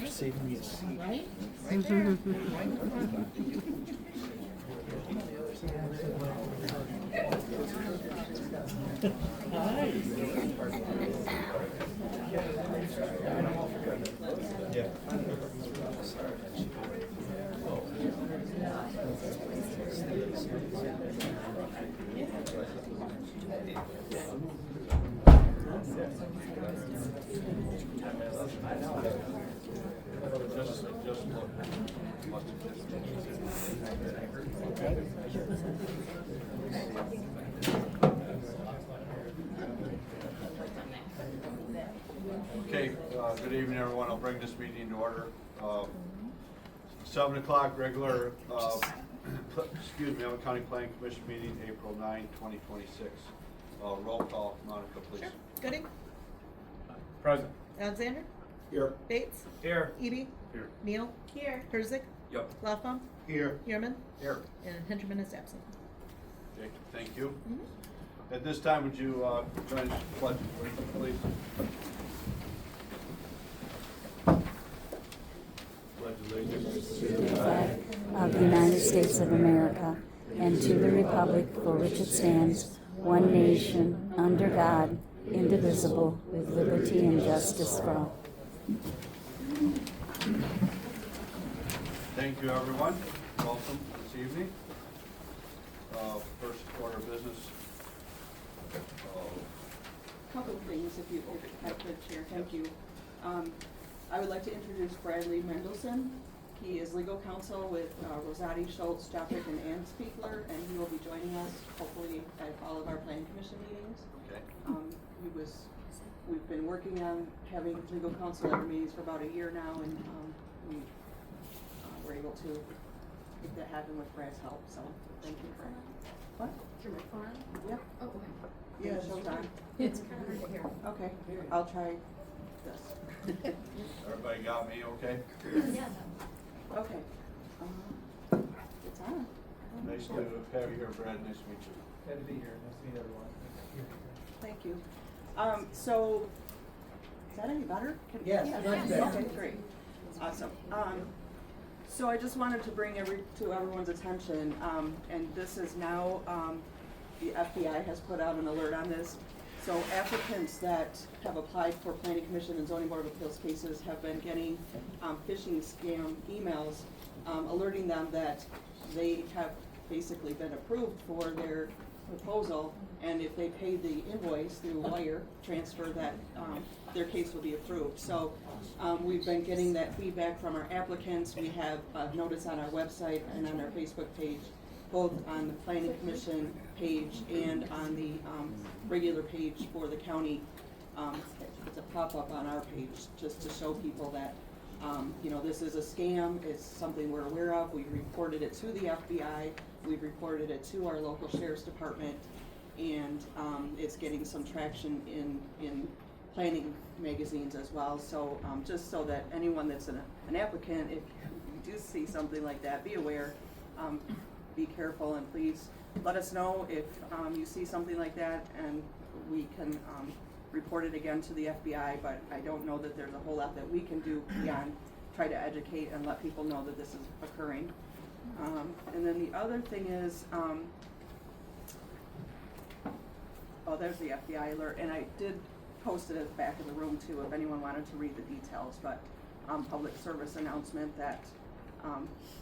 Saving me a seat. Right? Okay, good evening, everyone. I'll bring this meeting to order. 7 o'clock regular, Emmet County Planning Commission meeting, April 9, 2026. Roll call, Monica, please. Sure. Gooding? Present. Alexander? Here. Bates? Here. Eby? Here. Neal? Here. Herzig? Yep. Loffbaum? Here. Yearman? Here. And Henderman is absent. Okay, thank you. At this time, would you join us in the pledge, please? Pledge allegiance to the flag of the United States of America and to the republic for which it stands, one nation, under God, indivisible, with liberty and justice for all. Thank you, everyone. Welcome this evening. First order of business. Couple of things, if you could, Chair. Thank you. I would like to introduce Bradley Mendelson. He is legal counsel with Rosati, Schultz, Joppick, and Ann Spiegler, and he will be joining us hopefully at all of our planning commission meetings. Okay. We've been working on having legal counsel at our meetings for about a year now, and we were able to make that happen with Brad's help. So thank you for what? Your phone? Yep. Oh, okay. Yeah, showtime. It's kind of hard to hear. Okay, I'll try this. Everybody got me okay? Yeah. Okay. It's on. Nice to have you here, Brad. Nice to meet you. Glad to be here. Nice to meet everyone. Thank you. So, is that any better? Yes, much better. Okay, great. Awesome. So I just wanted to bring to everyone's attention, and this is now, the FBI has put out an alert on this. So applicants that have applied for Planning Commission and Zoning Board of Appeals cases have been getting phishing scam emails alerting them that they have basically been approved for their proposal, and if they pay the invoice through wire transfer, that their case will be approved. So we've been getting that feedback from our applicants. We have a notice on our website and on our Facebook page, both on the Planning Commission page and on the regular page for the county. It's a pop-up on our page just to show people that this is a scam. It's something we're aware of. We've reported it to the FBI. We've reported it to our local sheriff's department, and it's getting some traction in planning magazines as well. So just so that anyone that's an applicant, if you do see something like that, be aware. Be careful, and please let us know if you see something like that, and we can report it again to the FBI, but I don't know that there's a whole lot that we can do beyond try to educate and let people know that this is occurring. And then the other thing is, there's the FBI alert, and I did post it at the back of the room too if anyone wanted to read the details, but public service announcement that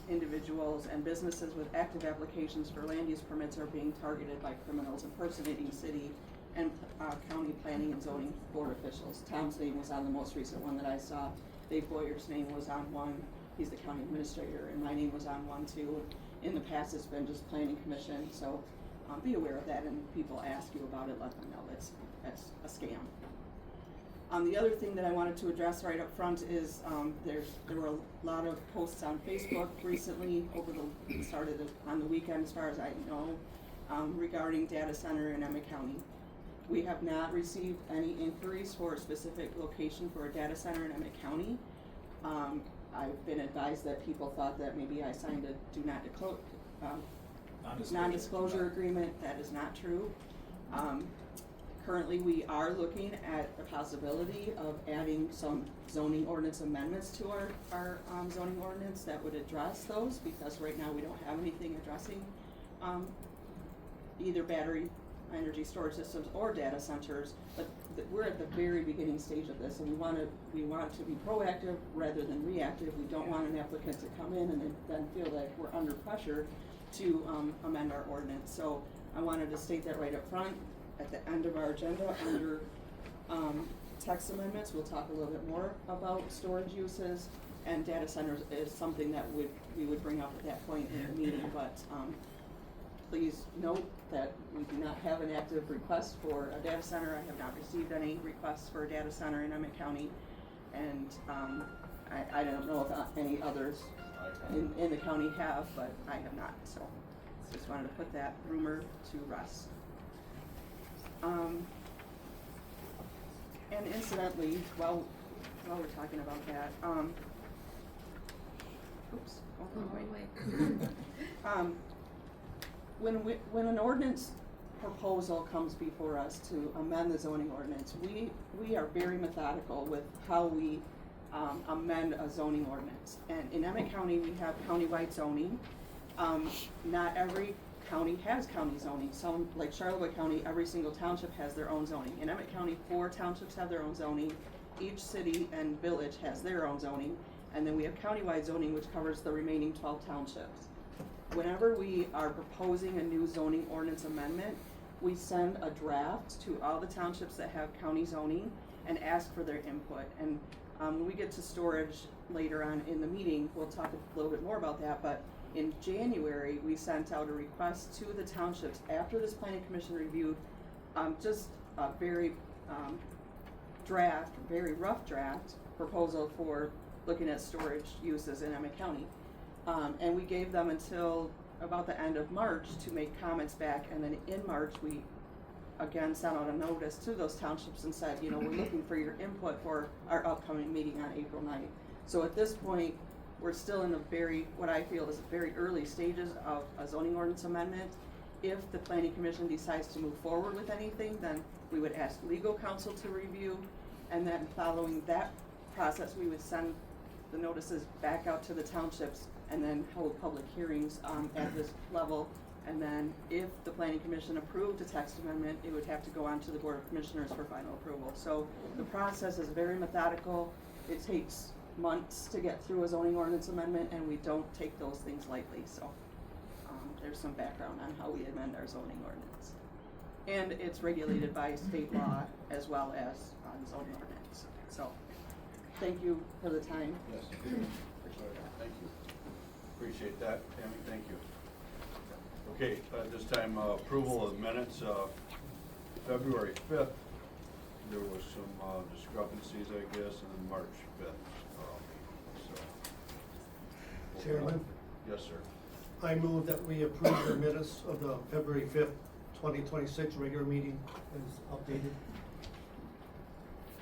individuals and businesses with active applications for land use permits are being targeted by criminals impersonating city and county planning and zoning board officials. Tom's name was on the most recent one that I saw. Dave Boyer's name was on one. he's the county administrator, and my name was on one too. In the past, it's been just planning commission, so be aware of that, and people ask you about it, let them know that's a scam. The other thing that I wanted to address right up front is there were a lot of posts on Facebook recently on the weekend, as far as I know, regarding data center in Emmet County. We have not received any inquiries for a specific location for a data center in Emmet County. I've been advised that people thought that maybe I signed a non-disclosure agreement. That is not true. Currently, we are looking at the possibility of adding some zoning ordinance amendments to our zoning ordinance that would address those, because right now we don't have anything addressing either battery energy storage systems or data centers. But we're at the very beginning stage of this, and we want to be proactive rather than reactive. We don't want an applicant to come in and then feel like we're under pressure to amend our ordinance. So I wanted to state that right up front. At the end of our agenda, under text amendments, we'll talk a little bit more about storage uses, and data centers is something that we would bring up at that point in the meeting. But please note that we do not have an active request for a data center. I have not received any requests for a data center in Emmet County, and I don't know if any others in the county have, but I have not. So just wanted to put that rumor to rest. And incidentally, while we're talking about that, when an ordinance proposal comes before us to amend the zoning ordinance, we are very methodical with how we amend a zoning ordinance. And in Emmet County, we have countywide zoning. Not every county has county zoning. Some, like Charlotte County, every single township has their own zoning. In Emmet County, 4 townships have their own zoning. Each city and village has their own zoning. And then we have countywide zoning, which covers the remaining 12 townships. Whenever we are proposing a new zoning ordinance amendment, we send a draft to all the townships that have county zoning and ask for their input. And when we get to storage later on in the meeting, we'll talk a little bit more about that. But in January, we sent out a request to the townships after this planning commission reviewed just a very rough draft proposal for looking at storage uses in Emmet County. And we gave them until about the end of March to make comments back, and then in March we again sent out a notice to those townships and said, we're looking for your input for our upcoming meeting on April 9th. So at this point, we're still in what I feel is very early stages of a zoning ordinance amendment. If the planning commission decides to move forward with anything, then we would ask legal counsel to review, and then following that process, we would send the notices back out to the townships and then hold public hearings at this level. And then if the planning commission approved a text amendment, it would have to go on to the Board of Commissioners for final approval. So the process is very methodical. It takes months to get through a zoning ordinance amendment, and we don't take those things lightly. So there's some background on how we amend our zoning ordinance. And it's regulated by state law as well as zoning ordinance. So thank you for the time. Yes. Thank you. Appreciate that, Tammy. Thank you. Okay, at this time, approval of minutes. February 5th, there was some discrepancies, I guess, and then March 5th. Chairman, Yes, sir. I move that we approve the minutes of the February 5th, 2026 regular meeting as updated.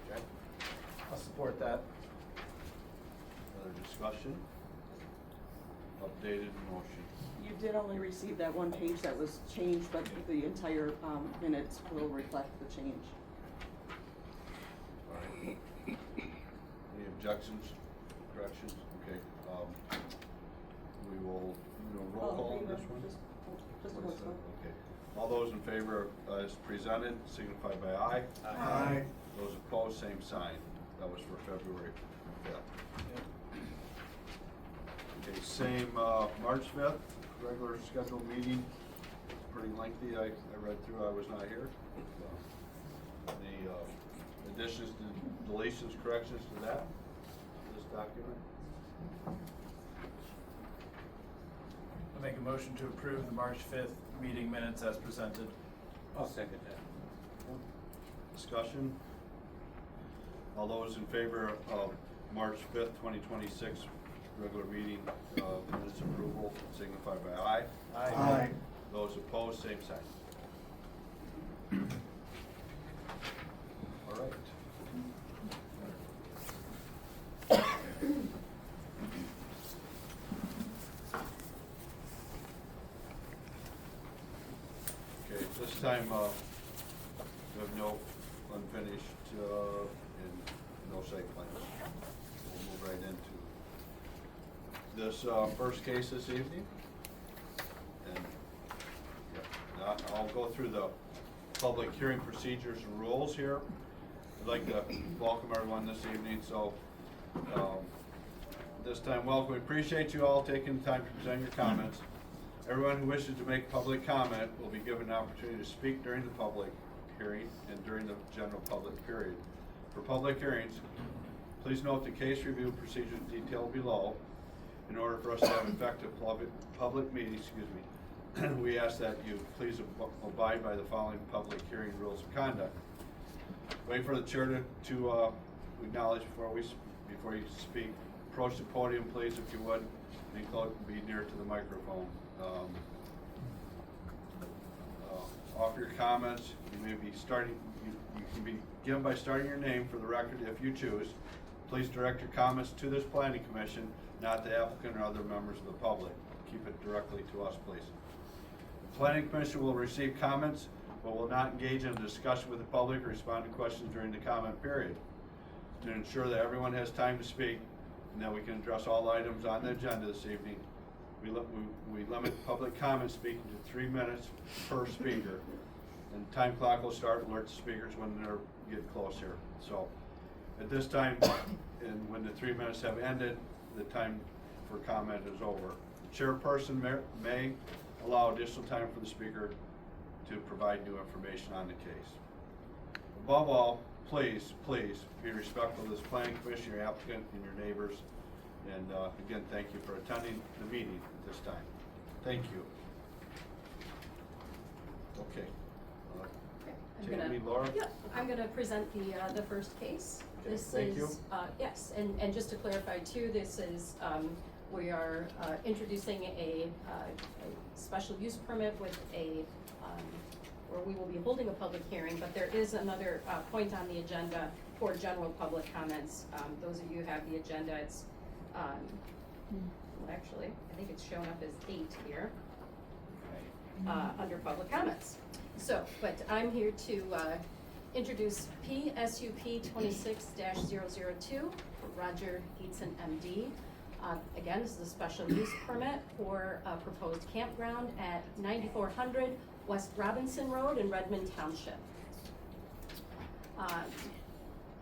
Okay. I'll support that. Other discussion? Updated motion. You did only receive that one page that was changed, but the entire minutes will reflect the change. All right. Any objections, corrections? Okay. We will do a roll call on this one. Just What voice is that? vote. Okay. All those in favor as presented signify by aye. Aye. Those opposed, same sign. That was for February 5th. Okay, same March 5th, regular scheduled meeting. Pretty lengthy. I read through. I was not here. The additions, deletions, corrections to that, this document? make a motion to approve the March 5th meeting minutes as presented. I'll second that. Discussion? All those in favor of March 5th, 2026 regular meeting minutes approval signify by aye. Aye. Those opposed, same sign. All right. Okay, this time, we have no unfinished, and no site plans. We'll move right into this, first case this evening. And, yeah, I'll go through the public hearing procedures and rules here. I'd like to welcome everyone this evening, so, this time, welcome. We appreciate you all taking the time to present your comments. Everyone who wishes to make public comment will be given an opportunity to speak during the public hearing and during the general public period. For public hearings, please note the case review procedures detailed below. In order for us to have effective public meetings, we ask that you please abide by the following public hearing rules of conduct. Wait for the chair to acknowledge before you speak. Approach the podium, please, if you would, and be near to the microphone. Offer your comments. You may be starting. You can begin by starting your name for the record if you choose. Please direct your comments to this planning commission, not the applicant or other members of the public. Keep it directly to us, please. The planning commission will receive comments, but will not engage in a discussion with the public or respond to questions during the comment period. To ensure that everyone has time to speak and that we can address all items on the agenda this evening, we limit public comment speaking to 3 minutes per speaker. And the time clock will start, alert the speakers when they're getting close here. So at this time, and when the 3 minutes have ended, the time for comment is over. The chairperson may allow additional time for the speaker to provide new information on the case. Above all, please be respectful of this planning commission, your applicant, and your neighbors. And again, thank you for attending the meeting at this time. Thank you. Okay. Tammy, Laura? Yeah, I'm gonna present the first case. Okay, This thank you. is, yes, and just to clarify too, this is, we are introducing a special use permit with where we will be holding a public hearing, but there is another point on the agenda for general public comments. Those of you who have the agenda, it's, well, actually, I think it's shown up as 8 here, under public comments. So, but I'm here to introduce PSUP 26-002, Roger Geitzen, MD. Again, this is a special use permit for a proposed campground at 9400 West Robinson Road in Redmond Township.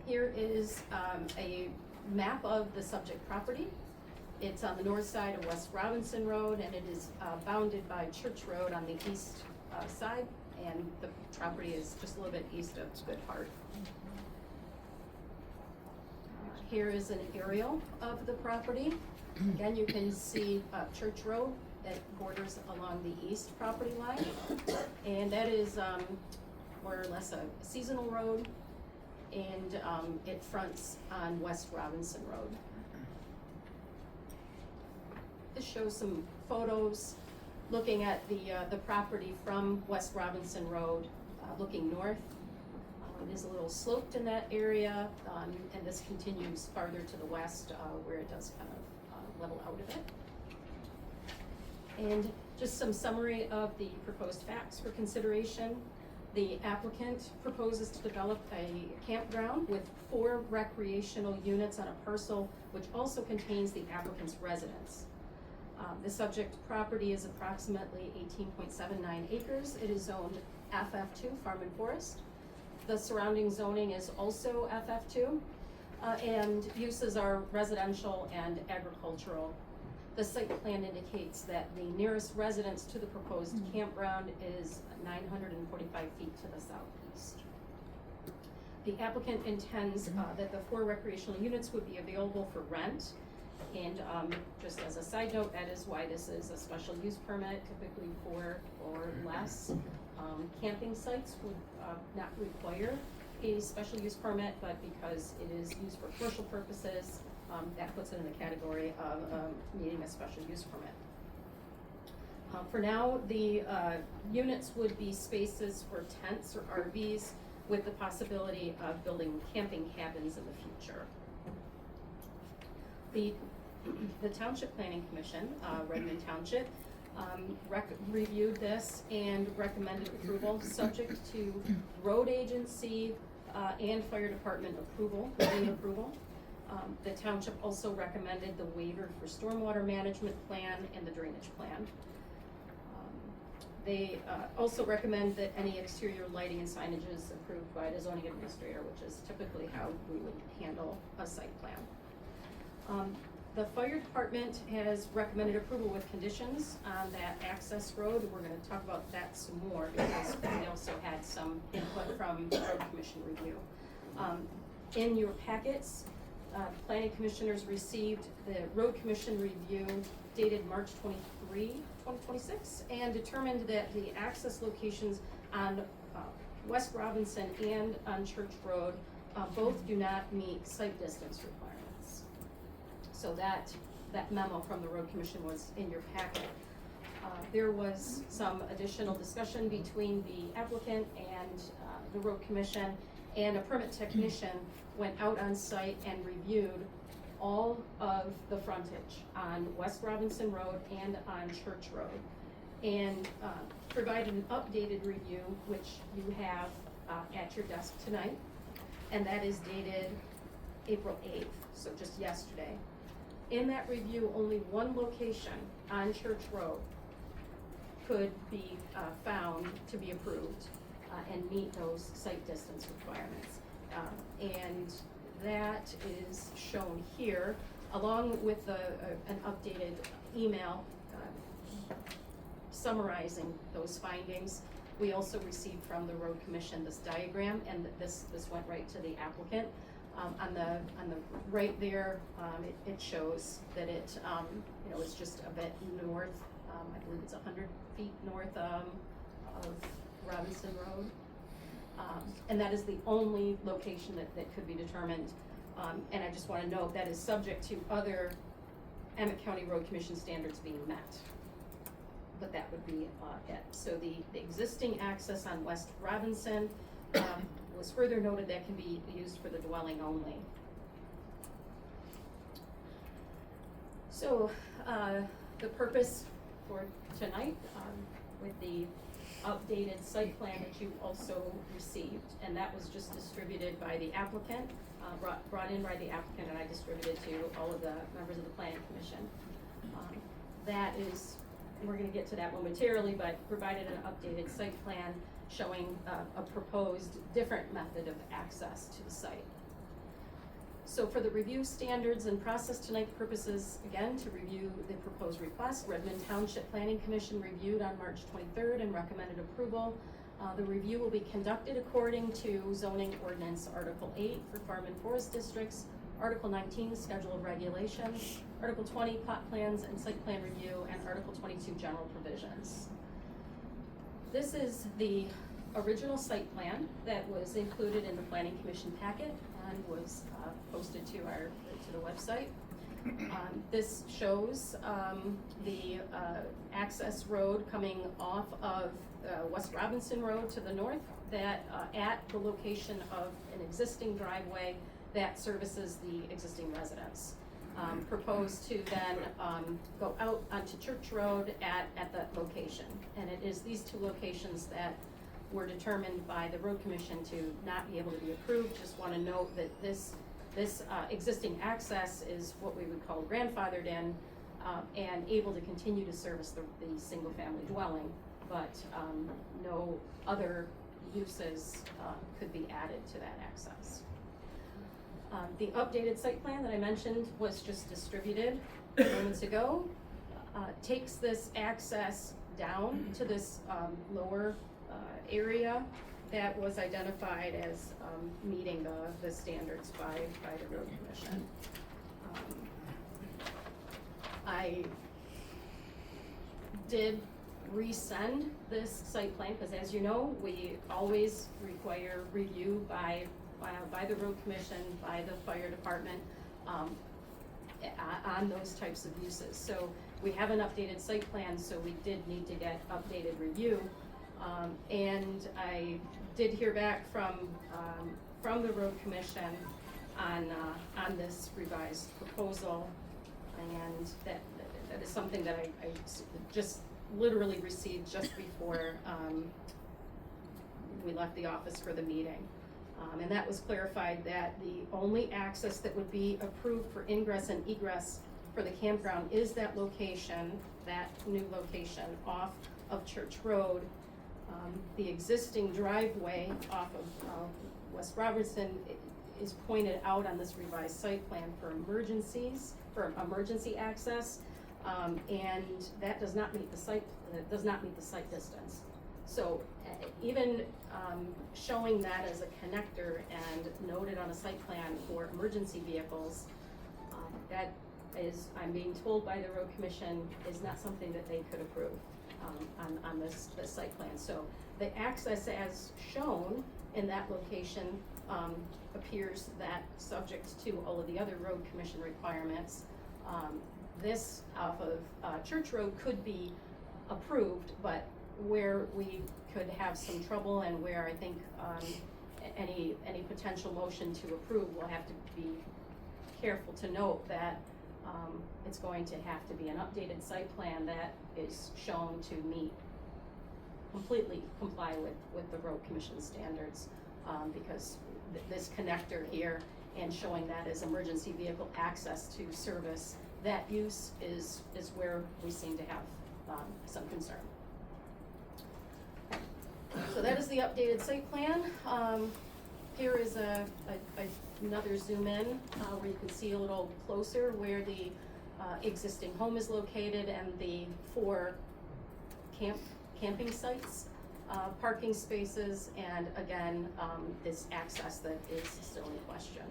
Here is a map of the subject property. It's on the north side of West Robinson Road, and it is bounded by Church Road on the east side, and the property is just a little bit east of Good Heart. Here is an aerial of the property. Again, you can see Church Road that borders along the east property line, and that is more or less a seasonal road, and it fronts on West Robinson Road. This shows some photos looking at the property from West Robinson Road, looking north. It is a little sloped in that area, and this continues farther to the west where it does kind of level out of it. And just some summary of the proposed facts for consideration. The applicant proposes to develop a campground with 4 recreational units on a parcel, which also contains the applicant's residence. The subject property is approximately 18.79 acres. It is zoned FF2, Farm and Forest. The surrounding zoning is also FF2, and uses are residential and agricultural. The site plan indicates that the nearest residence to the proposed campground is 945 feet to the southeast. The applicant intends that the 4 recreational units would be available for rent, And, just as a side note, that is why this is a special use permit, typically 4 or less. Camping sites would, not require a special use permit, but because it is used for commercial purposes, that puts it in the category of, needing a special use permit. For now, the units would be spaces for tents or RVs with the possibility of building camping cabins in the future. The Township Planning Commission, Redmond Township, reviewed this and recommended approval, subject to road agency and fire department approval, review approval. The township also recommended the waiver for stormwater management plan and the drainage plan. They also recommend that any exterior lighting and signage is approved by the zoning administrator, which is typically how we would handle a site plan. The fire department has recommended approval with conditions on that access road. We're gonna talk about that some more because we also had some input from the road commission review. In your packets, planning commissioners received the road commission review dated March 23, 2026, and determined that the access locations on West Robinson and on Church Road both do not meet site distance requirements. So that memo from the road commission was in your packet. There was some additional discussion between the applicant and the road commission, and a permit technician went out on site and reviewed all of the frontage on West Robinson Road and on Church Road, and provided an updated review, which you have at your desk tonight, and that is dated April 8th, so just yesterday. In that review, only one location on Church Road could be found to be approved and meet those site distance requirements. And that is shown here, along with an updated email summarizing those findings. We also received from the road commission this diagram, and this went right to the applicant. On the right there, it shows that it it's just a bit north. I believe it's 100 feet north of Robinson Road. And that is the only location that could be determined. And I just want to note that is subject to other Emmet County Road Commission standards being met. But that would be it. So the existing access on West Robinson was further noted that can be used for the dwelling only. So the purpose for tonight, with the updated site plan that you also received, and that was just distributed by the applicant, brought in by the applicant, and I distributed to all of the members of the planning commission. That is, and we're gonna get to that momentarily, but provided an updated site plan showing a proposed different method of access to the site. So for the review standards and process tonight purposes, again, to review the proposed request, Redmond Township Planning Commission reviewed on March 23rd and recommended approval. The review will be conducted according to zoning ordinance Article 8 for farm and forest districts, Article 19, schedule of regulations, Article 20, plot plans and site plan review, and Article 22, general provisions. This is the original site plan that was included in the planning commission packet and was posted to the website. This shows the access road coming off of West Robinson Road to the north, that at the location of an existing driveway that services the existing residence. Proposed to then go out onto Church Road at that location. And it is these two locations that were determined by the road commission to not be able to be approved. Just want to note that this existing access is what we would call grandfathered in and able to continue to service the single family dwelling, but no other uses could be added to that access. The updated site plan that I mentioned was just distributed moments ago. Takes this access down to this lower area that was identified as meeting the standards by the road commission. I did resend this site plan, because as you know, we always require review by the road commission, by the fire department, on those types of uses. So we have an updated site plan, so we did need to get updated review. And I did hear back from the road commission on this revised proposal, and that is something that I just literally received just before we left the office for the meeting. And that was clarified that the only access that would be approved for ingress and egress for the campground is that location, that new location off of Church Road. The existing driveway off of West Robertson is pointed out on this revised site plan for emergencies, for emergency access, and that does not meet the site distance. So even showing that as a connector and noted on a site plan for emergency vehicles, that is, I'm being told by the road commission, is not something that they could approve on this site plan. So the access as shown in that location appears that subject to all of the other road commission requirements, this off of Church Road could be approved, but where we could have some trouble and where I think any potential motion to approve will have to be careful to note that it's going to have to be an updated site plan that is shown to completely comply with the road commission standards, because this connector here and showing that as emergency vehicle access to service that use is where we seem to have some concern. So that is the updated site plan. Here is another zoom in where you can see a little closer where the existing home is located and the 4 camping sites, parking spaces, and again, this access that is still in question.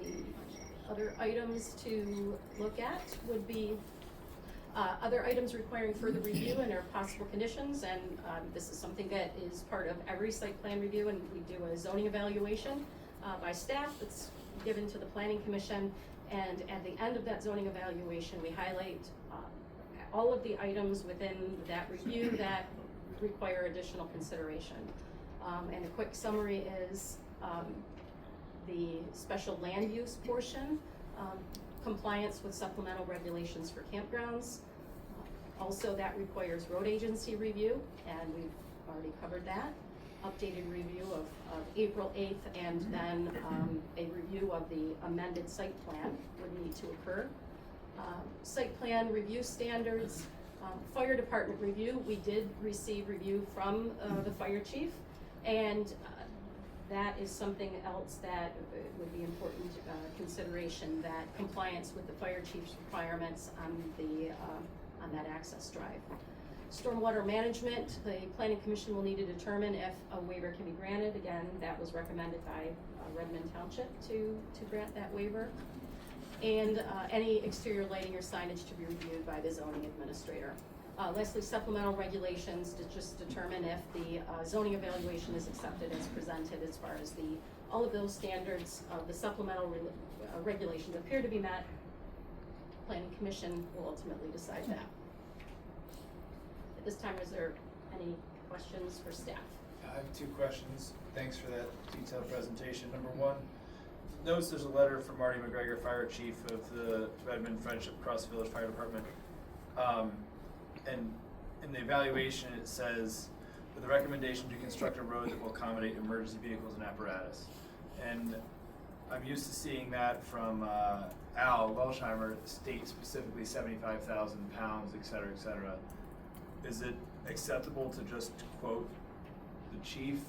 The other items to look at would be other items requiring further review and are possible conditions, and this is something that is part of every site plan review, and we do a zoning evaluation by staff that's given to the planning commission, and at the end of that zoning evaluation we highlight all of the items within that review that require additional consideration. And a quick summary is the special land use portion, compliance with supplemental regulations for campgrounds. Also, that requires road agency review, and we've already covered that. Updated review of April 8th, and then a review of the amended site plan would need to occur. Site plan review standards, fire department review. We did receive review from the fire chief, and that is something else that would be important consideration, that compliance with the fire chief's requirements on that access drive. Stormwater management, the planning commission will need to determine if a waiver can be granted. Again, that was recommended by Redmond Township to grant that waiver. And any exterior lighting or signage to be reviewed by the zoning administrator. Lastly, supplemental regulations to just determine if the zoning evaluation is accepted as presented, as far as all of those standards of the supplemental regulations appear to be met. Planning commission will ultimately decide that. At this time, is there any questions for staff? I have 2 questions. Thanks for that detailed presentation. Number 1, notice there's a letter from Marty McGregor, Fire Chief of the Redmond Friendship Cross Village Fire Department. And in the evaluation it says, with a recommendation to construct a road that will accommodate emergency vehicles and apparatus. And I'm used to seeing that from Al Welsheimer state specifically 75,000 pounds, et cetera, et cetera. Is it acceptable to just quote the chief?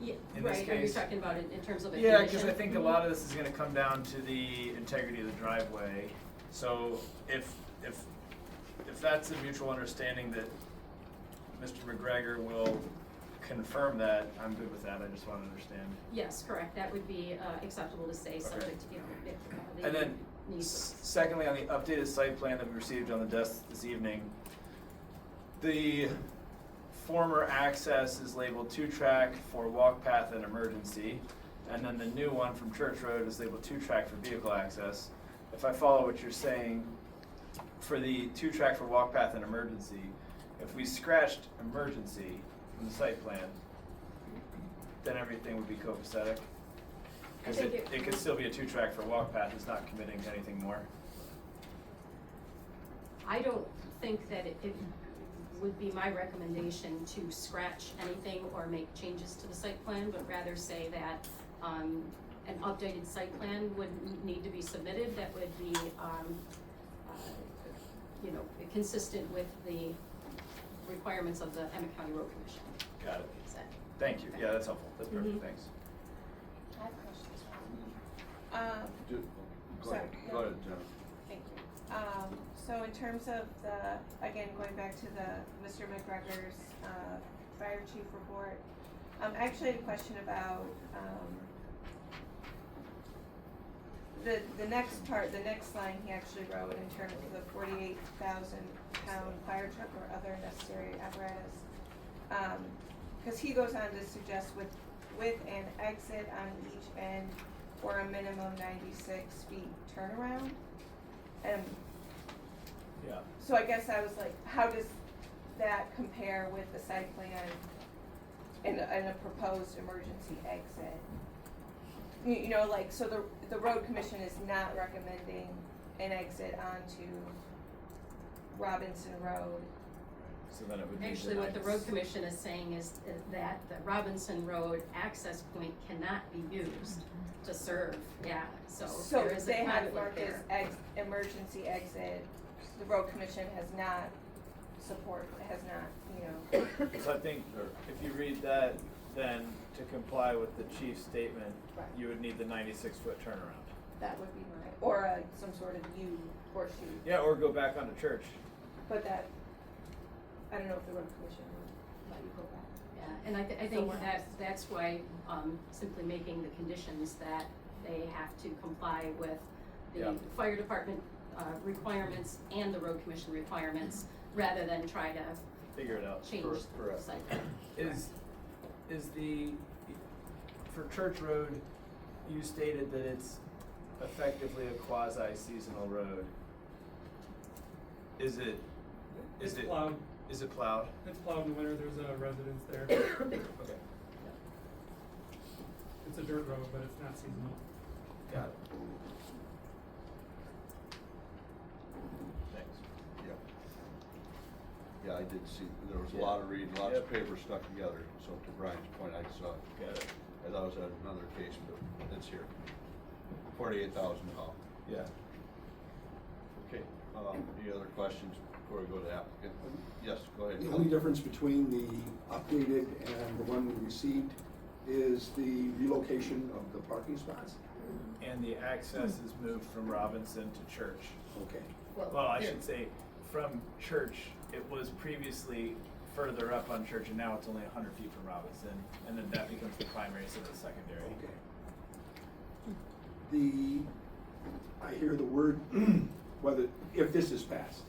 Yeah, In this right, are you case? talking about it in terms of a Yeah, condition? because I think a lot of this is gonna come down to the integrity of the driveway. So if that's a mutual understanding that Mr. McGregor will confirm that, I'm good with that, I just wanna understand. Yes, correct, that would be acceptable to say, subject to, if they And then, need. secondly, on the updated site plan that we received on the desk this evening, the former access is labeled 2-track for walk path and emergency, and then the new one from Church Road is labeled 2-track for vehicle access. If I follow what you're saying, for the 2-track for walk path and emergency, if we scratched emergency from the site plan, then everything would be copacetic? I Cause think it could still be a 2-track for walk path, it's not committing to anything more. I don't think that it would be my recommendation to scratch anything or make changes to the site plan, but rather say that, an updated site plan would need to be submitted that would be, consistent with the requirements of the Emmet County Road Commission. Got it. Is that- Thank you, yeah, that's helpful, that's perfect, Mhm. thanks. I have questions. Go Sorry, ahead, no. go ahead, Jennifer. Thank you. So in terms of again, going back to Mr. McGregor's, fire chief report, I actually had a question about, the next part, the next line he actually wrote in terms of the 48,000-pound fire truck or other necessary apparatus. Cause he goes on to suggest with an exit on each end or a minimum 96 feet turnaround. Yeah. So I guess I was like, how does that compare with the site plan and a proposed emergency exit? You know, like, so the road commission is not recommending an exit onto Robinson Road. So then it would be. Actually, what the road commission is saying is that the Robinson Road access point cannot be used to serve, so So there is a they have it conflict marked as there. emergency exit. The road commission has not So I think if you read that, then to comply with the chief's statement, Right. you would need the 96-foot turnaround. that would be my, or some sort of U horseshoe. Yeah, or go back onto Church. But that, I don't know if the road commission would let you go back. Yeah, and I think Somewhere that, else. that's why, simply making the conditions that they have to comply with the Yeah. fire department, requirements and the road commission requirements, rather than try to Figure it out. change Correct. the site plan. Is the, for Church Road, you stated that it's effectively a quasi-seasonal road. Is it plowed. Is it plowed? It's plowed in winter, there's a residence there. Okay, It's a dirt road, but it's not seasonal. got it. Thanks. Yeah. Yeah, I did see, there was a lot of reading, lots of Yep. papers stuck together, so to Brian's point, I saw, Got it. I thought it was another case, but it's here. 48,000 pound. Yeah. Okay, any other questions before we go to applicant? Yes, go ahead. The only difference between the updated and the one we received is the relocation of the parking spots. And the access is moved from Robinson to Church. Okay. Well, I here- should say, from Church, it was previously further up on Church, and now it's only 100 feet from Robinson, and then that becomes the primary instead of the secondary. Okay. I hear the word, whether, if this is passed,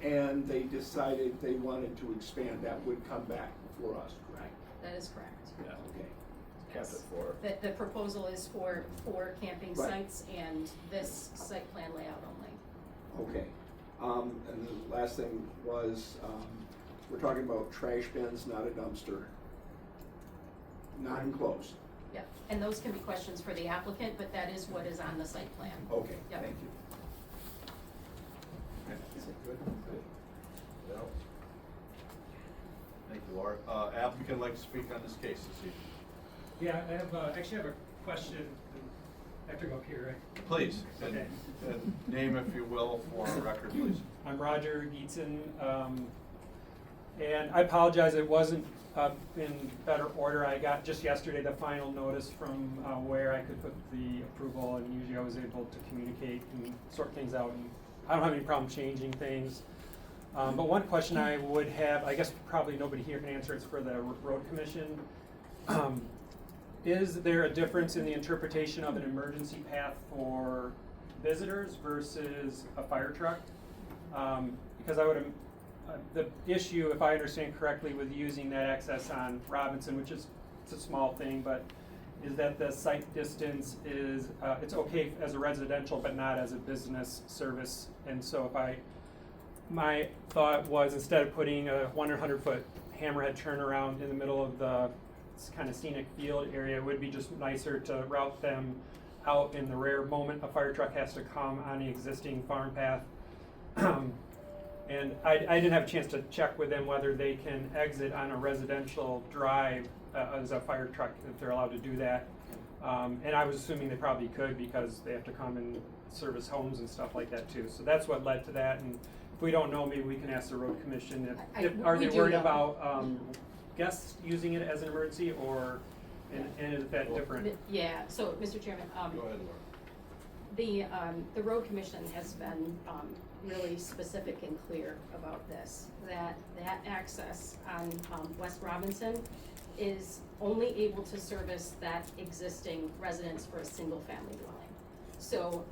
and they decided they wanted to expand, that would come back before us, correct? That is correct. Yeah, Okay. kept it for. The proposal is for camping Right. sites and this site plan layout only. Okay. And the last thing was, we're talking about trash bins, not a dumpster. Not enclosed. Yeah, and those can be questions for the applicant, but that is what is on the site plan. Okay, Yep. thank you. Good. Yeah. Thank you, Laura. Applicant like to speak on this case this evening? Yeah, I have, actually have a question. I have to go up here, right? Please, and, Okay. and name if you will for the record, please. I'm Roger Geitzen, and I apologize, it wasn't in better order. I got just yesterday the final notice from where I could put the approval, and usually I was able to communicate and sort things out, and I don't have any problem changing things. But one question I would have, I guess probably nobody here can answer, it's for the road commission. Is there a difference in the interpretation of an emergency path for visitors versus a fire truck? Because I would, the issue, if I understand correctly, with using that access on Robinson, which is, it's a small thing, but is that the site distance is, it's okay as a residential, but not as a business service. And so my thought was, instead of putting a 100-foot hammerhead turnaround in the middle of the kind of scenic field area, it would be just nicer to route them out in the rare moment a fire truck has to come on the existing farm path. And I didn't have a chance to check with them whether they can exit on a residential drive as a fire truck, if they're allowed to do that. And I was assuming they probably could, because they have to come and service homes and stuff like that too. So that's what led to that. And if we don't know, maybe we can ask the road commission if are we they do worried know. about guests using it as an emergency, or and is that different? Yeah, so, Mr. Chairman, Go ahead, Laura. the road commission has been, really specific and clear about this, that access on, West Robinson is only able to service that existing residence for a single family dwelling. So,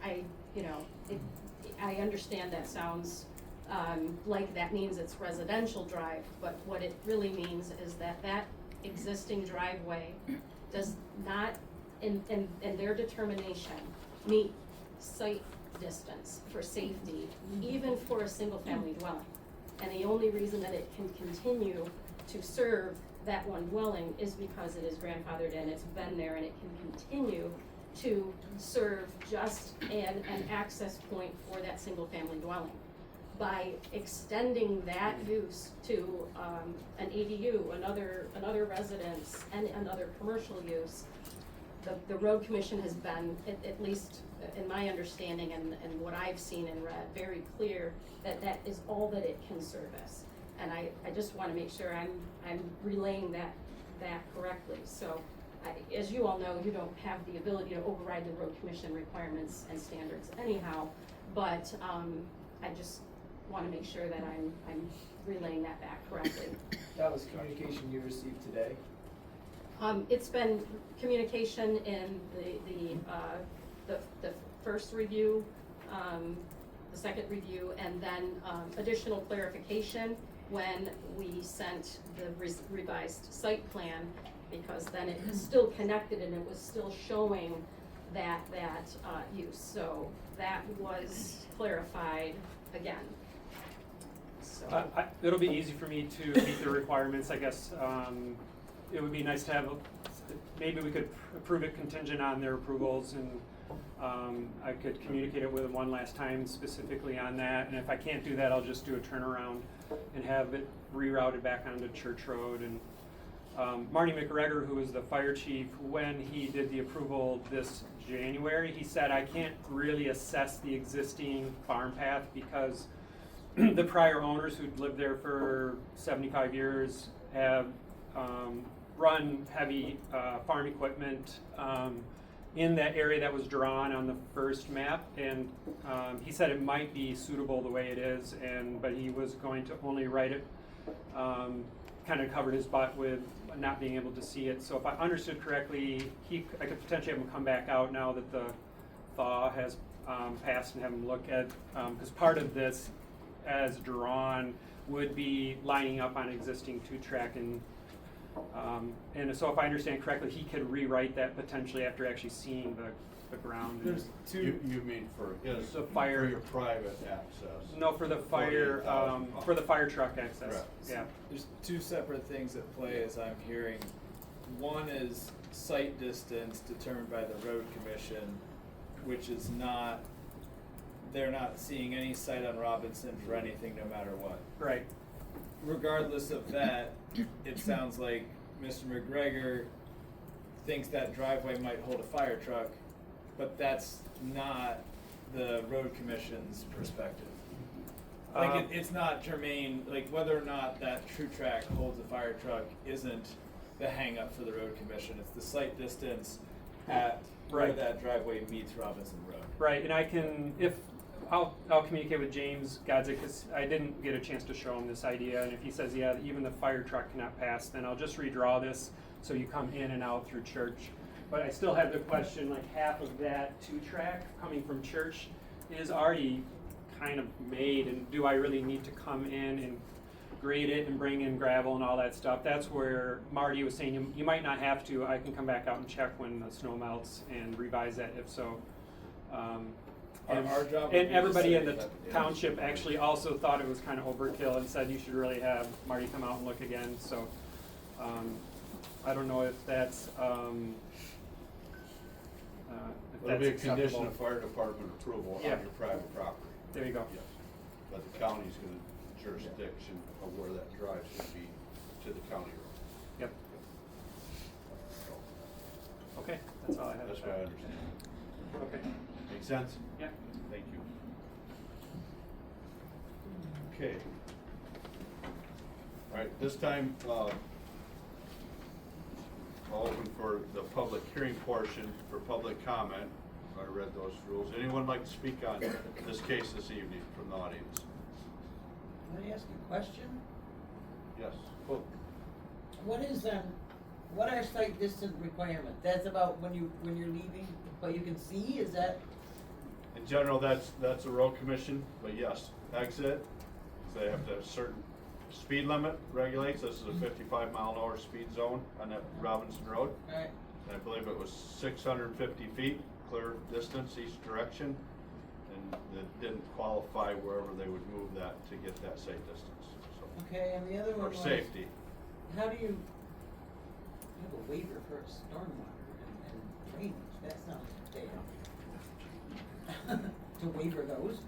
I understand that sounds, like that means it's residential drive, but what it really means is that existing driveway does not, in their determination, meet site distance for safety, even for a single family dwelling. And the only reason that it can continue to serve that one dwelling is because it is grandfathered in, it's been there, and it can continue to serve just an access point for that single family dwelling. By extending that use to an ADU, another residence, and another commercial use, the road commission has been, at least in my understanding and what I've seen and read, very clear that that is all that it can service. And I just want to make sure I'm relaying that correctly. So, as you all know, you don't have the ability to override the road commission requirements and standards anyhow, but I just want to make sure that I'm relaying that back correctly. That was communication you received today? It's been communication in the first review, the second review, and then additional clarification when we sent the revised site plan, because then it was still connected and it was still showing that use. So that was clarified again. So. It'll be easy for me to meet the requirements, I guess. It would be nice to have, maybe we could approve it contingent on their approvals, and I could communicate it with them one last time specifically on that. And if I can't do that, I'll just do a turnaround and have it rerouted back onto Church Road. And Marty McGregor, who was the fire chief, when he did the approval this January, he said, I can't really assess the existing farm path because the prior owners who'd lived there for 75 years have run heavy farm equipment in that area that was drawn on the first map, and he said it might be suitable the way it is, but he was going to only write it, kind of covered his butt with not being able to see it. So if I understood correctly, I could potentially have him come back out now that the thaw has passed and have him look at, because part of this as drawn would be lining up on existing two-track, and so if I understand correctly, he could rewrite that potentially after actually seeing the ground. There's two. You mean for his, The fire- for your private access? No, for the fire, for the fire truck access. Correct. Yeah. There's two separate things at play as I'm hearing. One is site distance determined by the road commission, which is not, they're not seeing any site on Robinson for anything no matter what. Right. Regardless of that, it sounds like Mr. McGregor thinks that driveway might hold a fire truck, but that's not the road commission's perspective. Like, it's not germane, like whether or not that true track holds a fire truck isn't the hang up for the road commission. It's the site distance at where Right. that driveway meets Robinson Road. Right, and I can, if I'll communicate with James Geitzen, because I didn't get a chance to show him this idea, and if he says, yeah, even the fire truck cannot pass, then I'll just redraw this, so you come in and out through church. But I still have the question, like half of that two-track coming from church is already kind of made, and do I really need to come in and grade it and bring in gravel and all that stuff? That's where Marty was saying you might not have to. I can come back out and check when the snow melts and revise that if so. And, Our job would be and to everybody say in the that, yeah. township actually also thought it was kind of overkill and said you should really have Marty come out and look again. So I don't know if that's It'll be a condition acceptable. of fire department approval on Yeah. your private property. There you go. Yes, but the county's gonna, jurisdiction of where that drive should be to the county road. Yep. Okay, that's all I have. That's what I understand. Okay. Make sense? Yeah. Thank you. Okay. All right, this time, I'll open for the public hearing portion for public comment. I read those rules. Anyone like to speak on this case this evening from the audience? Can I ask a question? Yes. What are site distance requirements? That's about when you're leaving, what you can see, is that? In general, that's a road commission, but yes, exit, they have to, certain speed limit regulates, this is a 55-mile-an-hour speed zone on that Robinson Road. Alright, And I believe it was 650 feet, clear distance each direction, and it didn't qualify wherever they would move that to get that safe distance, so. okay, and the other one For was. safety. How do you have a waiver for stormwater and drainage? That's not fair. To waiver those.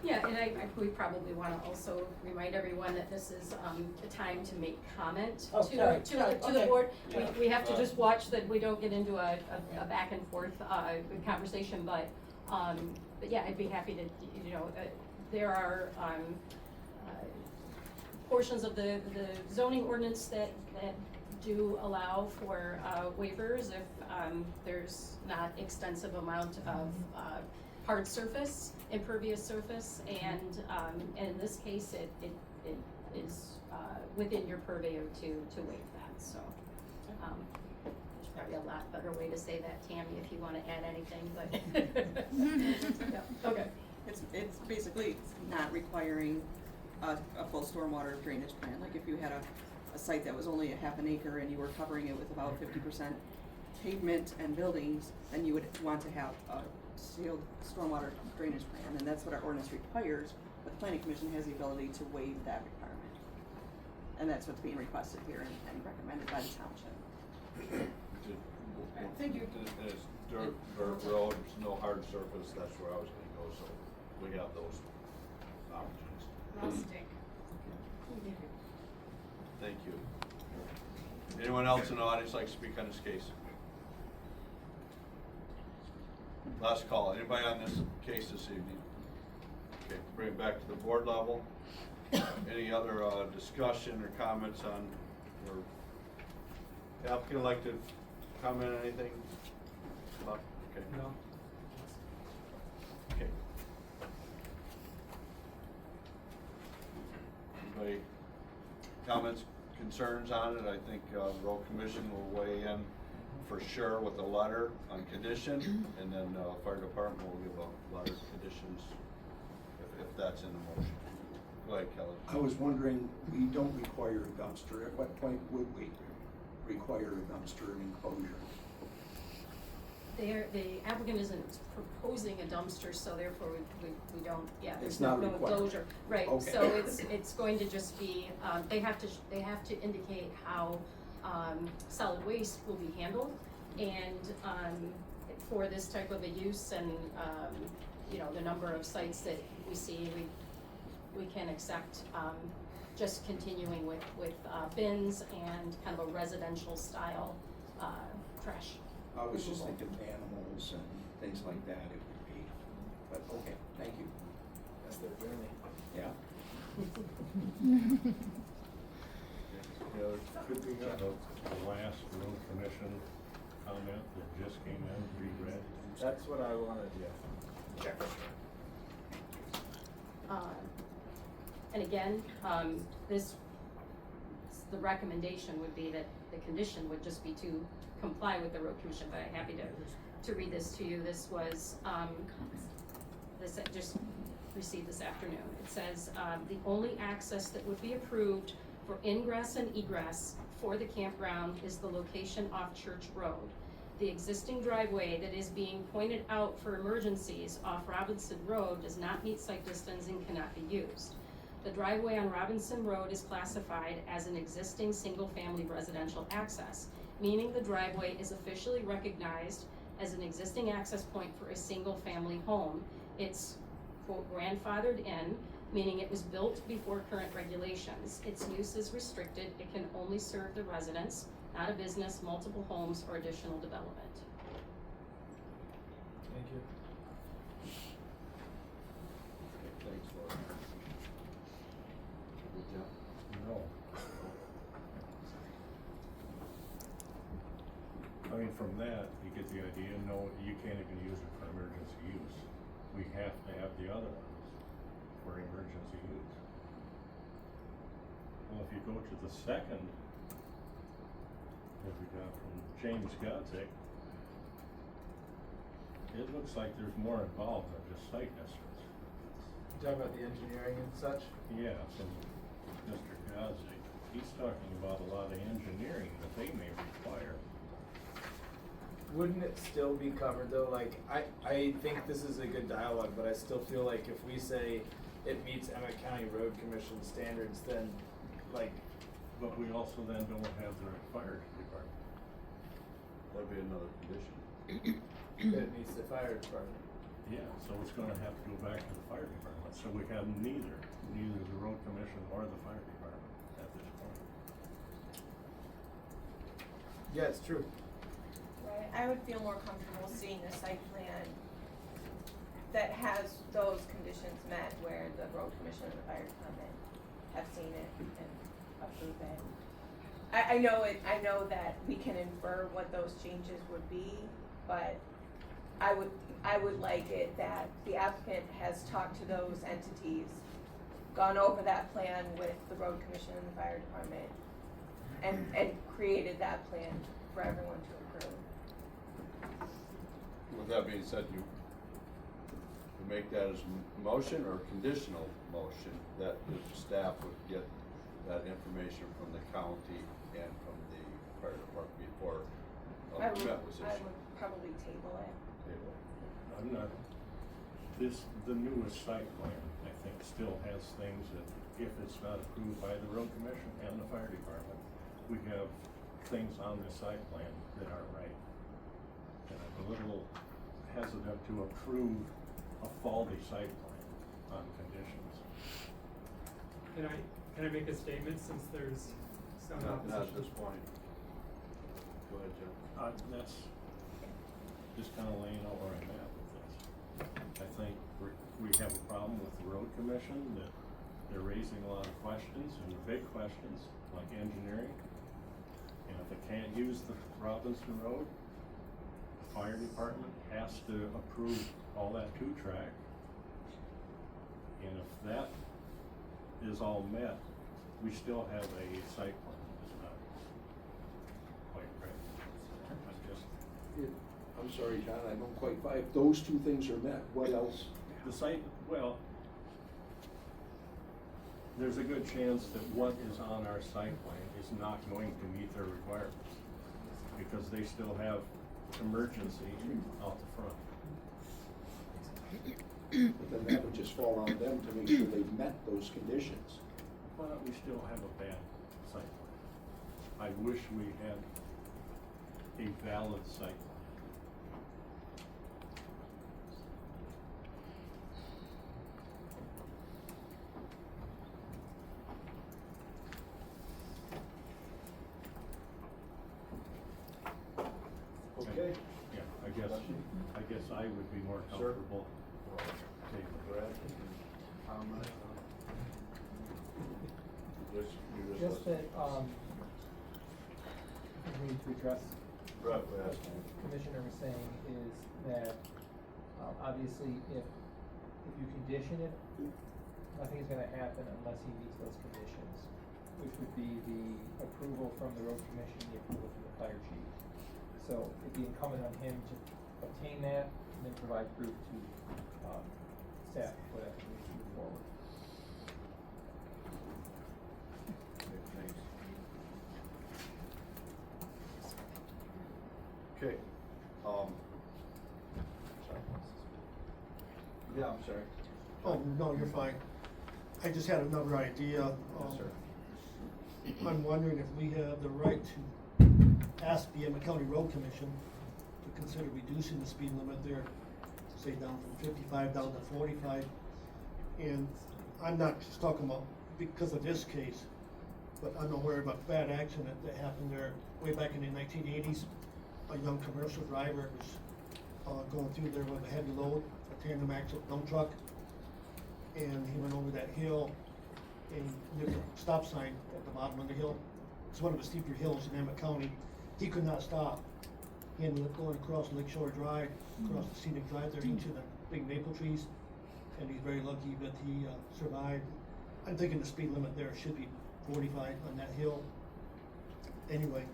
Yeah, and we probably wanna also remind everyone that this is, a time to make comment Oh, to sorry, the okay. board. Yeah. We have to just watch that we don't get into a back and forth, conversation, but yeah, I'd be happy to, there are, portions of the zoning ordinance that do allow for, waivers if, there's not extensive amount of, hard surface, impervious surface, and in this case, it is, within your purview to waive that, so. There's probably a lot better way to say that, Tammy, if you wanna add anything, but. Yeah, okay. It's basically not requiring a full stormwater drainage plan. Like if you had a site that was only a half an acre and you were covering it with about 50% pavement and buildings, then you would want to have a sealed stormwater drainage plan, and that's what our ordinance requires, but the planning commission has the ability to waive that requirement. And that's what's being requested here and recommended by the township. Thank you. It's dirt road, there's no hard surface, that's where I was gonna go, so we have those opportunities. Rustic. Thank you. Anyone else in the audience like to speak on this case? Last call, anybody on this case this evening? Okay, bring it back to the board level. Any other discussion or comments on, or applicant like to comment on anything? Okay. No. Okay. Anybody comments, concerns on it? I think road commission will weigh in for sure with a letter on condition, and then fire department will give a letter of conditions if that's in the motion. Go ahead, Kelly. I was wondering, we don't require a dumpster. At what point would we require a dumpster and enclosure? The applicant isn't proposing a dumpster, so therefore we don't, yeah, there's It's no not required. enclosure. Right, Okay. so it's going to just be, they have to indicate how, solid waste will be handled. And, for this type of a use and, the number of sites that we see, we can accept, just continuing with bins and kind of a residential style, trash. I was just removal. thinking animals and things like that it would be, but okay, thank you. That's their journey. Yeah. Could be The last road commission comment that just came in, reread. That's what I wanted, yeah. Sure. And again, the recommendation would be that the condition would just be to comply with the road commission, but I'm happy to read this to you. This was, this I just received this afternoon. It says, the only access that would be approved for ingress and egress for the campground is the location off Church Road. The existing driveway that is being pointed out for emergencies off Robinson Road does not meet site distance and cannot be used. The driveway on Robinson Road is classified as an existing single-family residential access, meaning the driveway is officially recognized as an existing access point for a single-family home. It's, quote, grandfathered in, meaning it was built before current regulations. Its use is restricted. It can only serve the residents, not a business, multiple homes, or additional development. Thank you. Thanks, Laura. Good job. No. I mean, from that, you get the idea, no, you can't even use it for emergency use. We have to have the other ones for emergency use. Well, if you go to the second, that we got from James Geitzen, it looks like there's more involved than just site distance. You talking about the engineering and such? Yeah, from Mr. Geitzen, he's talking about a lot of engineering that they may require. Wouldn't it still be covered though? Like, I think this is a good dialogue, but I still feel like if we say it meets Emmet County Road Commission standards, then like. But we also then don't have the fire department. That'd be another condition. That it meets the fire department. Yeah, so it's gonna have to go back to the fire department, so we have neither the road commission or the fire department at this point. Yeah, it's true. Right, I would feel more comfortable seeing a site plan that has those conditions met where the road commission and the fire department have seen it and approve it. I know that we can infer what those changes would be, but I would like it that the applicant has talked to those entities, gone over that plan with the road commission and the fire department, and created that plan for everyone to approve. With that being said, you make that as a motion or conditional motion that the staff would get that information from the county and from the fire department before a permit was issued. I would probably table it. Table. I'm not, the newest site plan, I think, still has things that if it's not approved by the road commission and the fire department, we have things on the site plan that aren't right. And I'm a little hesitant to approve a faulty site plan on conditions. Can I make a statement since there's some Not at opposition? this point. Go ahead, Jim. That's just kind of laying out where I'm at with this. I think we have a problem with the road commission, that they're raising a lot of questions, and big questions, like engineering. And if it can't use the Robinson Road, the fire department has to approve all that 2-track. And if that is all met, we still have a site plan that's not quite right. I'm sorry, John, I don't quite buy, if those two things are met, what else? The site, well, there's a good chance that what is on our site plan is not going to meet their requirements, because they still have emergency out the front. But then that would just fall on them to make sure they've met those conditions. But we still have a bad site plan. I wish we had a valid site plan. Okay. Yeah, I guess I would be more Sure. comfortable taking Brad, comment? Just that, we need to address Right, yes. Commissioner was saying is that, obviously, if you condition it, nothing's gonna happen unless he meets those conditions, which would be the approval from the road commission, the approval from the fire chief. So it'd be incumbent on him to obtain that and then provide proof to, staff for that to move forward. Okay, yeah, I'm sorry. Oh, no, you're fine. I just had another idea. Yes, sir. I'm wondering if we have the right to ask the Emmet County Road Commission to consider reducing the speed limit there, say down from 55 down to 45. And I'm not just talking about because of this case, but I'm aware of a bad accident that happened there way back in the 1980s. A young commercial driver was going through there with a heavy load, a tandem axle dump truck, and he went over that hill, and there's a stop sign at the bottom of the hill. It's one of the steeper hills in Emmet County. He could not stop. He ended up going across Lakeshore Drive, across the scenic drive there into the big maple trees, and he's very lucky that he survived. I'm thinking the speed limit there should be 45 on that hill. Anyway.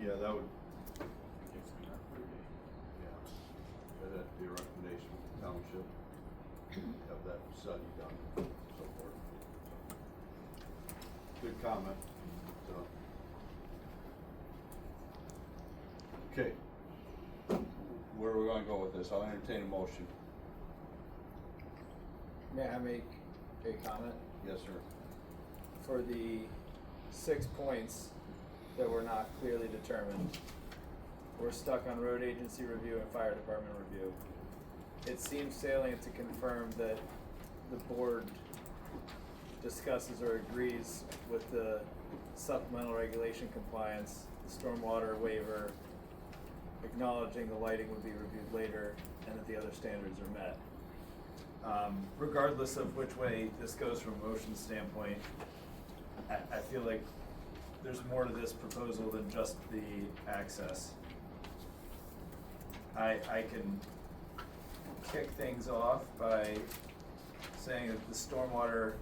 Yeah, that would. Yeah, that'd be a recommendation from the township, have that study done, so forth. Good comment, so. Okay, where are we gonna go with this? I'll entertain a motion. May I make a comment? Yes, sir. For the 6 points that were not clearly determined, we're stuck on road agency review and fire department review. It seems salient to confirm that the board discusses or agrees with the supplemental regulation compliance, the stormwater waiver, acknowledging the lighting would be reviewed later, and that the other standards are met. Regardless of which way this goes from a motion standpoint, I feel like there's more to this proposal than just the access. I can kick things off by saying that the stormwater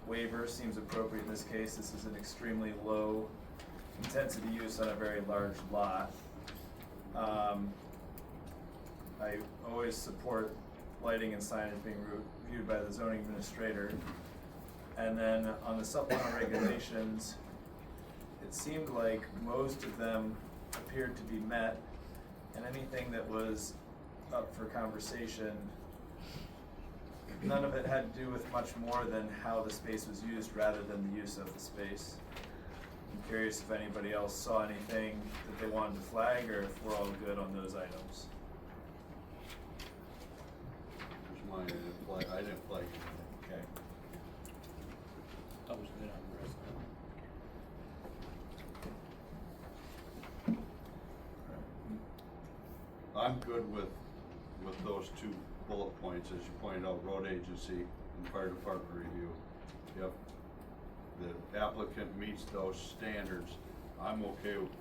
waiver seems appropriate in this case. This is an extremely low intensity use on a very large lot. I always support lighting and signage being reviewed by the zoning administrator. And then on the supplemental regulations, it seemed like most of them appeared to be met, and anything that was up for conversation, none of it had to do with much more than how the space was used rather than the use of the space. I'm curious if anybody else saw anything that they wanted to flag, or if we're all good on those items. There's mine, I didn't flag it. Okay. I was good on the rest of it. I'm good with those 2 bullet points, as you pointed out, road agency and fire department review. Yep. The applicant meets those standards. I'm okay with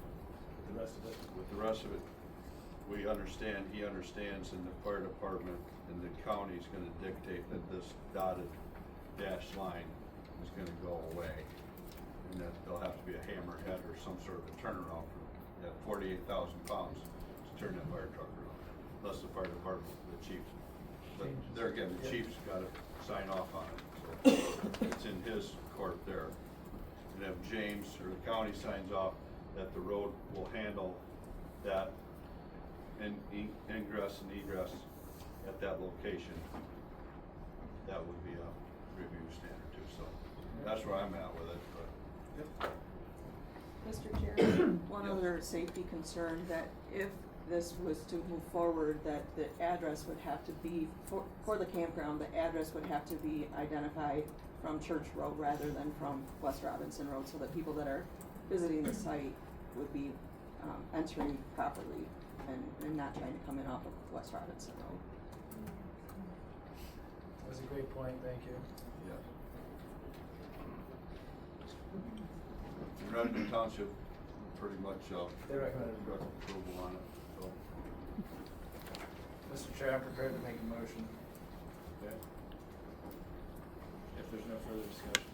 The rest of it? with the rest of it. We understand, he understands, and the fire department and the county's gonna dictate that this dotted dashed line is gonna go away. And that there'll have to be a hammerhead or some sort of a turnaround for that 48,000 pounds to turn that fire truck around. Unless the fire department, the chief, but there again, the chief's gotta sign off on it, so it's in his court there. And if James or the county signs off that the road will handle that ingress and egress at that location, that would be a review standard too, so that's where I'm at with it, but. Mr. Chairman, one other safety concern, that if this was to move forward, that the address would have to be, for the campground, the address would have to be identified from Church Road rather than from West Robinson Road, so that people that are visiting the site would be entering properly and not trying to come in off of West Robinson Road. That was a great point, thank you. Yeah. Redmond Township pretty much, They recommended approval on it, so. Mr. Chair, I'm prepared to make a motion. Okay. If there's no further discussion.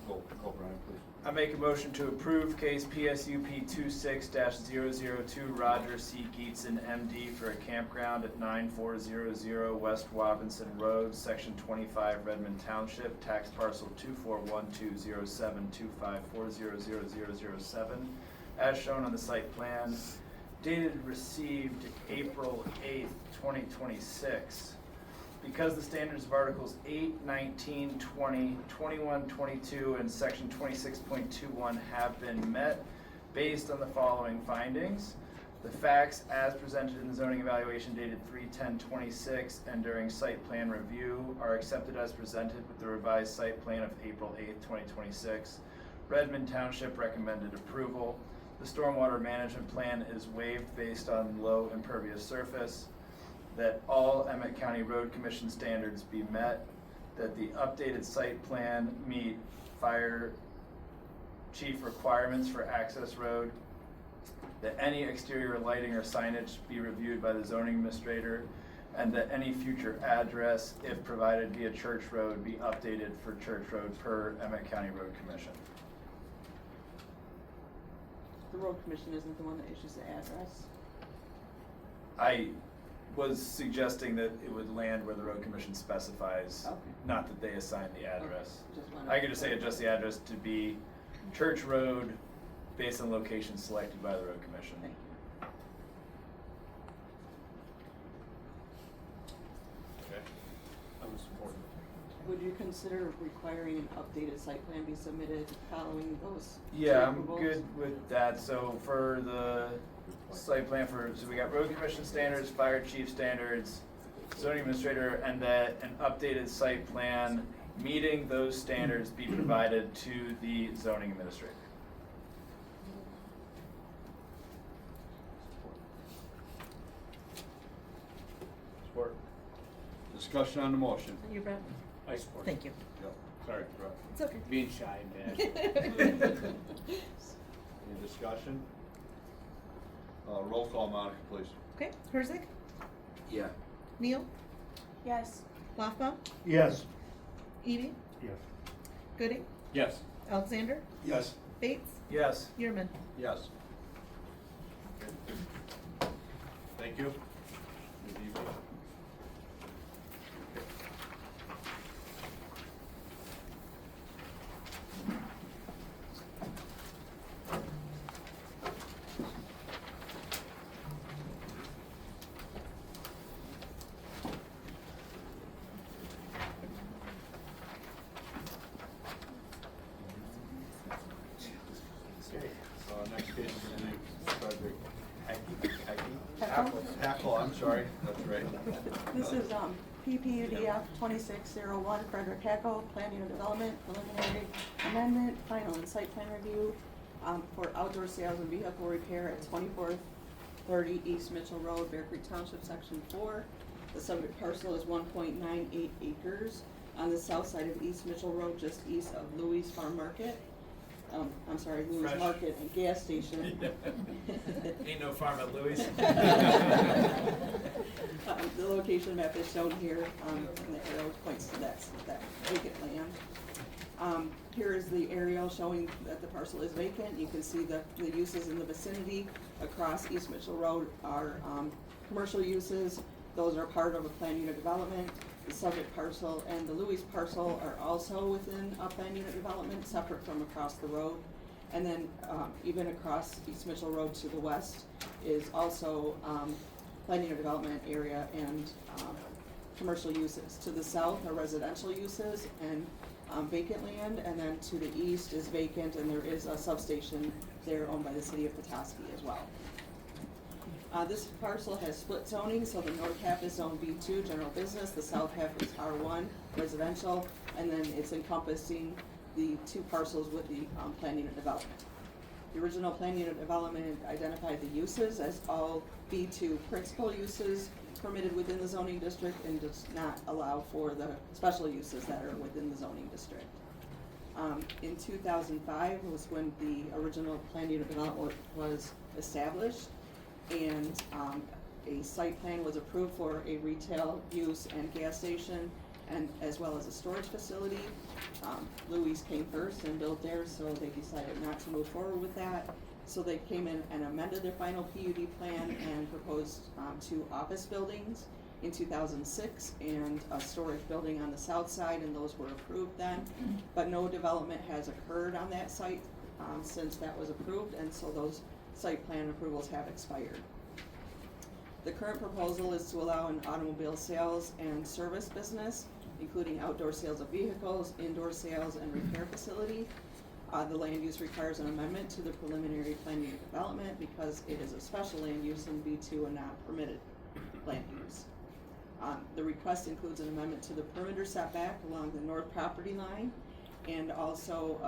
Go, Brian, please. I make a motion to approve case PSUP 26-002 Roger C. Geitzen, MD, for a campground at 9400 West Robinson Road, Section 25, Redmond Township, tax parcel 241207254000007, as shown on the site plan, dated received April 8th, 2026. Because the standards of Articles 8, 19, 20, 21, 22, and Section 26.21 have been met based on the following findings. The facts as presented in the zoning evaluation dated 3/10/26 and during site plan review are accepted as presented with the revised site plan of April 8th, 2026. Redmond Township recommended approval. The stormwater management plan is waived based on low impervious surface. That all Emmet County Road Commission standards be met, that the updated site plan meet fire chief requirements for access road, that any exterior lighting or signage be reviewed by the zoning administrator, and that any future address, if provided via Church Road, be updated for Church Road per Emmet County Road Commission. The road commission isn't the one that issues the address. I was suggesting that it would land where the road commission specifies, Okay. not that they assign the address. Okay, just wanted I to could just say clarify. adjust the address to be Church Road based on location selected by the road commission. Thank you. Okay. I would support it. Would you consider requiring an updated site plan be submitted following those? Yeah, I'm approvals? good with that. So for the site plan so we got road commission standards, fire chief standards, zoning administrator, and that an updated site plan meeting those standards be provided to the zoning administrator. Support. Discussion on the motion. You, Brett? I support. Thank you. Yep. Sorry, Brett. It's okay. Being shy, man. Any discussion? Roll call, Monica, please. Okay, Herzig, Yeah. Neal, Yes. Loffbaum, Yes. Edie, Yes. Gooding, Yes. Alexander, Yes. Bates, Yes. Yearman. Yes. Thank you. Good evening. Next case is the name Frederick Hackl, I'm sorry, that's right. This is, PPUDF 2601, Frederick Hackl, Plan Unit Development, Preliminary Amendment, Final and Site Plan Review, for outdoor sales and vehicle repair at 2430 East Mitchell Road, Bear Creek Township, Section 4. The subject parcel is 1.98 acres on the south side of East Mitchell Road, just east of Louis Farm Market. I'm sorry, Louis Fresh. Market and Gas Station. Ain't no farm at Louis. The location map is shown here, and the arrow points to that vacant land. Here is the aerial showing that the parcel is vacant. You can see the uses in the vicinity across East Mitchell Road are commercial uses. Those are part of a planned unit development. The subject parcel and the Louis parcel are also within a planned unit development, separate from across the road. And then even across East Mitchell Road to the west is also planned unit development area and commercial uses. To the south are residential uses and vacant land, and then to the east is vacant, and there is a substation there owned by the city of Petoskey as well. This parcel has split zoning, so the north half is zone B2, general business, the south half is R1, residential, and then it's encompassing the two parcels with the planned unit development. The original planned unit development identified the uses as all B2 principal uses permitted within the zoning district and does not allow for the special uses that are within the zoning district. In 2005 was when the original plan unit development was established, and a site plan was approved for a retail use and gas station, and as well as a storage facility. Louis came first and built theirs, so they decided not to move forward with that. So they came in and amended their final PUD plan and proposed 2 office buildings in 2006 and a storage building on the south side, and those were approved then. But no development has occurred on that site since that was approved, and so those site plan approvals have expired. The current proposal is to allow an automobile sales and service business, including outdoor sales of vehicles, indoor sales, and repair facility. The land use requires an amendment to the preliminary plan unit development because it is a special land use in B2 and not permitted land use. The request includes an amendment to the perimeter setback along the north property line, and also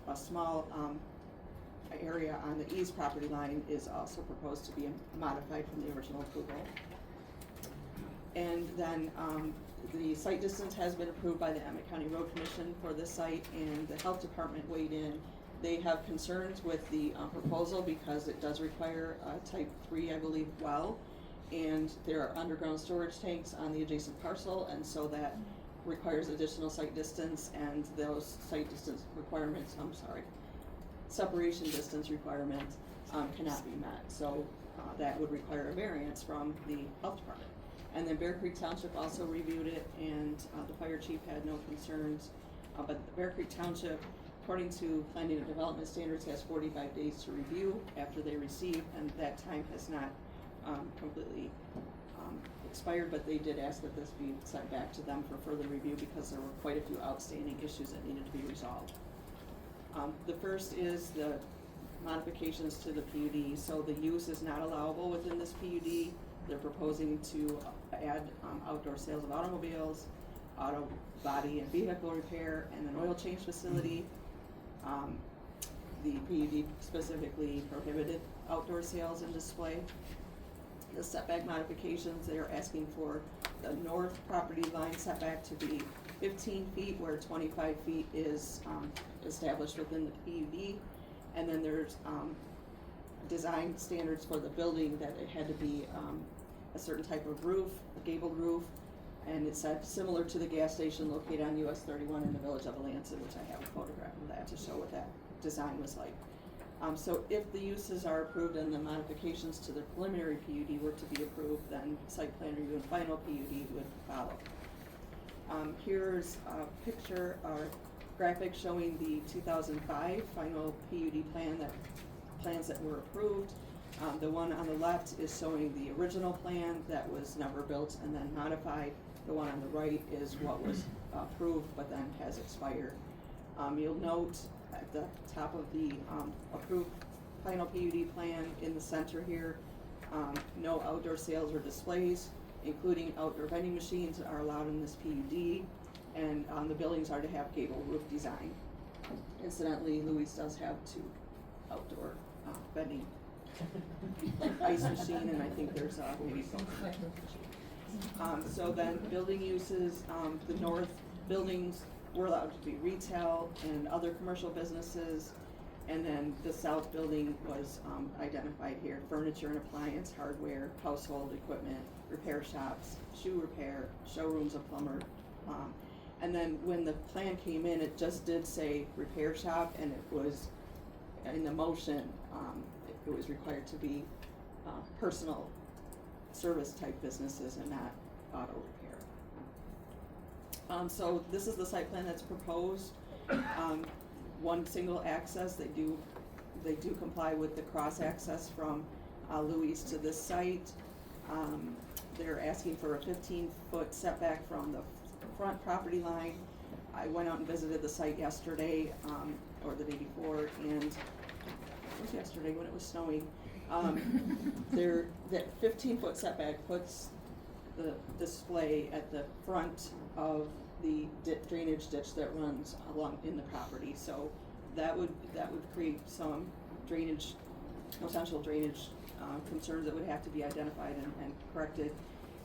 a small area on the east property line is also proposed to be modified from the original approval. And then the site distance has been approved by the Emmet County Road Commission for this site, and the health department weighed in. They have concerns with the proposal because it does require a type 3, I believe, well, and there are underground storage tanks on the adjacent parcel, and so that requires additional site distance, and those site distance requirements, separation distance requirements cannot be met. So that would require a variance from the health department. And then Bear Creek Township also reviewed it, and the fire chief had no concerns. But the Bear Creek Township, according to planning and development standards, has 45 days to review after they receive, and that time has not completely expired, but they did ask that this be sent back to them for further review because there were quite a few outstanding issues that needed to be resolved. The first is the modifications to the PUD. So the use is not allowable within this PUD. They're proposing to add outdoor sales of automobiles, auto body and vehicle repair, and an oil change facility. The PUD specifically prohibited outdoor sales and display. The setback modifications, they are asking for the north property line setback to be 15 feet, where 25 feet is established within the PUD. And then there's design standards for the building that it had to be a certain type of roof, a gabled roof, and it said similar to the gas station located on US 31 in the village of Alanson, which I have a photograph of that to show what that design was like. So if the uses are approved and the modifications to the preliminary PUD were to be approved, then site plan review and final PUD would follow. Here's a picture or graphic showing the 2005 final PUD plans that were approved. The one on the left is showing the original plan that was never built and then modified. The one on the right is what was approved but then has expired. You'll note at the top of the approved final PUD plan in the center here, no outdoor sales or displays, including outdoor vending machines, are allowed in this PUD, and the buildings are to have gable roof design. Incidentally, Louis does have 2 outdoor vending ice machine, and I think there's maybe some. So then building uses, the north buildings were allowed to be retail and other commercial businesses, and then the south building was identified here: furniture and appliance, hardware, household equipment, repair shops, shoe repair, showrooms, a plumber. And then when the plan came in, it just did say repair shop, and it was in the motion, it was required to be personal service type businesses and not auto repair. So this is the site plan that's proposed. One single access. They do comply with the cross access from Louis to this site. They're asking for a 15-foot setback from the front property line. I went out and visited the site yesterday, or the day before, and it was yesterday when it was snowing. That 15-foot setback puts the display at the front of the drainage ditch that runs along in the property. So that would create some potential drainage concerns that would have to be identified and corrected.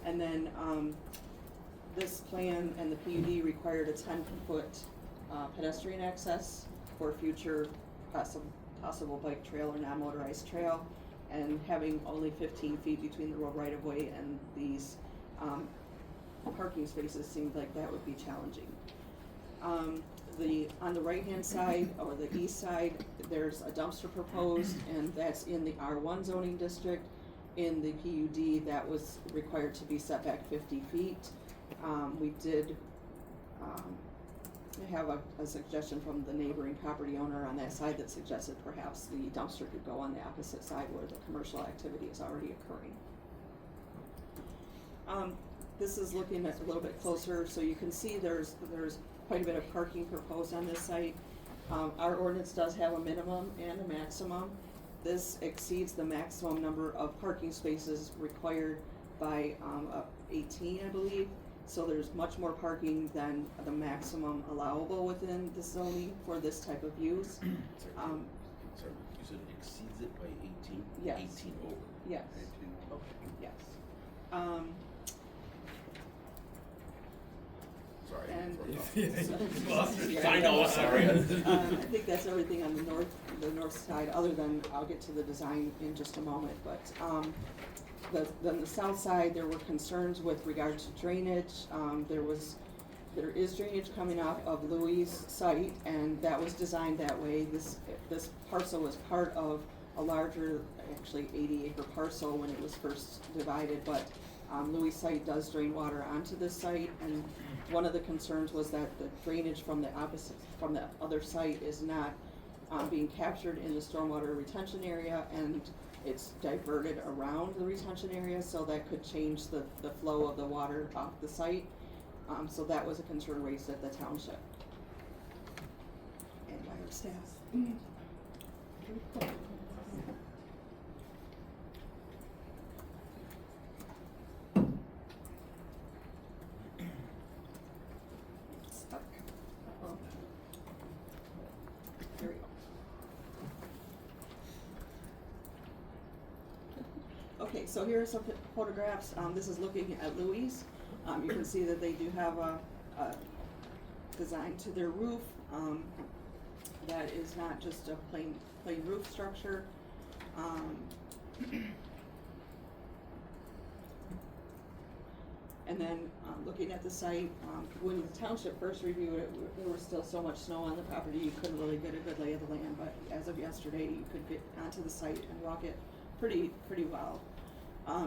And then this plan and the PUD required a 10-foot pedestrian access for future possible bike trail or non-motorized trail, and having only 15 feet between the road right-of-way and these parking spaces seemed like that would be challenging. On the right-hand side, or the east side, there's a dumpster proposed, and that's in the R1 zoning district. In the PUD, that was required to be set back 50 feet. We did have a suggestion from the neighboring property owner on that side that suggested perhaps the dumpster could go on the opposite side where the commercial activity is already occurring. This is looking at a little bit closer, so you can see there's quite a bit of parking proposed on this site. Our ordinance does have a minimum and a maximum. This exceeds the maximum number of parking spaces required by 18, I believe. So there's much more parking than the maximum allowable within the zoning for this type of use. Sorry, you said it exceeds it by 18? Yes. 18 over? Yes. 18, okay. Yes. Sorry. And I know, sorry. I think that's everything on the north side, other than, I'll get to the design in just a moment, but, then the south side, there were concerns with regard to drainage. There is drainage coming off of Louis' site, and that was designed that way. This parcel was part of a larger, actually 80-acre parcel when it was first divided, but Louis' site does drain water onto this site, and one of the concerns was that the drainage from the other site is not being captured in the stormwater retention area, and it's diverted around the retention area, so that could change the flow of the water off the site. So that was a concern raised at the township and by our staff. Stuck. Uh-oh. There we go. Okay, so here are some photographs. This is looking at Louis. You can see that they do have a design to their roof that is not just a plain roof structure. And then looking at the site, when the township first reviewed it, there was still so much snow on the property, you couldn't really get a good lay of the land, but as of yesterday, you could get onto the site and walk it pretty well.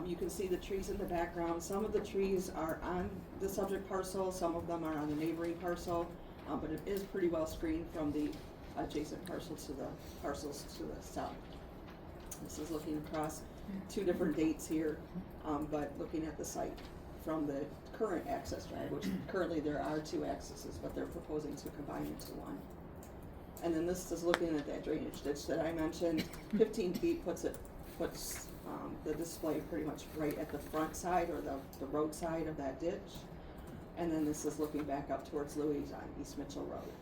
You can see the trees in the background. Some of the trees are on the subject parcel, some of them are on the neighboring parcel, but it is pretty well screened from the adjacent parcel to the parcels to the south. This is looking across two different dates here, but looking at the site from the current access drive, which currently there are two accesses, but they're proposing to combine into one. And then this is looking at that drainage ditch that I mentioned. 15 feet puts the display pretty much right at the front side or the road side of that ditch. And then this is looking back up towards Louis on East Mitchell Road.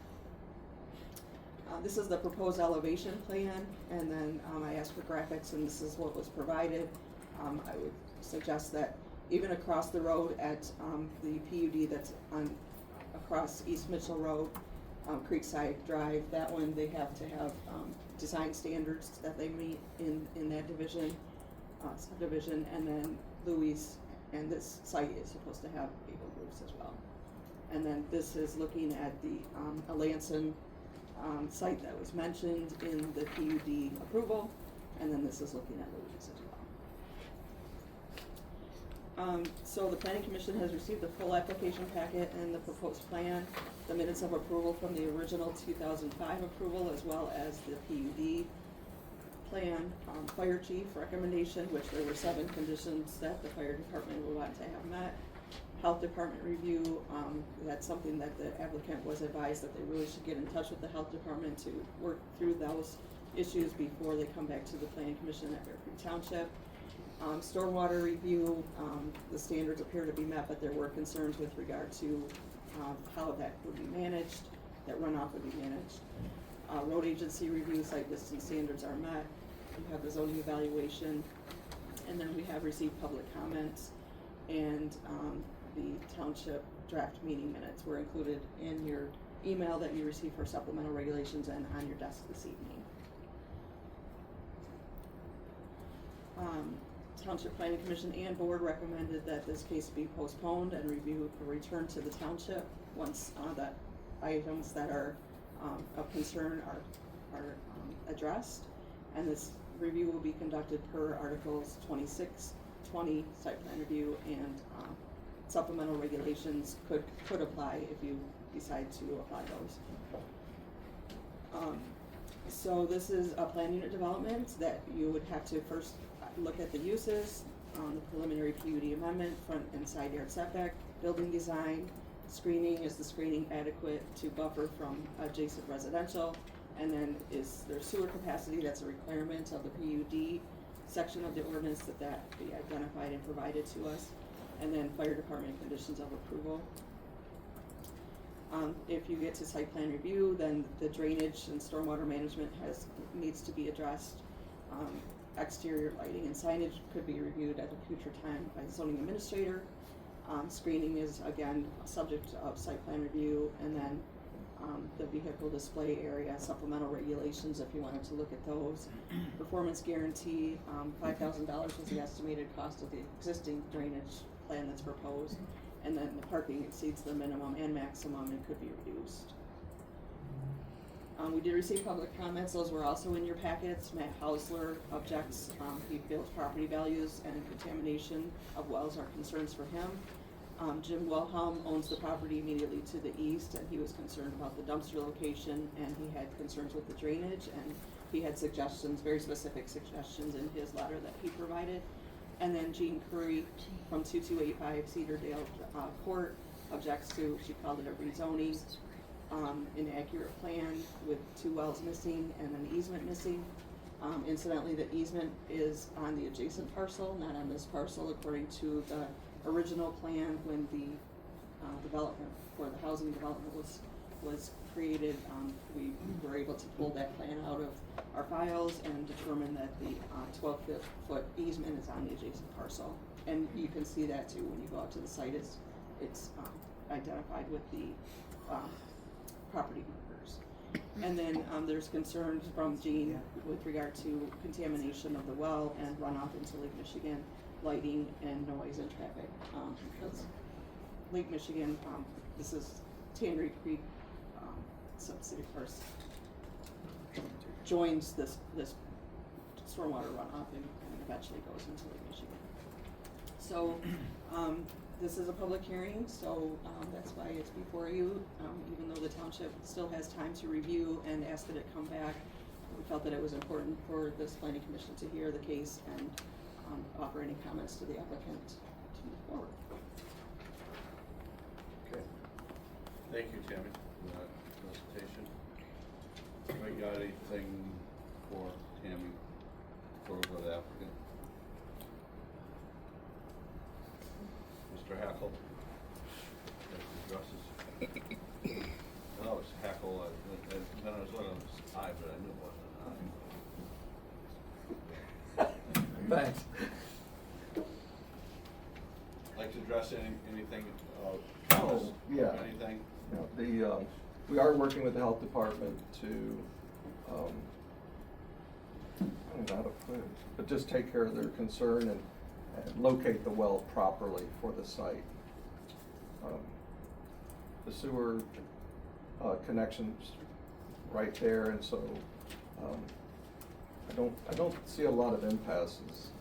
This is the proposed elevation plan, and then I asked for graphics, and this is what was provided. I would suggest that even across the road at the PUD that's across East Mitchell Road, Creekside Drive, that one they have to have design standards that they meet in that subdivision, and then Louis and this site is supposed to have gable roofs as well. And then this is looking at the Alanson site that was mentioned in the PUD approval, and then this is looking at Louis as well. So the Planning Commission has received the full application packet and the proposed plan, the minutes of approval from the original 2005 approval, as well as the PUD plan, fire chief recommendation, which there were 7 conditions that the fire department would want to have met. Health department review, that's something that the applicant was advised that they really should get in touch with the health department to work through those issues before they come back to the Planning Commission at Bear Creek Township. Stormwater review, the standards appear to be met, but there were concerns with regard to how that would be managed, that runoff would be managed. Road agency review, site distance standards are met. We have the zoning evaluation, and then we have received public comments, and the township draft meeting minutes were included in your email that you received for supplemental regulations and on your desk this evening. Township Planning Commission and Board recommended that this case be postponed and reviewed for return to the township once that items that are of concern are addressed. And this review will be conducted per Articles 26, 20 site plan review, and supplemental regulations could apply if you decide to apply those. So this is a plan unit development that you would have to first look at the uses, the preliminary PUD amendment, front and side yard setback, building design, screening, is the screening adequate to buffer from adjacent residential, and then is there sewer capacity, that's a requirement of the PUD section of the ordinance that be identified and provided to us, and then fire department conditions of approval. If you get to site plan review, then the drainage and stormwater management needs to be addressed. Exterior lighting and signage could be reviewed at a future time by the zoning administrator. Screening is again a subject of site plan review, and then the vehicle display area, supplemental regulations if you wanted to look at those. Performance guarantee, $5,000 was the estimated cost of the existing drainage plan that's proposed, and then the parking exceeds the minimum and maximum and could be reduced. We did receive public comments, those were also in your packets. Matt Hausler objects, he feels property values and contamination of wells are concerns for him. Jim Wilhelm owns the property immediately to the east, and he was concerned about the dumpster location, and he had concerns with the drainage, and he had suggestions, very specific suggestions in his letter that he provided. And then Jean Curry from 2285 Cedardale Court objects to, she called it a rezoning, inaccurate plan with 2 wells missing and an easement missing. Incidentally, the easement is on the adjacent parcel, not on this parcel, according to the original plan when the development for the housing development was created. We were able to pull that plan out of our files and determine that the 12-foot easement is on the adjacent parcel. And you can see that too when you go out to the site. It's identified with the property markers. And then there's concerns from Jean with regard to contamination of the well and runoff into Lake Michigan, lighting and noise and traffic. Because Lake Michigan, this is Tannery Creek subsidiary, first joins this stormwater runoff and eventually goes into Lake Michigan. So this is a public hearing, so that's why it's before you. Even though the township still has time to review and ask that it come back, we felt that it was important for this planning commission to hear the case and offer any comments to the applicant to move forward. Okay. Thank you, Tammy, for that presentation. We got anything for Tammy before we go to the applicant? Mr. Hackl, addresses. No, it's Hackl. Then I was looking at his eye, but I knew it wasn't an eye. Thanks. Like to address anything? Oh, yeah. Anything? Yeah, we are working with the health department to, I don't know how to put it, but just take care of their concern and locate the well properly for the site. The sewer connection's right there, and so I don't see a lot of impasses.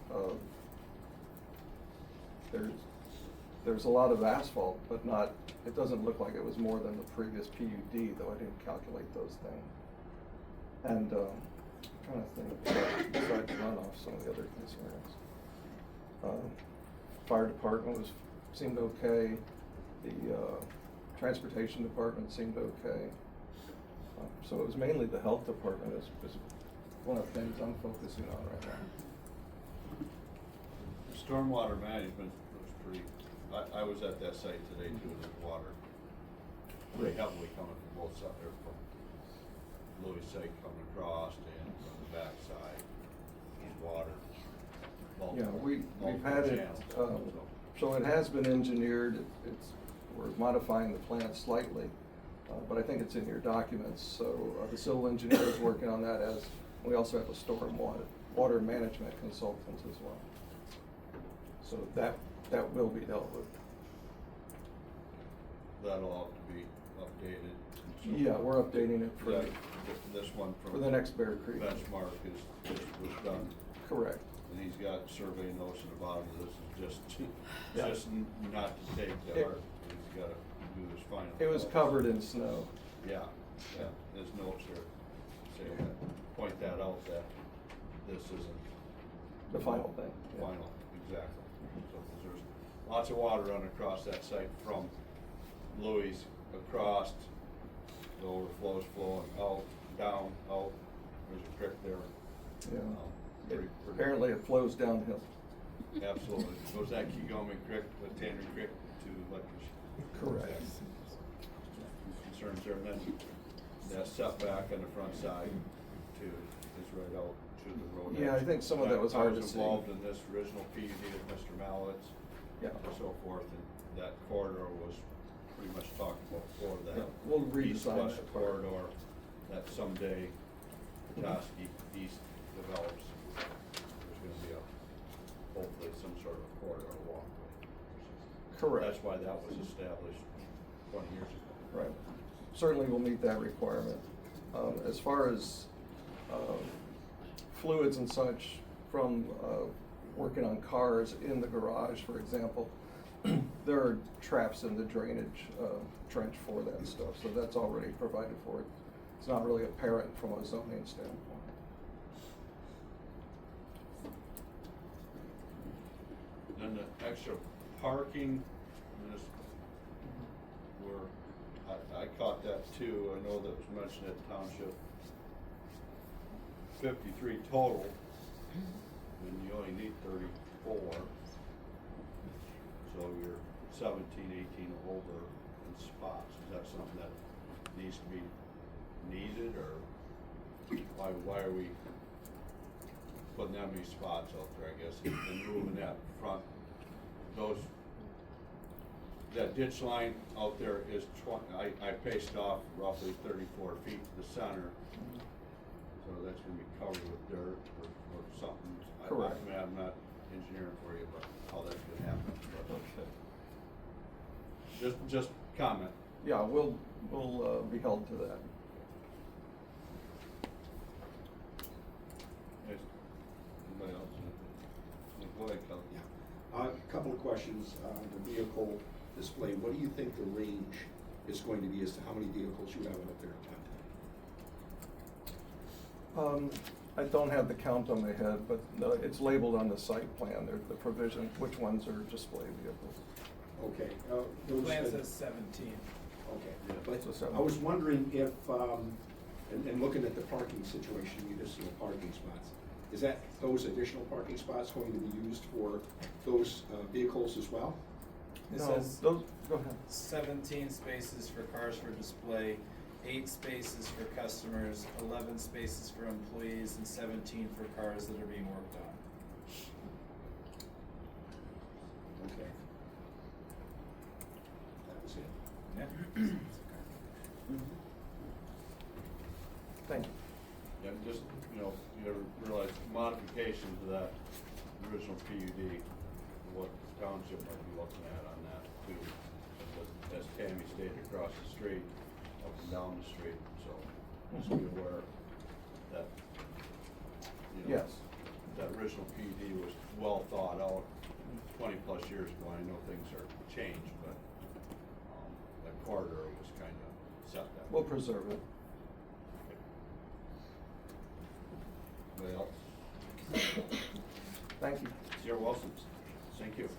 There's a lot of asphalt, but not. It doesn't look like it was more than the previous PUD, though I didn't calculate those things. And I'm trying to think, besides runoff, some of the other concerns. Fire department seemed okay. The transportation department seemed okay. So it was mainly the health department is one of the things I'm focusing on right now. Stormwater management was pretty, I was at that site today too, and there's water pretty heavily coming from both sides, or from Louis' site coming across and from the back side, water. Yeah, we've had it, so it has been engineered. We're modifying the plant slightly but I think it's in your documents, so the civil engineer is working on that as, we also have a storm water management consultant as well. So that will be dealt with. That'll have to be updated. And so Yeah, we're updating it for, that- this one from. for the next Bear Creek. Benchmark was done. Correct. And he's got survey notes at the bottom of this, is Yeah. just not to take to It- heart. He's gotta do his final. It was covered in snow. Yeah, there's notes there saying that, point that out, that this isn't. The final thing, yeah. Final, exactly. So, 'cause there's lots of water running across that site from Louis across, the overflows flowing out, down, out, there's a creek there. Yeah. Pretty- Apparently it flows downhill. Absolutely, goes that Kegoman Creek, the Tanner Creek to Leckish. Correct. Concerns there, and then that setback on the front side too is right out to the road. Yeah, I edge. think some of that was hard to see. I was involved in this original PUD of Mr. Mallett's. Yeah. And so forth, and that corridor was pretty much talked about for Yeah, that. we'll redesign East-west that part. corridor that someday Petoskey East develops. There's gonna be hopefully some sort of corridor walkway. Correct. That's why that was established 20 years ago. Right. Certainly will meet that requirement. As far as fluids and such from working on cars in the garage, for example, there are traps in the drainage trench for that stuff, so that's already provided for it. It's not really apparent from a zoning standpoint. Then the extra parking, this, I caught that too, I know that was mentioned at township. 53 total, and you only need 34. So you're 17, 18 over in spots. Is that something that needs to be needed, or why are we putting that many spots out there, I guess, and moving that front, that ditch line out there is I paced off roughly 34 feet to the center. So that's gonna be covered with dirt or something. Correct. I mean, I'm not engineering for you, but how that's gonna happen. But just comment. Yeah, we'll be held to that. Yes. Anybody else? Go ahead, Kelly. Yeah. A couple of questions. The vehicle display, what do you think the range is going to be as to how many vehicles you have out there at one time? I don't have the count on my head, but it's labeled on the site plan. There's the provision, which ones are display vehicles. Okay. The plan says 17. Okay. Yeah. But So 17. I was wondering if, and looking at the parking situation, municipal parking spots, is that those additional parking spots going to be used for those vehicles as well? It No, says go ahead. 17 spaces for cars for display, 8 spaces for customers, 11 spaces for employees, and 17 for cars that are being worked on. Okay. That was it. Yeah. Thank you. Yeah, just, you realize modification to that original PUD, what the township might be looking at on that too. But as Tammy stated, across the street, up and down the street, so just be aware that, Yes. that original PUD was well thought out 20 plus years ago. I know things are changed, but that corridor was kind of set that. We'll preserve it. Anybody else? Thank you. You're welcome. Thank you.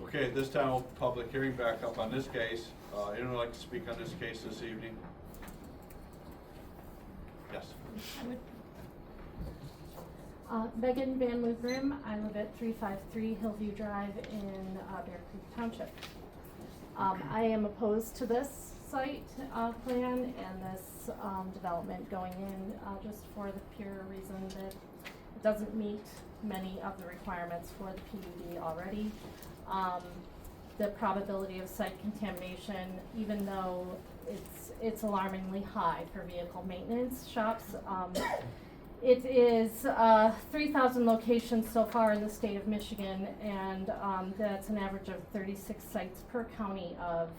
Okay, at this time, we'll public hearing back up on this case. Anyone would like to speak on this case this evening? Yes. Megan Van Loogrim. I live at 353 Hillview Drive in Bear Creek Township. I am opposed to this site plan and this development going in just for the pure reason that doesn't meet many of the requirements for the PUD already. The probability of site contamination, even though it's alarmingly high for vehicle maintenance shops, it is 3,000 locations so far in the state of Michigan, and that's an average of 36 sites per county of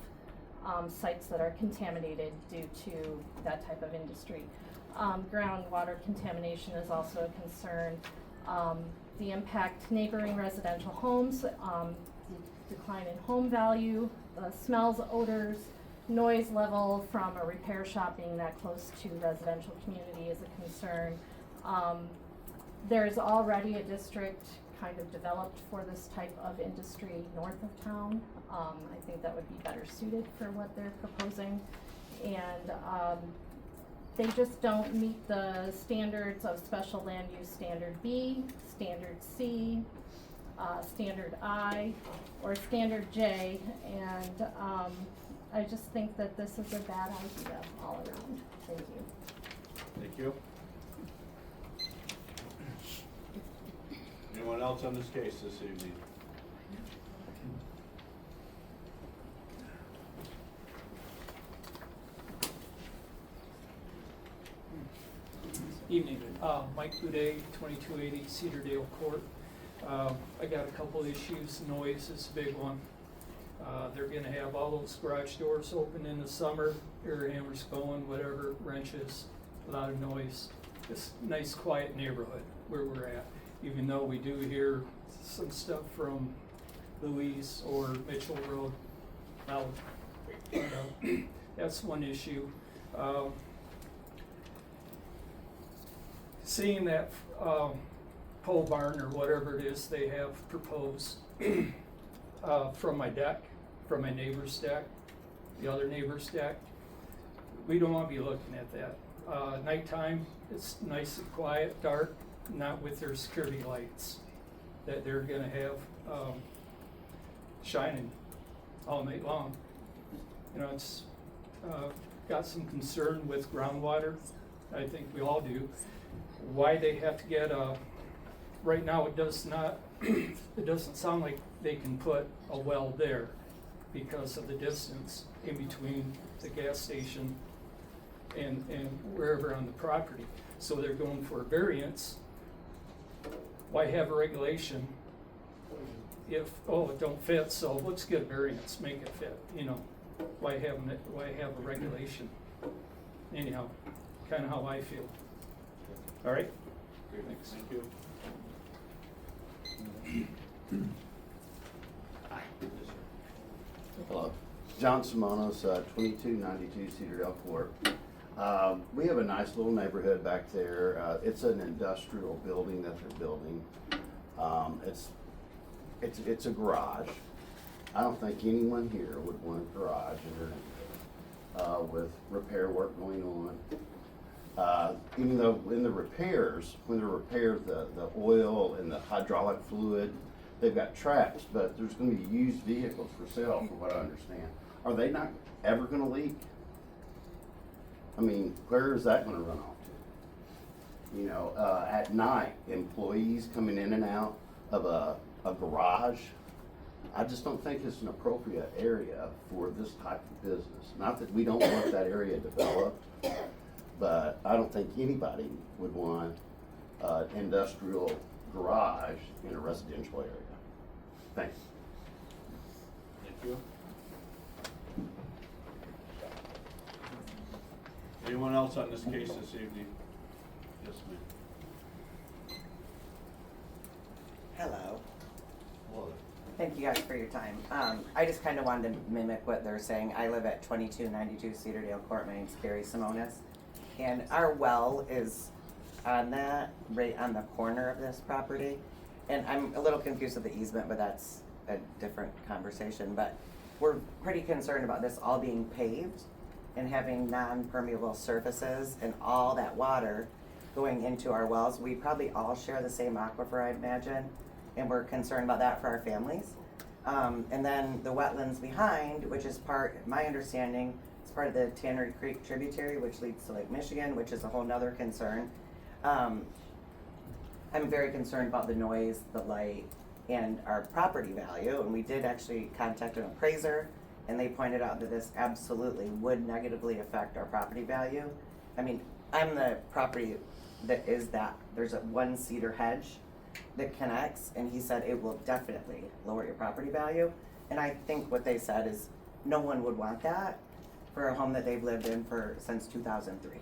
sites that are contaminated due to that type of industry. Groundwater contamination is also a concern. The impact neighboring residential homes, the decline in home value, smells, odors, noise level from a repair shop being that close to residential community is a concern. There's already a district kind of developed for this type of industry north of town. I think that would be better suited for what they're proposing. And they just don't meet the standards of special land use standard B, standard C, standard I, or standard J, and I just think that this is a bad idea all around. Thank you. Thank you. Anyone else on this case this evening? Evening, Mike Boudet, 2280 Cedardale Court. I got a couple issues. Noise is a big one. They're gonna have all those garage doors open in the summer, air hammers going, whatever, wrenches, a lot of noise. It's a nice quiet neighborhood where we're at, even though we do hear some stuff from Louise or Mitchell Road out. That's one issue. Seeing that pole barn or whatever it is they have proposed from my deck, from my neighbor's deck, the other neighbor's deck, we don't want to be looking at that. Nighttime, it's nice and quiet, dark, not with their security lights that they're gonna have shining all night long. You know, it's got some concern with groundwater. I think we all do. Why they have to get right now it does not, it doesn't sound like they can put a well there because of the distance in between the gas station and wherever on the property. So they're going for a variance. Why have a regulation if, oh, it don't fit, so let's get a variance, make it fit, you know? Why have a regulation? Anyhow, kinda how I feel. All right? Great, thanks. Thank you. Hello, John Simonos, 2292 Cedardale Court. We have a nice little neighborhood back there. It's an industrial building that they're building. It's a garage. I don't think anyone here would want a garage with repair work going on. Even though in the repairs, when they repair the oil and the hydraulic fluid, they've got traps, but there's gonna be used vehicles for sale, from what I understand. Are they not ever gonna leak? I mean, where is that gonna run off to? You know, at night, employees coming in and out of a garage, I just don't think it's an appropriate area for this type of business. Not that we don't want that area developed, but I don't think anybody would want an industrial garage in a residential area. Thanks. Thank you. Anyone else on this case this evening? Yes, ma'am. Hello. Hello. Thank you guys for your time. I just kind of wanted to mimic what they're saying. I live at 2292 Cedardale Court. My name's Carrie Simonis. And our well is on that, right on the corner of this property. And I'm a little confused with the easement, but that's a different conversation. But we're pretty concerned about this all being paved and having non-permeable surfaces and all that water going into our wells. We probably all share the same aquifer, I imagine, and we're concerned about that for our families. And then the wetlands behind, which is part, my understanding, it's part of the Tannery Creek tributary, which leads to Lake Michigan, which is a whole nother concern. I'm very concerned about the noise, the light, and our property value, and we did actually contact an appraiser, and they pointed out that this absolutely would negatively affect our property value. I mean, I'm the property that is that, there's a one cedar hedge that connects, and he said it will definitely lower your property value. And I think what they said is no one would want that for a home that they've lived in since 2003.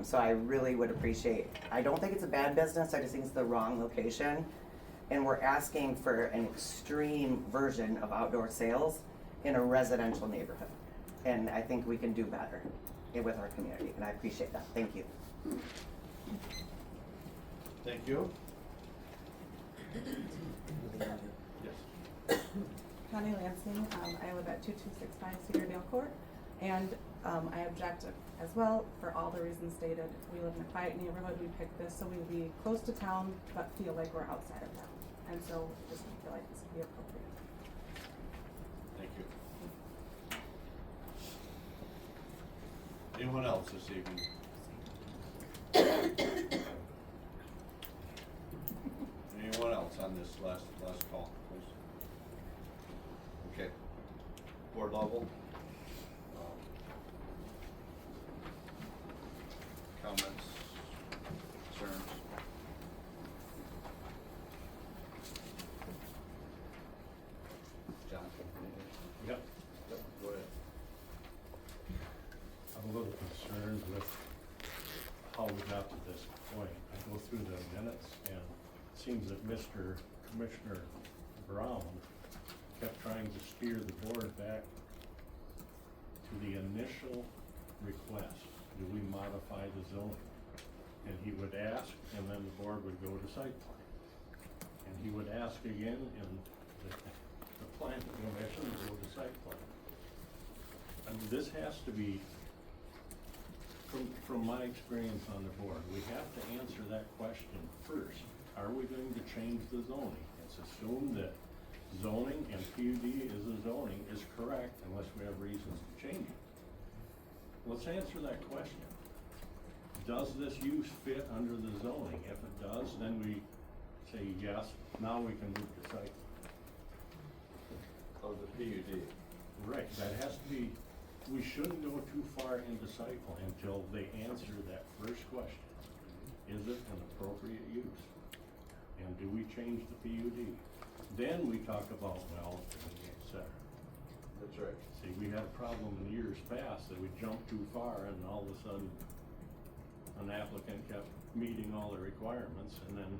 So I really would appreciate, I don't think it's a bad business, I just think it's the wrong location. And we're asking for an extreme version of outdoor sales in a residential neighborhood. And I think we can do better with our community, and I appreciate that. Thank you. Thank you. Yes. Connie Lansing, I live at 2265 Cedardale Court, and I object as well for all the reasons stated. We live in a quiet neighborhood, we picked this so we would be close to town, but feel like we're outside of town. And so just feel like this would be appropriate. Thank you. Anyone else this evening? Anyone else on this last call, please? Okay. Board level? Comments? Concerns? John? Yep. Go ahead. I'm a little concerned with how we got to this point. I go through the minutes and it seems that Commissioner Brown kept trying to steer the board back to the initial request. Do we modify the zoning? And he would ask, and then the board would go to site plan. And he would ask again, and the planning commission would go to site plan. I mean, this has to be, from my experience on the board, we have to answer that question first. Are we going to change the zoning? It's assumed that zoning and PUD is a zoning is correct unless we have reasons to change it. Let's answer that question. Does this use fit under the zoning? If it does, then we say yes, now we can move to site. Of the PUD. Right, that has to be, we shouldn't go too far into site plan until they answer that first question. Is it an appropriate use? And do we change the PUD? Then we talk about, well, et cetera. That's right. See, we had a problem in years past that we jumped too far and all of a sudden an applicant kept meeting all the requirements and then,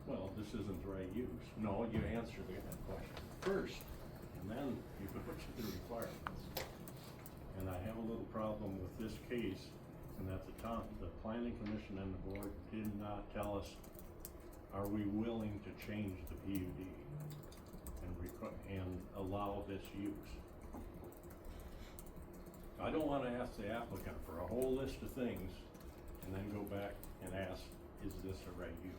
well, this isn't the right use. No, you answer that question first and then you go to the requirements. And I have a little problem with this case in that the planning commission and the board did not tell us, are we willing to change the PUD and allow this use? I don't wanna ask the applicant for a whole list of things and then go back and ask, is this a right use?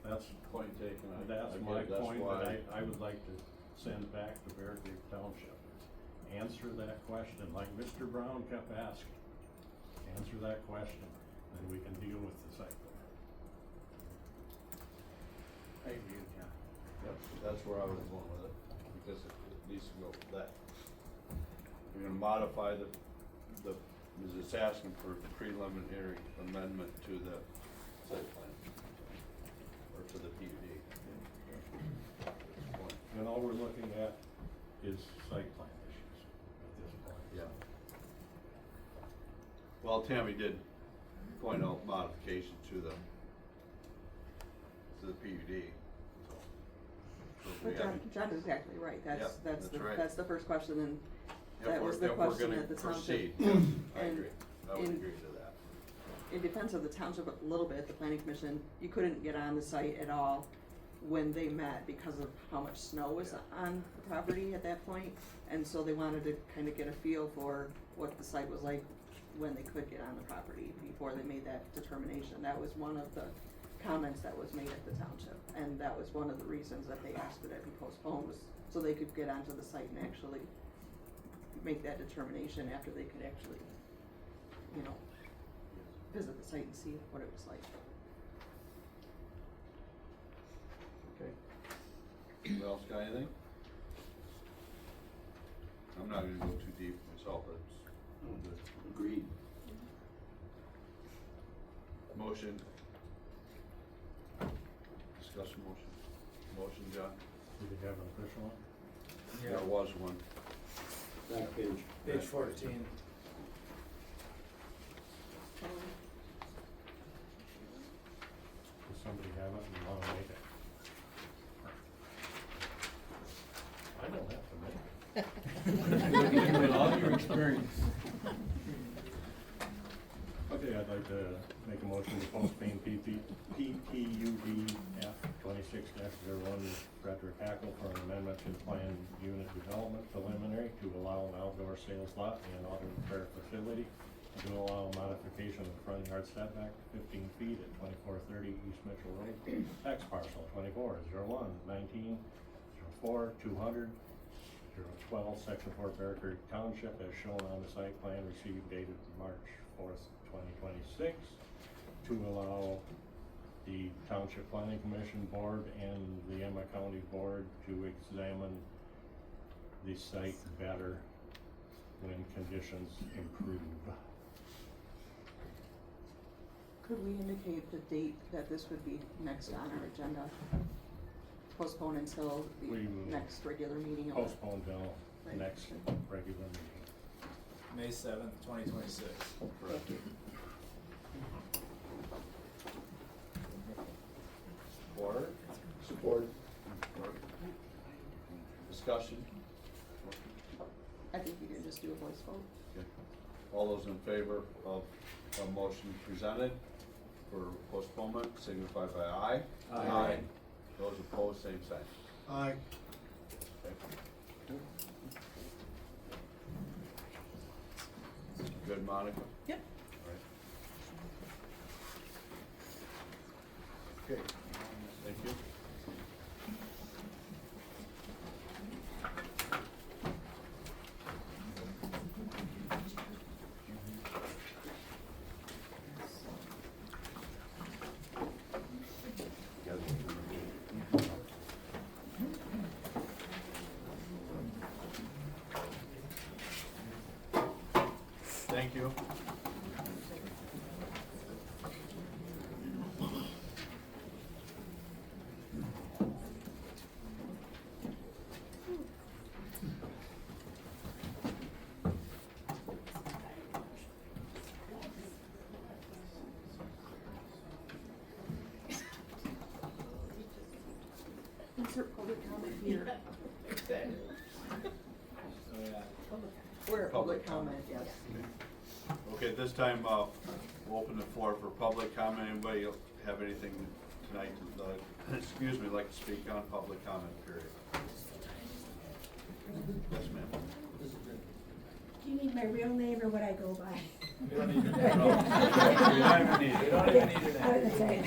That's point taken. That's I my get it. That's point why- that I would like to send back to Bear Creek Township. Answer that question like Mr. Brown kept asking. Answer that question, and we can deal with the site plan. I agree, yeah. Yep, that's where I was going with it, because it needs to go with that. We're gonna modify is it's asking for preliminary amendment to the site plan, or to the PUD. And all we're looking at is site plan issues at this point. Yeah. Well, Tammy did point out modification to the PUD. So if we But haven't- John is exactly right, Yep, that's right. that's the first question, and If that was the we're question gonna that the proceed, township. yes, I and agree, I would in- agree to that. In defense of the township a little bit, the planning commission, you couldn't get on the site at all when they met because of how much snow was on the property at that point. And so they wanted to kind of get a feel for what the site was like when they could get on the property before they made that determination. That was one of the comments that was made at the township. And that was one of the reasons that they asked that it be postponed, was so they could get onto the site and actually make that determination after they could actually, visit the site and see what it was like. Okay. Anyone else got anything? I'm not gonna go too deep myself, it's Agreed. motion. Discussion motion. Motion, John? Do we have an official one? There was one. Back page. Page 14. Does somebody have it and wanna make it? I don't have to make it. With all your experience. Okay, I'd like to make a motion to postpone PPUD F 26-01 Frederick Hackl for an amendment to the planned unit development preliminary to allow an outdoor sales lot and auto repair facility, and to allow modification of the front yard setback to 15 feet at 2430 East Mitchell Road, tax parcel 2401-19-04-200, 012, Section 4, Bear Creek Township, as shown on the site plan received dated March 4th, 2026, to allow the Township Planning Commission Board and the Emmet County Board to examine the site better when conditions improve. Could we indicate the date that this would be next on our agenda? Postpone until the We will next regular meeting? Postpone till Right. next regular meeting. May 7th, 2026. Correct. Support? Support. Discussion? I think you can just do a voice vote. Okay. All those in favor of a motion presented for postponement signify by aye. Aye. Those opposed, same sign. Aye. Okay. Good, Monica? Yep. All right. Okay, thank you. Thank you. Insert public comment here. Oh, yeah. We're at Public public comment, yes. Okay, at this time, we'll open the floor for public comment. Anybody have anything tonight, excuse me, like to speak on public comment period? Yes, ma'am. Do you need my real name or what I go by? You don't need to know. You don't even need it. You don't even need your That's name.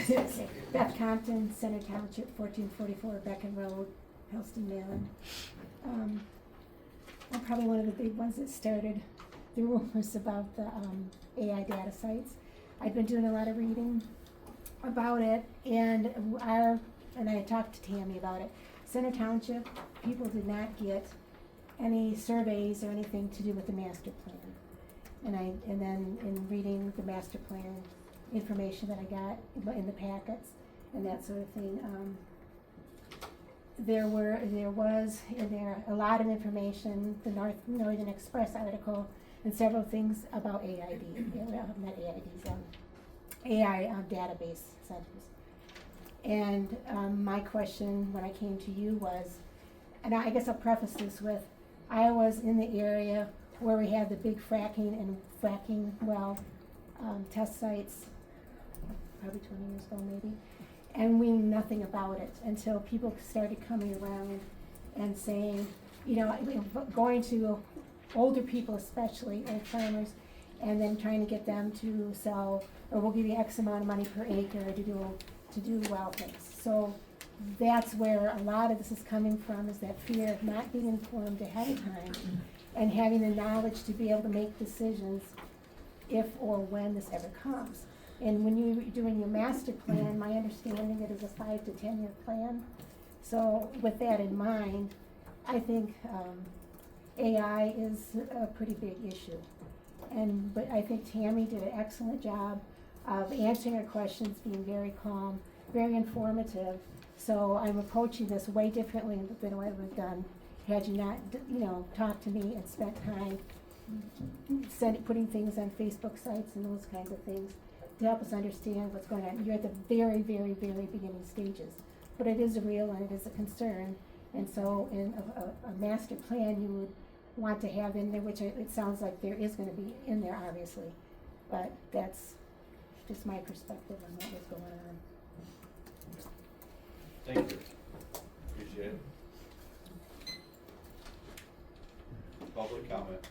right. Beth Compton, Center Township, 1444 Beacon Road, Helston, Maryland. I'm probably one of the big ones that started the rumors about the AI data sites. I've been doing a lot of reading about it, and I talked to Tammy about it. Center Township, people did not get any surveys or anything to do with the master plan. And then in reading the master plan information that I got in the packets and that sort of thing, there was in there a lot of information, the Northern Express article, and several things about AID, not AIDs, AI database centers. And my question when I came to you was, and I guess I'll preface this with, I was in the area where we had the big fracking well test sites, probably 20 years ago maybe, and we knew nothing about it until people started coming around and saying, going to older people especially, old farmers, and then trying to get them to sell, or we'll give you X amount of money per acre to do well things. So that's where a lot of this is coming from, is that fear of not being informed ahead of time and having the knowledge to be able to make decisions if or when this ever comes. And when you're doing your master plan, my understanding it is a 5 to 10 year plan. So with that in mind, I think AI is a pretty big issue. But I think Tammy did an excellent job of answering her questions, being very calm, very informative. So I'm approaching this way differently than what I would have done had you not, talked to me and spent time putting things on Facebook sites and those kinds of things to help us understand what's going on. You're at the very, very, very beginning stages, but it is real and it is a concern. And so in a master plan, you would want to have in there, which it sounds like there is going to be in there, obviously, but that's just my perspective on what was going on. Thank you. Appreciate it. Public comment.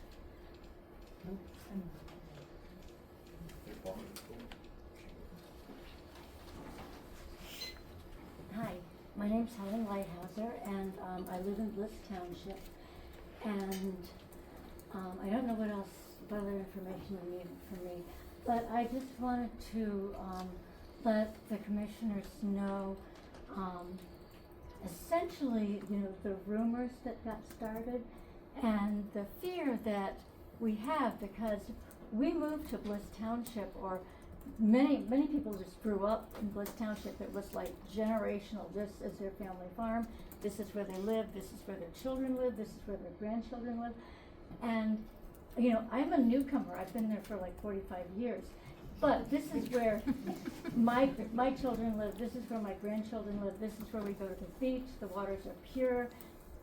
Hi, my name's Helen Lighthouser, and I live in Bliss Township. And I don't know what other information you need from me, but I just wanted to let the commissioners know, essentially, the rumors that got started and the fear that we have, because we moved to Bliss Township, or many people just grew up in Bliss Township. It was like generational. This is their family farm. This is where they live. This is where their children live. This is where their grandchildren live. And, I'm a newcomer. I've been there for like 45 years. But this is where my children live. This is where my grandchildren live. This is where we go to the beach. The waters are pure.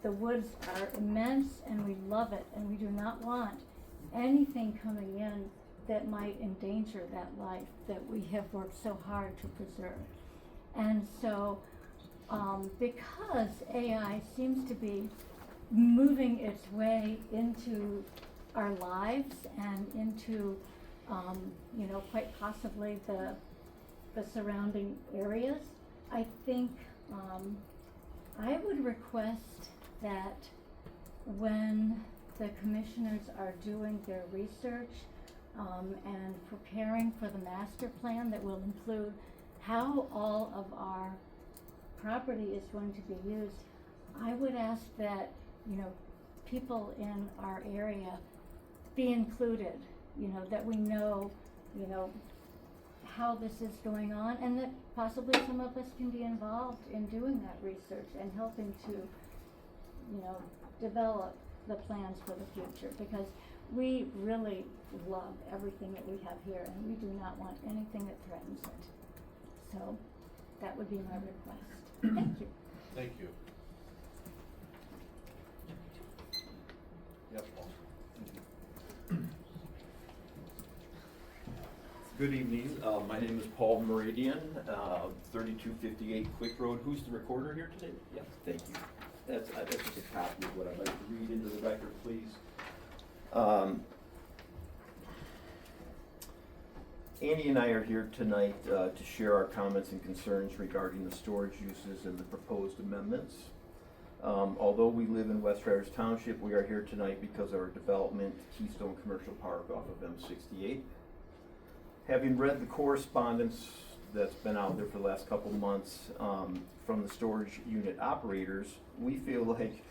The woods are immense, and we love it. And we do not want anything coming in that might endanger that life that we have worked so hard to preserve. And so, because AI seems to be moving its way into our lives and into, quite possibly the surrounding areas, I think I would request that when the commissioners are doing their research and preparing for the master plan that will include how all of our property is going to be used, I would ask that, people in our area be included, that we know, how this is going on, and that possibly some of us can be involved in doing that research and helping to, develop the plans for the future, because we really love everything that we have here, and we do not want anything that threatens it. So that would be my request. Thank you. Thank you. Yes, Paul. Good evening. My name is Paul Meridian, 3258 Quick Road. Who's the recorder here today? Yeah, thank you. That's just a copy of what I'd like to read into the record, please. Andy and I are here tonight to share our comments and concerns regarding the storage uses and the proposed amendments. Although we live in West Frederick Township, we are here tonight because of our development, Keystone Commercial Park off of M68. Having read the correspondence that's been out there for the last couple of months from the storage unit operators, we feel like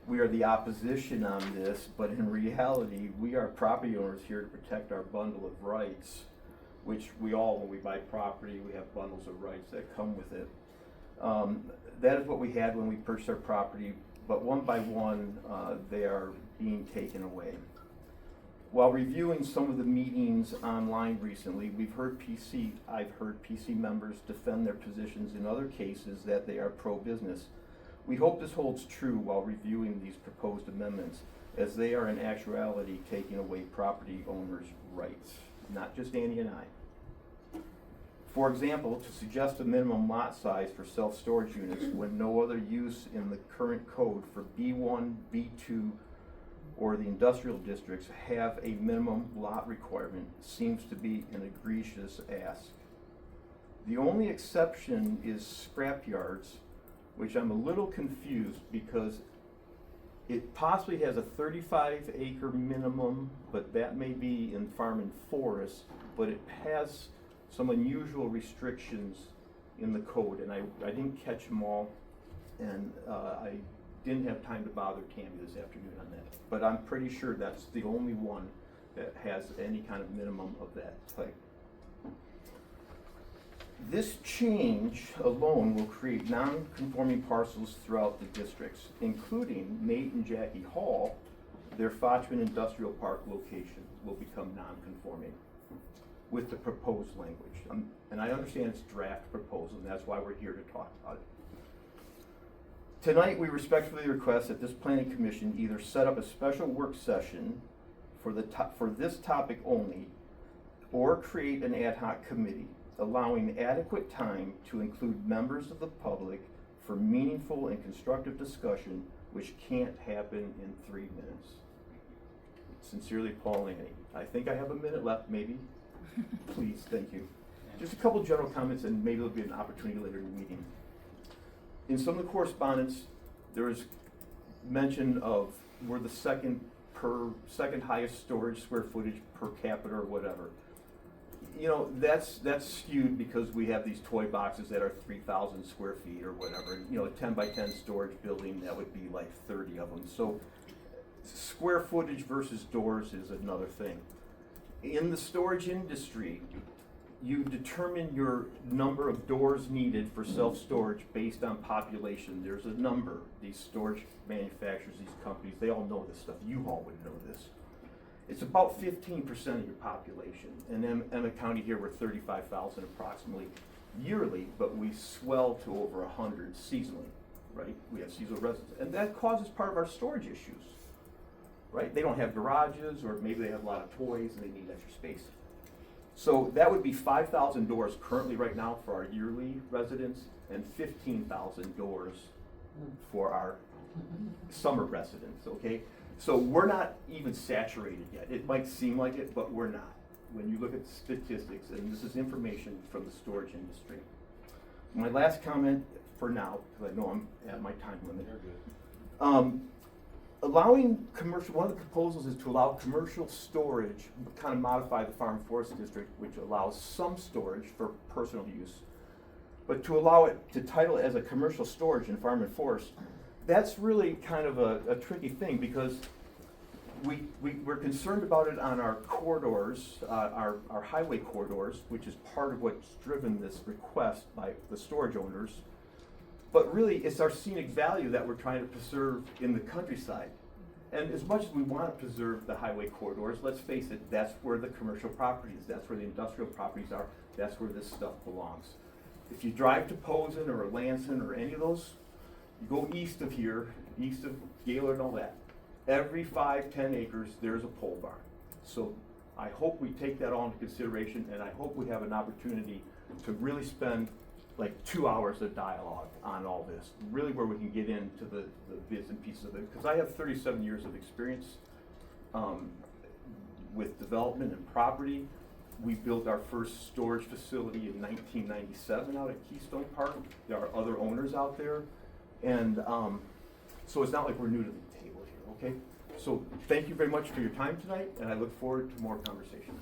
we are the opposition on this, but in reality, we are property owners here to protect our bundle of rights, which we all, when we buy property, we have bundles of rights that come with it. That is what we had when we purchased our property, but one by one, they are being taken away. While reviewing some of the meetings online recently, I've heard PC members defend their positions in other cases that they are pro-business. We hope this holds true while reviewing these proposed amendments, as they are in actuality taking away property owners' rights, not just Andy and I. For example, to suggest a minimum lot size for self-storage units when no other use in the current code for B1, B2, or the industrial districts have a minimum lot requirement seems to be an egregious ask. The only exception is scrap yards, which I'm a little confused because it possibly has a 35-acre minimum, but that may be in farm and forest, but it has some unusual restrictions in the code, and I didn't catch them all, and I didn't have time to bother Tammy this afternoon on that. But I'm pretty sure that's the only one that has any kind of minimum of that type. This change alone will create non-conforming parcels throughout the districts, including Nate and Jackie Hall. Their Fochman Industrial Park location will become non-conforming with the proposed language. And I understand it's draft proposal, and that's why we're here to talk about it. Tonight, we respectfully request that this planning commission either set up a special work session for this topic only, or create an ad hoc committee, allowing adequate time to include members of the public for meaningful and constructive discussion, which can't happen in 3 minutes. Sincerely, Paul Lanny. I think I have a minute left, maybe. Please, thank you. Just a couple general comments, and maybe there'll be an opportunity later in the meeting. In some of the correspondence, there was mention of we're the second highest storage square footage per capita or whatever. You know, that's skewed because we have these toy boxes that are 3,000 square feet or whatever. You know, a 10 by 10 storage building, that would be like 30 of them. So square footage versus doors is another thing. In the storage industry, you determine your number of doors needed for self-storage based on population. There's a number. These storage manufacturers, these companies, they all know this stuff. You all would know this. It's about 15% of your population. In Emmet County here, we're 35,000 approximately yearly, but we swell to over 100 seasonally, right? We have seasonal residents. And that causes part of our storage issues, right? They don't have garages, or maybe they have a lot of toys and they need extra space. So that would be 5,000 doors currently right now for our yearly residents, and 15,000 doors for our summer residents, okay? So we're not even saturated yet. It might seem like it, but we're not. When you look at the statistics, and this is information from the storage industry. My last comment for now, because I know I'm at my time limit. Allowing commercial, one of the proposals is to allow commercial storage, kind of modify the Farm Forest District, which allows some storage for personal use, but to allow it to title it as a commercial storage in Farm and Forest, that's really kind of a tricky thing, because we're concerned about it on our corridors, our highway corridors, which is part of what's driven this request by the storage owners. But really, it's our scenic value that we're trying to preserve in the countryside. And as much as we want to preserve the highway corridors, let's face it, that's where the commercial property is, that's where the industrial properties are, that's where this stuff belongs. If you drive to Posen or Lansing or any of those, you go east of here, east of Gaylord and all that, every 5-10 acres, there's a pole barn. So I hope we take that all into consideration, and I hope we have an opportunity to really spend like 2 hours of dialogue on all this, really where we can get into the bits and pieces of it, because I have 37 years of experience with development and property. We built our first storage facility in 1997 out at Keystone Park. There are other owners out there, and so it's not like we're new to the table here, okay? So thank you very much for your time tonight, and I look forward to more conversation.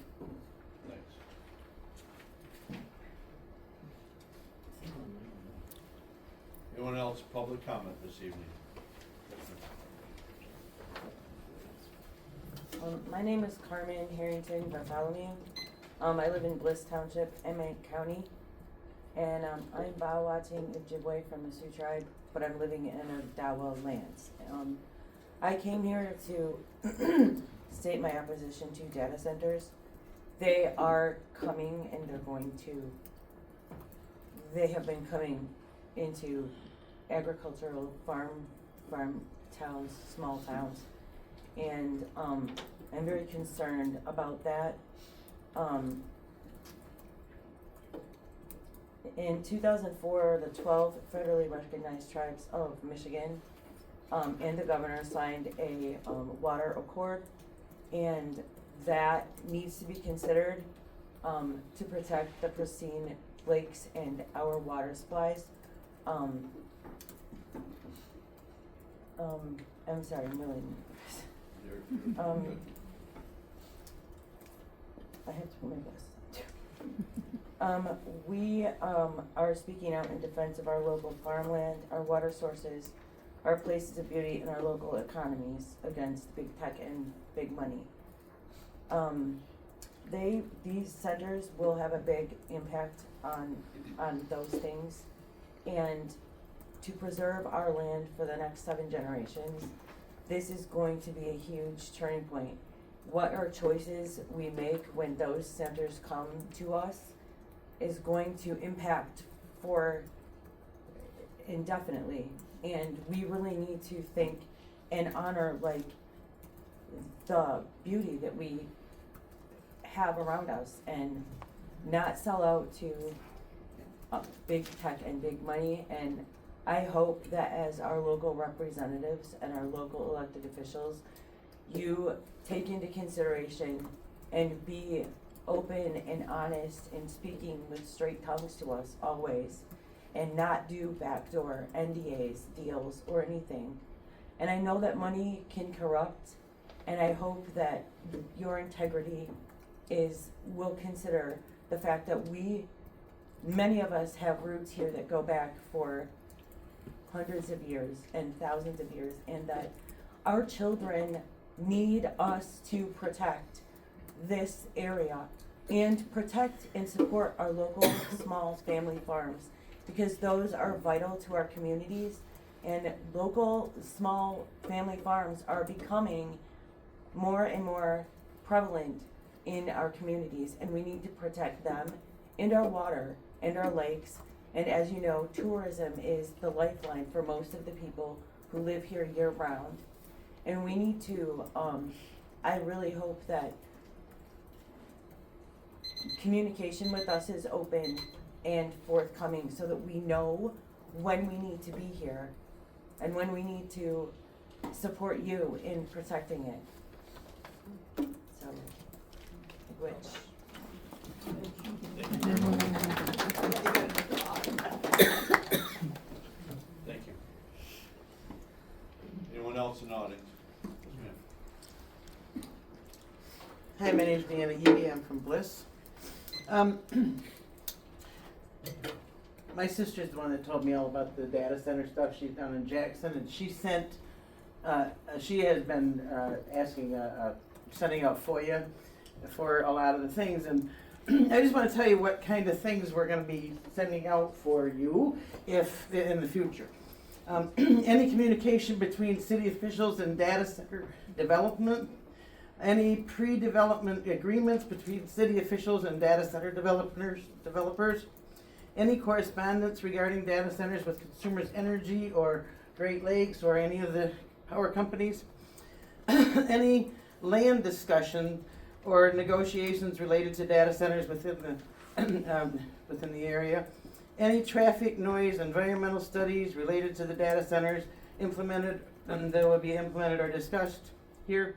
Anyone else, public comment this evening? My name is Carmen Harrington Bartholomew. I live in Bliss Township, Emmet County, and I'm bow watching Ojibwe from the Sioux tribe, but I'm living in a Dawa lands. I came here to state my opposition to data centers. They are coming, and they have been coming into agricultural farm towns, small towns, and I'm very concerned about that. In 2004, the 12 federally recognized tribes of Michigan and the governor signed a water accord, and that needs to be considered to protect the pristine lakes and our water supplies. I'm sorry, I'm really I have to put my glasses on too. We are speaking out in defense of our local farmland, our water sources, our places of beauty, and our local economies against big tech and big money. These centers will have a big impact on those things, and to preserve our land for the next 7 generations, this is going to be a huge turning point. What our choices we make when those centers come to us is going to impact for indefinitely, and we really need to think and honor like the beauty that we have around us and not sell out to big tech and big money. And I hope that as our local representatives and our local elected officials, you take into consideration and be open and honest in speaking with straight tongues to us always, and not do backdoor NDAs, deals, or anything. And I know that money can corrupt, and I hope that your integrity will consider the fact that many of us have roots here that go back for hundreds of years and thousands of years, and that our children need us to protect this area and protect and support our local small family farms, because those are vital to our communities, and local small family farms are becoming more and more prevalent in our communities, and we need to protect them and our water and our lakes. And as you know, tourism is the lifeline for most of the people who live here year round. And we need to, I really hope that communication with us is open and forthcoming so that we know when we need to be here and when we need to support you in protecting it. So, which. Thank you. Anyone else in the audience? Hi, my name's Deanna Hebe. I'm from Bliss. My sister's the one that told me all about the data center stuff. She's down in Jackson, and she has been sending out FOIA for a lot of the things, and I just want to tell you what kind of things we're going to be sending out for you if in the future. Any communication between city officials and data center development, any pre-development agreements between city officials and data center developers, any correspondence regarding data centers with Consumers Energy or Great Lakes or any of the power companies, any land discussion or negotiations related to data centers within the area, any traffic, noise, environmental studies related to the data centers implemented and that will be implemented or discussed here,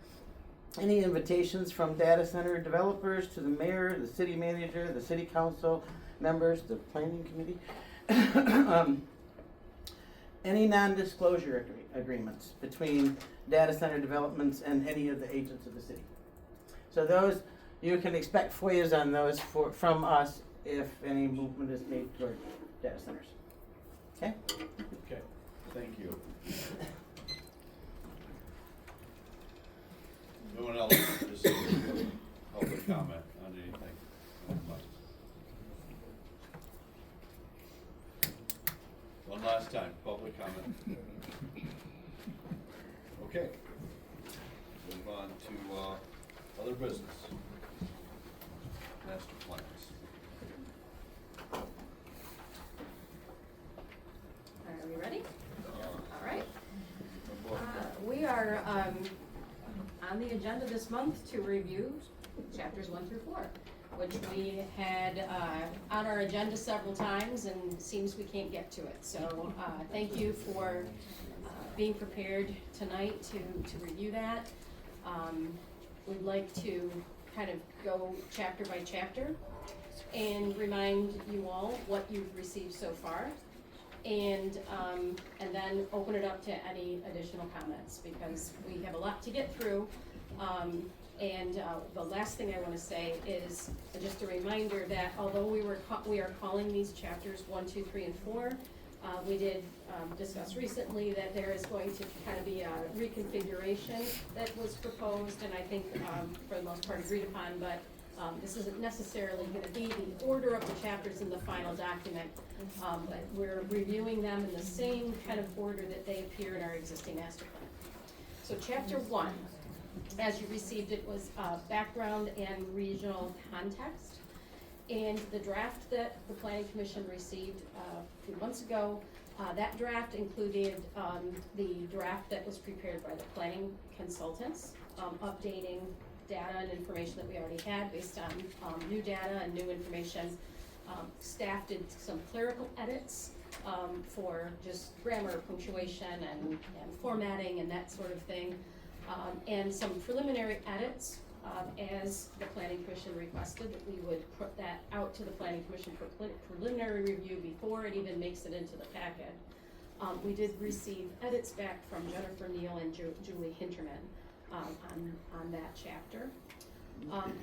any invitations from data center developers to the mayor, the city manager, the city council members, the planning committee, any non-disclosure agreements between data center developments and any of the agents of the city. So those, you can expect FOIAs on those from us if any movement is made toward data centers. Okay? Okay, thank you. No one else just public comment on anything? One last time, public comment. Okay. Move on to other business. Master plans. Are we ready? All right. We are on the agenda this month to review chapters 1 through 4, which we had on our agenda several times, and it seems we can't get to it. So thank you for being prepared tonight to review that. We'd like to kind of go chapter by chapter and remind you all what you've received so far, and then open it up to any additional comments, because we have a lot to get through. And the last thing I want to say is just a reminder that although we are calling these chapters 1, 2, 3, and 4, we did discuss recently that there is going to kind of be a reconfiguration that was proposed, and I think for the most part agreed upon, but this isn't necessarily going to be the order of the chapters in the final document, but we're reviewing them in the same kind of order that they appear in our existing master plan. So chapter 1, as you received it, was background and regional context. And the draft that the Planning Commission received a few months ago, that draft included the draft that was prepared by the planning consultants, updating data and information that we already had based on new data and new information. Staff did some clerical edits for just grammar, punctuation, and formatting and that sort of thing. And some preliminary edits as the Planning Commission requested that we would put that out to the Planning Commission for preliminary review before it even makes it into the packet. We did receive edits back from Jennifer Neal and Julie Hinterman on that chapter.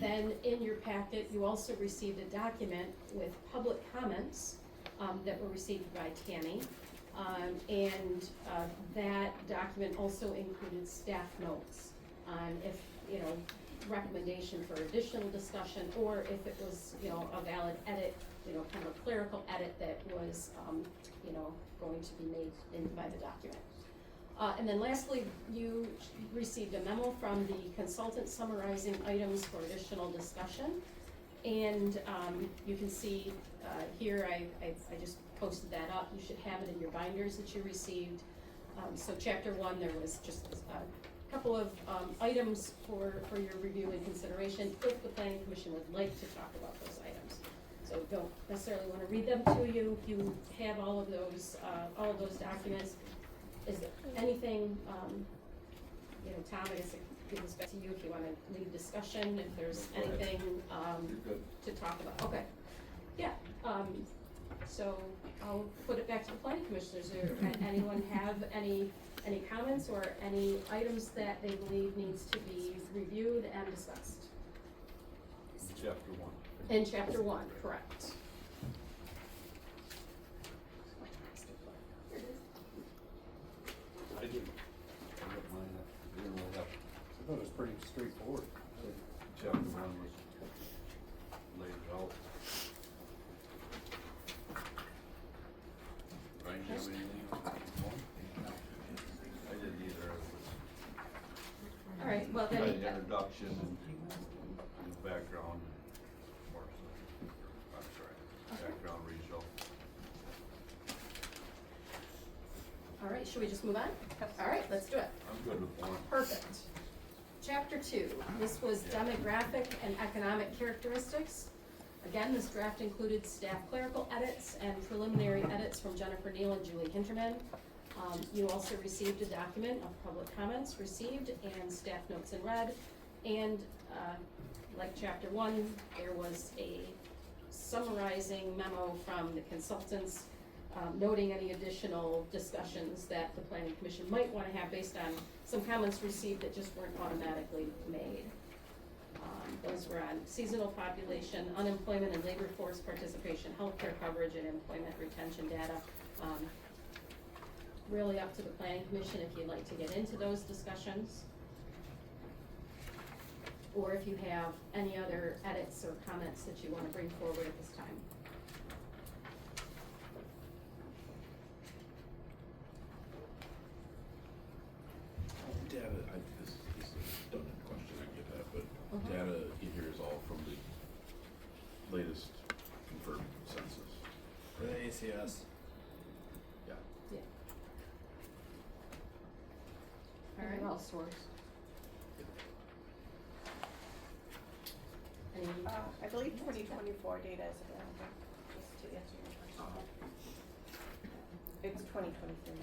Then in your packet, you also received a document with public comments that were received by Tammy. And that document also included staff notes on if, recommendation for additional discussion, or if it was, a valid edit, kind of a clerical edit that was, going to be made by the document. And then lastly, you received a memo from the consultant summarizing items for additional discussion. And you can see here, I just posted that up. You should have it in your binders that you received. So chapter 1, there was just a couple of items for your review and consideration if the Planning Commission would like to talk about those items. So don't necessarily want to read them to you. If you have all of those documents, is there anything, Tom, I guess I give this back to you if you want to lead discussion, if there's anything to talk about. Okay. Yeah. So I'll put it back to the Planning Commissioners. Does anyone have any comments or any items that they believe needs to be reviewed and discussed? Chapter 1. In chapter 1, correct. I didn't mind that. I didn't really have. I thought it was pretty straightforward. Chapter 1 was laid out. Brian, do you have anything else? I didn't either. All right, well then. An introduction and background. Background regional. All right, should we just move on? All right, let's do it. I'm good with 1. Perfect. Chapter 2, this was demographic and economic characteristics. Again, this draft included staff clerical edits and preliminary edits from Jennifer Neal and Julie Hinterman. You also received a document of public comments received and staff notes in red. And like chapter 1, there was a summarizing memo from the consultants noting any additional discussions that the Planning Commission might want to have based on some comments received that just weren't automatically made. Those were on seasonal population, unemployment and labor force participation, healthcare coverage, and employment retention data. Really up to the Planning Commission if you'd like to get into those discussions, or if you have any other edits or comments that you want to bring forward at this time. Data, this is a dumb question, I get that, but data in here is all from the latest confirmed census. The ACS. Yeah. Yeah. All right. Well sourced. I believe 2024 data is available, just to answer your question. It's 2023.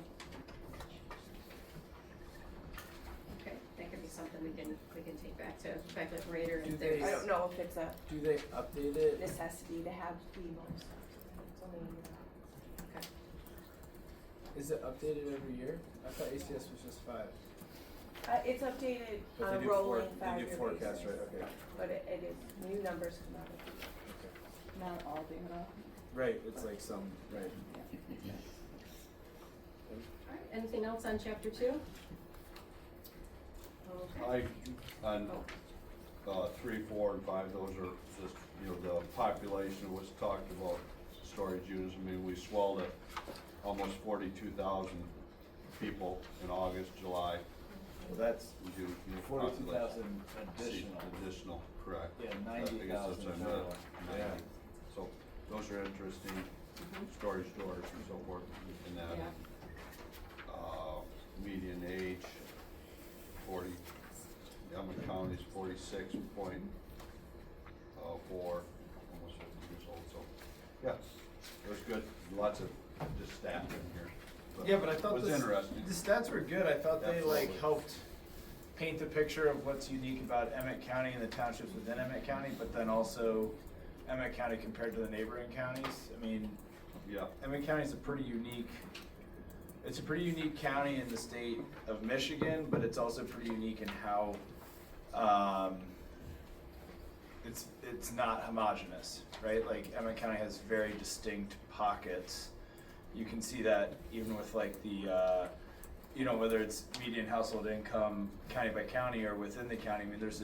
Okay, that could be something we can take back to later. Do they, I don't know if it's a do they update it? necessity to have the most. It's only okay. Is it updated every year? I thought ACS was just 5. It's updated But on they a do rolling they 5-year do basis. forecast, right, okay. But it is, new numbers come out. Not all data. Right, it's like some, right. Alright, anything else on chapter 2? Okay. On 3, 4, and 5, those are just, you know, the population was talked about storage units. I mean, we swelled at almost 42,000 people in August, July. Well, that's We do, you know, 42,000 population. additional. Additional, correct. Yeah, I guess 90,000 that's what I meant, total. 90. Yeah. So those are interesting, storage doors and so forth in that. Yeah. Median age, 40, Emmet County's 46.4, almost 50 years old, so, yeah, it was good, lots of just stats in here. Yeah, but I thought it was interesting. the stats were good. I thought they Absolutely. like helped paint the picture of what's unique about Emmet County and the townships within Emmet County, but then also Emmet County compared to the neighboring counties. I mean, Yeah. Emmet County is a pretty unique. It's a pretty unique county in the state of Michigan, but it's also pretty unique in how it's not homogeneous, right? Like Emmet County has very distinct pockets. You can see that even with like the you know, whether it's median household income county by county or within the county. I mean, there's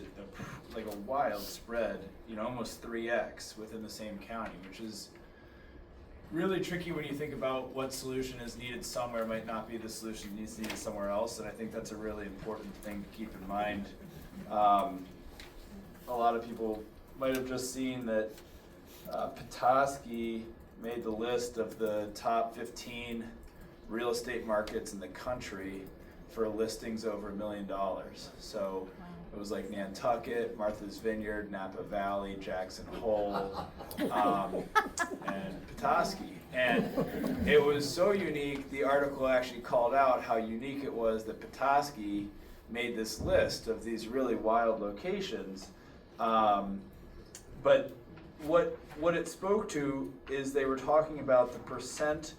like a wild spread, you know, almost 3x within the same county, which is really tricky when you think about what solution is needed somewhere might not be the solution needs somewhere else, and I think that's a really important thing to keep in mind. A lot of people might have just seen that Petoskey made the list of the top 15 real estate markets in the country for listings over $1 million. So it was like Nantucket, Martha's Vineyard, Napa Valley, Jackson Hole, and Petoskey. And it was so unique, the article actually called out how unique it was that Petoskey made this list of these really wild locations. But what it spoke to is they were talking about the percent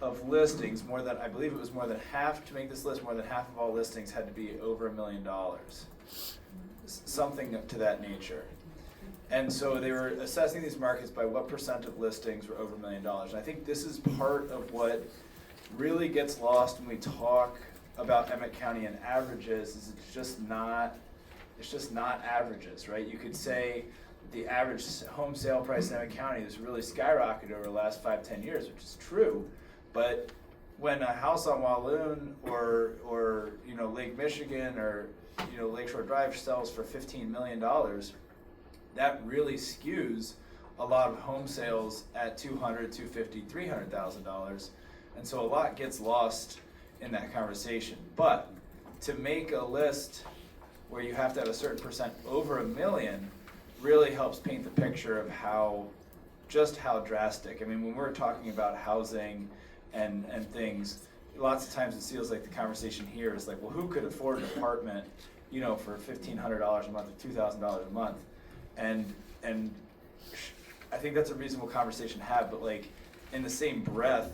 of listings, more than, I believe it was more than half, to make this list, more than half of all listings had to be over $1 million. Something to that nature. And so they were assessing these markets by what percent of listings were over $1 million. And I think this is part of what really gets lost when we talk about Emmet County and averages, is it's just not averages, right? You could say the average home sale price in Emmet County has really skyrocketed over the last 5-10 years, which is true. But when a house on Walloon or you know, Lake Michigan or, you know, Lakeshore Drive sells for $15 million, that really skews a lot of home sales at $200,000, $250,000, $300,000, and so a lot gets lost in that conversation. But to make a list where you have to have a certain percent over $1 million really helps paint the picture of how drastic. I mean, when we're talking about housing and things, lots of times it feels like the conversation here is like, well, who could afford an apartment, you know, for $1,500 a month or $2,000 a month? And I think that's a reasonable conversation to have, but like in the same breath,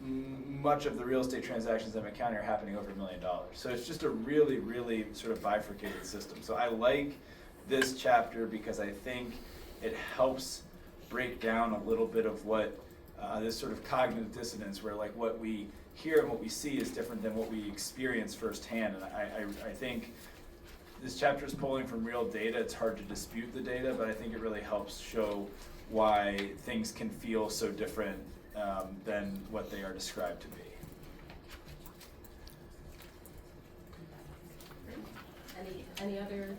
much of the real estate transactions in Emmet County are happening over $1 million. So it's just a really, really sort of bifurcated system. So I like this chapter because I think it helps break down a little bit of what this sort of cognitive dissonance, where like what we hear and what we see is different than what we experience firsthand. And I think this chapter is pulling from real data. It's hard to dispute the data, but I think it really helps show why things can feel so different than what they are described to be. Any other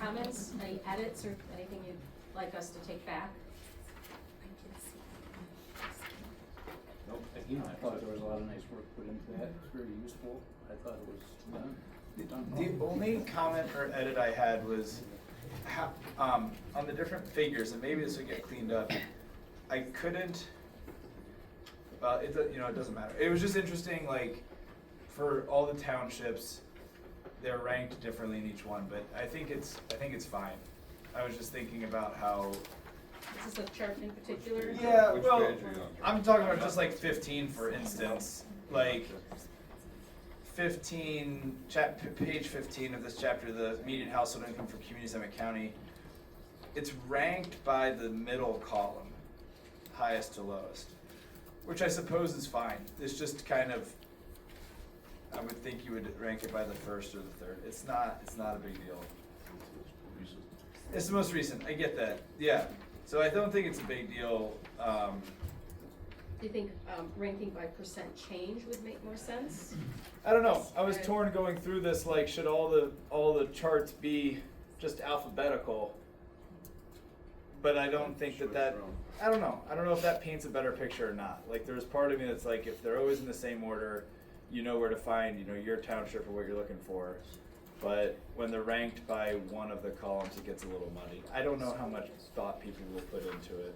comments, any edits, or anything you'd like us to take back? Nope. Again, I thought there was a lot of nice work put into that. It's very useful. I thought it was done. The only comment or edit I had was how, on the different figures, and maybe this will get cleaned up. I couldn't. Well, it doesn't matter. It was just interesting, like for all the townships, they're ranked differently in each one, but I think it's fine. I was just thinking about how. Is this a chart in particular? Yeah, Which well, page are you on? I'm talking about just like 15, for instance. Like page 15 of this chapter, the median household income for communities in Emmet County, it's ranked by the middle column, highest to lowest, which I suppose is fine. It's just kind of, I would think you would rank it by the first or the third. It's not a big deal. It's the most recent, I get that, yeah. So I don't think it's a big deal. Do you think ranking by percent change would make more sense? I don't know. I was torn going through this. Like, should all the charts be just alphabetical? But I don't think that. I don't know. I don't know if that paints a better picture or not. Like, there's part of me that's like, if they're always in the same order, you know where to find, your township or what you're looking for. But when they're ranked by one of the columns, it gets a little muddy. I don't know how much thought people will put into it.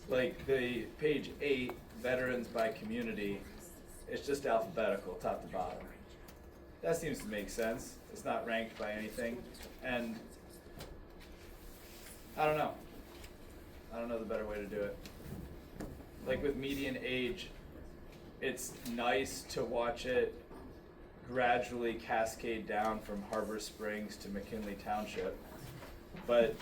Like the page 8, veterans by community, it's just alphabetical, top to bottom. That seems to make sense. It's not ranked by anything. And I don't know. I don't know the better way to do it. Like with median age, it's nice to watch it gradually cascade down from Harbor Springs to McKinley Township. But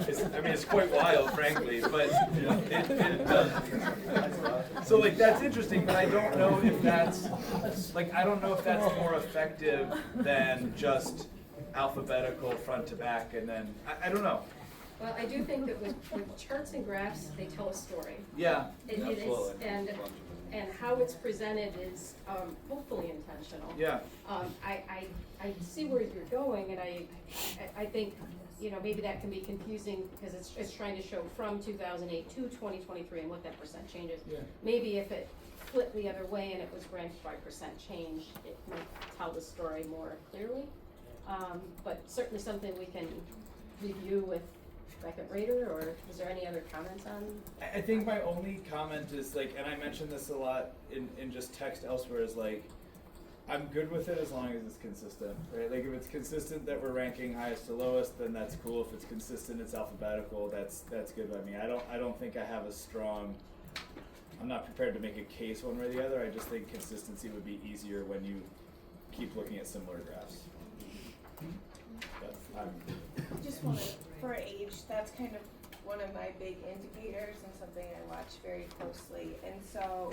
it's quite wild, frankly, but it does. So like that's interesting, but I don't know if that's more effective than just alphabetical front to back, and then I don't know. Well, I do think that with charts and graphs, they tell a story. Yeah, It is, and how it's presented is hopefully intentional. Yeah. I see where you're going, and I think maybe that can be confusing because it's trying to show from 2008 to 2023 and what that percent change is. Yeah. Maybe if it flipped the other way and it was ranked by percent change, it might tell the story more clearly. But certainly something we can review with Second Rater, or is there any other comments on? I think my only comment is like, and I mentioned this a lot in just text elsewhere, is like, I'm good with it as long as it's consistent, right? Like if it's consistent that we're ranking highest to lowest, then that's cool. If it's consistent, it's alphabetical, that's good by me. I don't think I have a strong, I'm not prepared to make a case one way or the other. I just think consistency would be easier when you keep looking at similar graphs. But Just wanted, for age, that's kind of one of my big indicators and something I watch very closely. And so,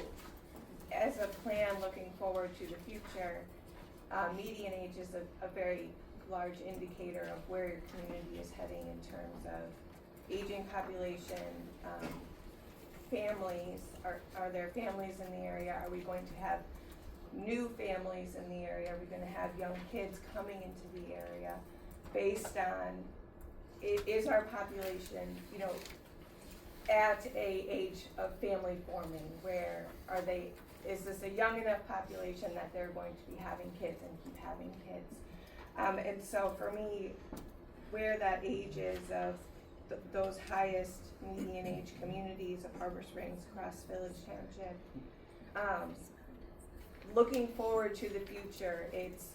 as a plan looking forward to the future, median age is a very large indicator of where your community is heading in terms of aging population, families. Are there families in the area? Are we going to have new families in the area? Are we going to have young kids coming into the area? Based on, is our population, at a age of family forming, where is this a young enough population that they're going to be having kids and keep having kids? And so for me, where that age is of those highest median age communities of Harbor Springs, Cross Village Township, looking forward to the future, it's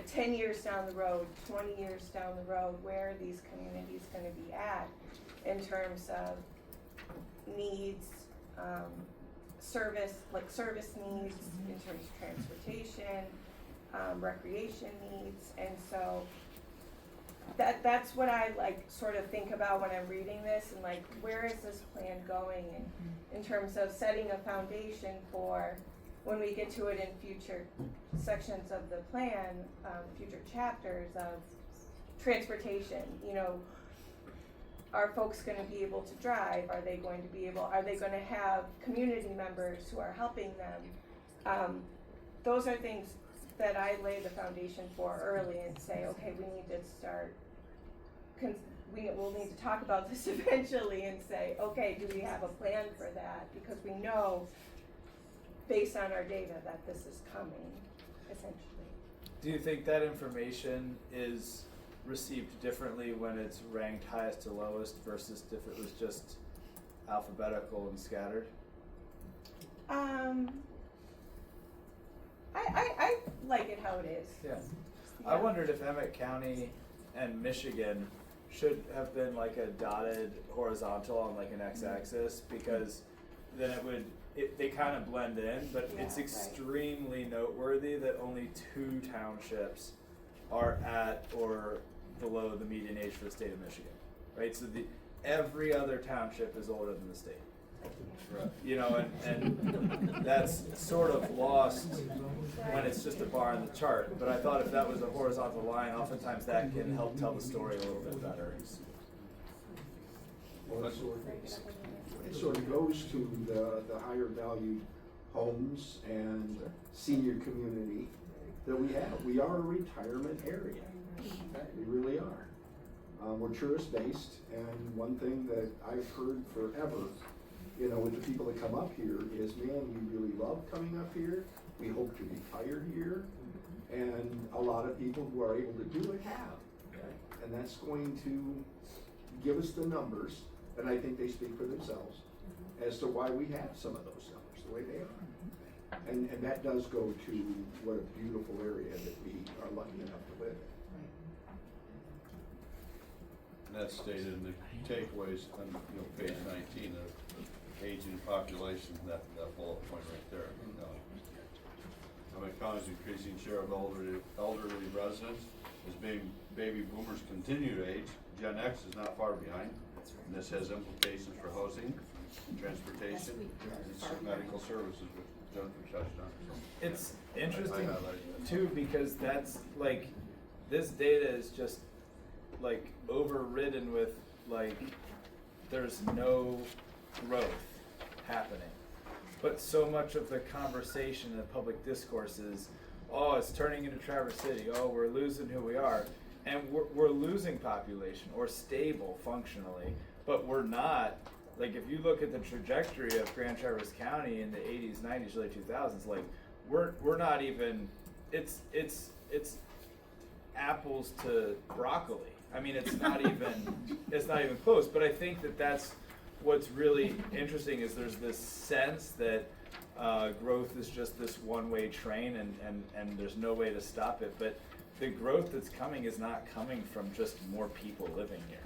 10 years down the road, 20 years down the road, where are these communities going to be at in terms of needs, service needs, in terms of transportation, recreation needs, and so that's what I sort of think about when I'm reading this, and where is this plan going, and in terms of setting a foundation for when we get to it in future sections of the plan, future chapters of transportation, are folks going to be able to drive? Are they going to have community members who are helping them? Those are things that I lay the foundation for early and say, okay, we need to start, we'll need to talk about this eventually and say, okay, do we have a plan for that? Because we know, based on our data, that this is coming, essentially. do you think that information is received differently when it's ranked highest to lowest versus if it was just alphabetical and scattered? I like it how it is. Yeah. I wondered if Emmet County and Michigan should have been like a dotted horizontal on like an x-axis, because then they kind of blend in, but Yeah, it's right. extremely noteworthy that only 2 townships are at or below the median age for the state of Michigan, right? So every other township is older than the state. Right. You know, and that's sort of lost when it's just a bar in the chart. But I thought if that was a horizontal line, oftentimes that can help tell the story a little bit better. Well, it sort of goes to the higher valued homes and senior community that we have. We are a retirement area. We really are. We're tourist based, and one thing that I've heard forever, you know, with the people that come up here is, man, we really love coming up here. We hope to retire here. And a lot of people who are able to do it have. And that's going to give us the numbers, and I think they speak for themselves, as to why we have some of those numbers the way they are. And that does go to what a beautiful area that we are lucky enough to live in. And that's stated in the takeaways on, you know, page 19 of aging population, that bullet point right there. Emmet County's increasing share of elderly residents as baby boomers continue to age. Gen X is not far behind, and this has implications for housing, transportation, and medical services, which Jennifer touched on. So It's I interesting highlighted that. too, because that's like, this data is just like overridden with like, there's no growth happening. But so much of the conversation and the public discourse is, oh, it's turning into Traverse City, oh, we're losing who we are. And we're losing population, or stable functionally, but we're not. Like, if you look at the trajectory of Grand Traverse County in the 80s, 90s, early 2000s, like, we're not even, it's apples to broccoli. I mean, it's not even close. But I think that's what's really interesting, is there's this sense that growth is just this one-way train, and there's no way to stop it. But the growth that's coming is not coming from just more people living here.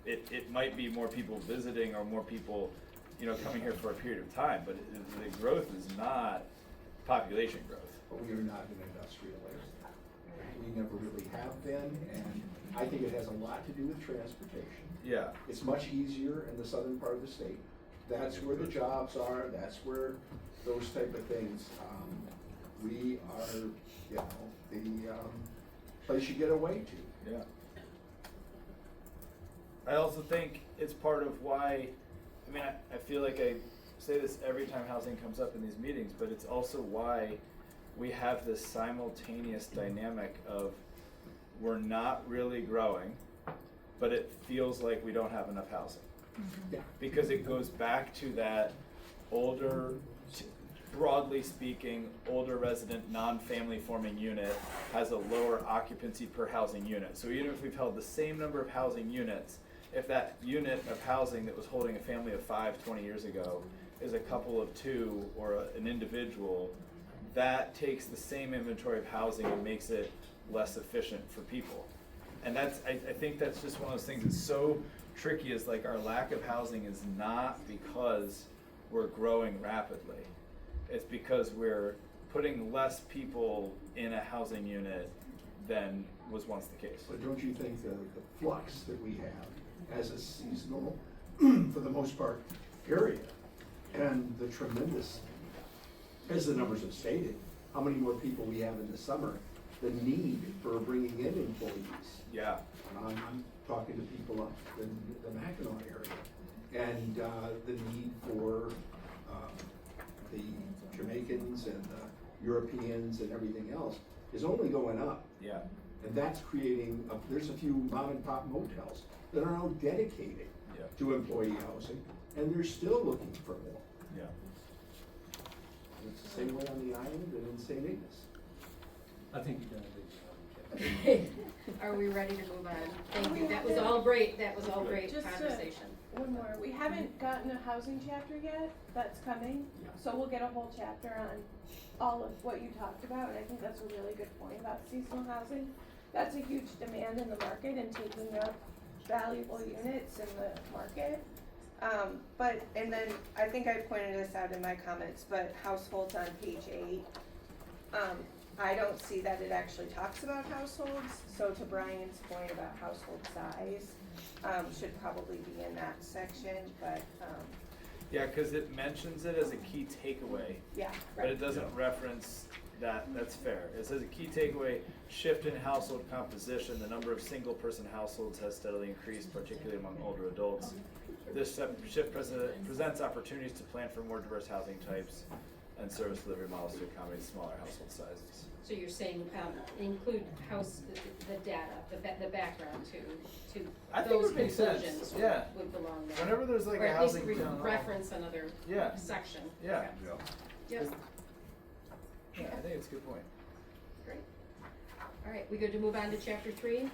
It might be more people visiting, or more people, you know, coming here for a period of time, but the growth is not population growth. But we are not an industrial area. We never really have been, and I think it has a lot to do with transportation. Yeah. It's much easier in the southern part of the state. That's where the jobs are, that's where those type of things. We are, you know, the place you get away to. Yeah. I also think it's part of why, I mean, I feel like I say this every time housing comes up in these meetings, but it's also why we have this simultaneous dynamic of, we're not really growing, but it feels like we don't have enough housing. Yeah. Because it goes back to that older, broadly speaking, older resident, non-family forming unit has a lower occupancy per housing unit. So even if we've held the same number of housing units, if that unit of housing that was holding a family of 5 20 years ago is a couple of 2 or an individual, that takes the same inventory of housing and makes it less efficient for people. And that's, I think that's just one of those things that's so tricky, is like, our lack of housing is not because we're growing rapidly. It's because we're putting less people in a housing unit than was once the case. But don't you think the flux that we have as a seasonal, for the most part, area, and the tremendous, as the numbers have stated, how many more people we have in the summer, the need for bringing in employees. Yeah. I'm talking to people up in the Mackinac area, and the need for the Jamaicans and the Europeans and everything else is only going up. Yeah. And that's creating, there's a few mom and pop motels that are now dedicated to employee housing, and they're still looking for more. Yeah. It's the same way on the island and in St. Ignace. I think you've done a good job. Are we ready to move on? Thank you, that was all great, Just conversation. One more, we haven't gotten a housing chapter yet, that's coming, so we'll get a whole chapter on all of what you talked about, and I think that's a really good point about seasonal housing. That's a huge demand in the market and taking up valuable units in the market. But, and then I think I pointed this out in my comments, but households on page 8, I don't see that it actually talks about households. So to Brian's point about household size, should probably be in that section, but, Yeah, cause it mentions it as a key takeaway. yeah. But it doesn't reference that, that's fair. It says a key takeaway, shift in household composition, the number of single-person households has steadily increased, particularly among older adults. This shift presents opportunities to plan for more diverse housing types and service delivery models to accommodate smaller household sizes. So you're saying, include the data, the background to I think it those would make sense, conclusions yeah. would belong there. Whenever there's like Or a at least housing town hall. reference another Yeah. section. Yeah. Okay. Yep, Yeah, I think it's a good point. great. All right, we good to move on to chapter 3?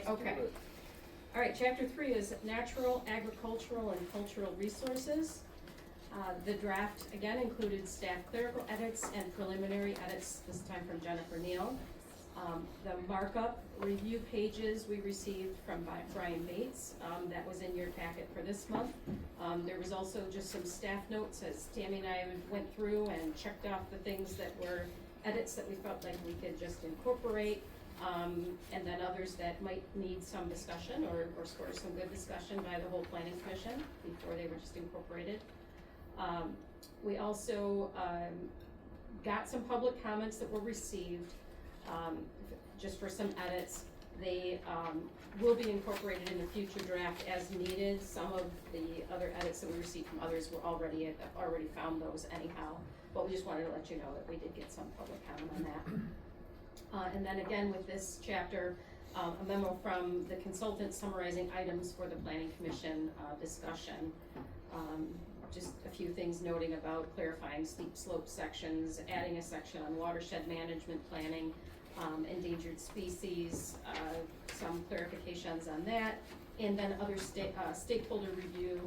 Okay. All right, chapter 3 is natural, agricultural, and cultural resources. The draft, again, included staff clerical edits and preliminary edits, this time from Jennifer Neal. The markup review pages we received from Brian Bates, that was in your packet for this month. There was also just some staff notes as Tammy and I went through and checked off the things that were edits that we felt like we could just incorporate. And then others that might need some discussion or sort of some good discussion by the whole planning commission before they were just incorporated. We also got some public comments that were received, just for some edits. They will be incorporated in the future draft as needed. Some of the other edits that we received from others were already found those anyhow, but we just wanted to let you know that we did get some public comment on that. And then again with this chapter, a memo from the consultant summarizing items for the planning commission discussion. Just a few things noting about clarifying steep slope sections, adding a section on watershed management planning, endangered species, some clarifications on that, and then other stakeholder review,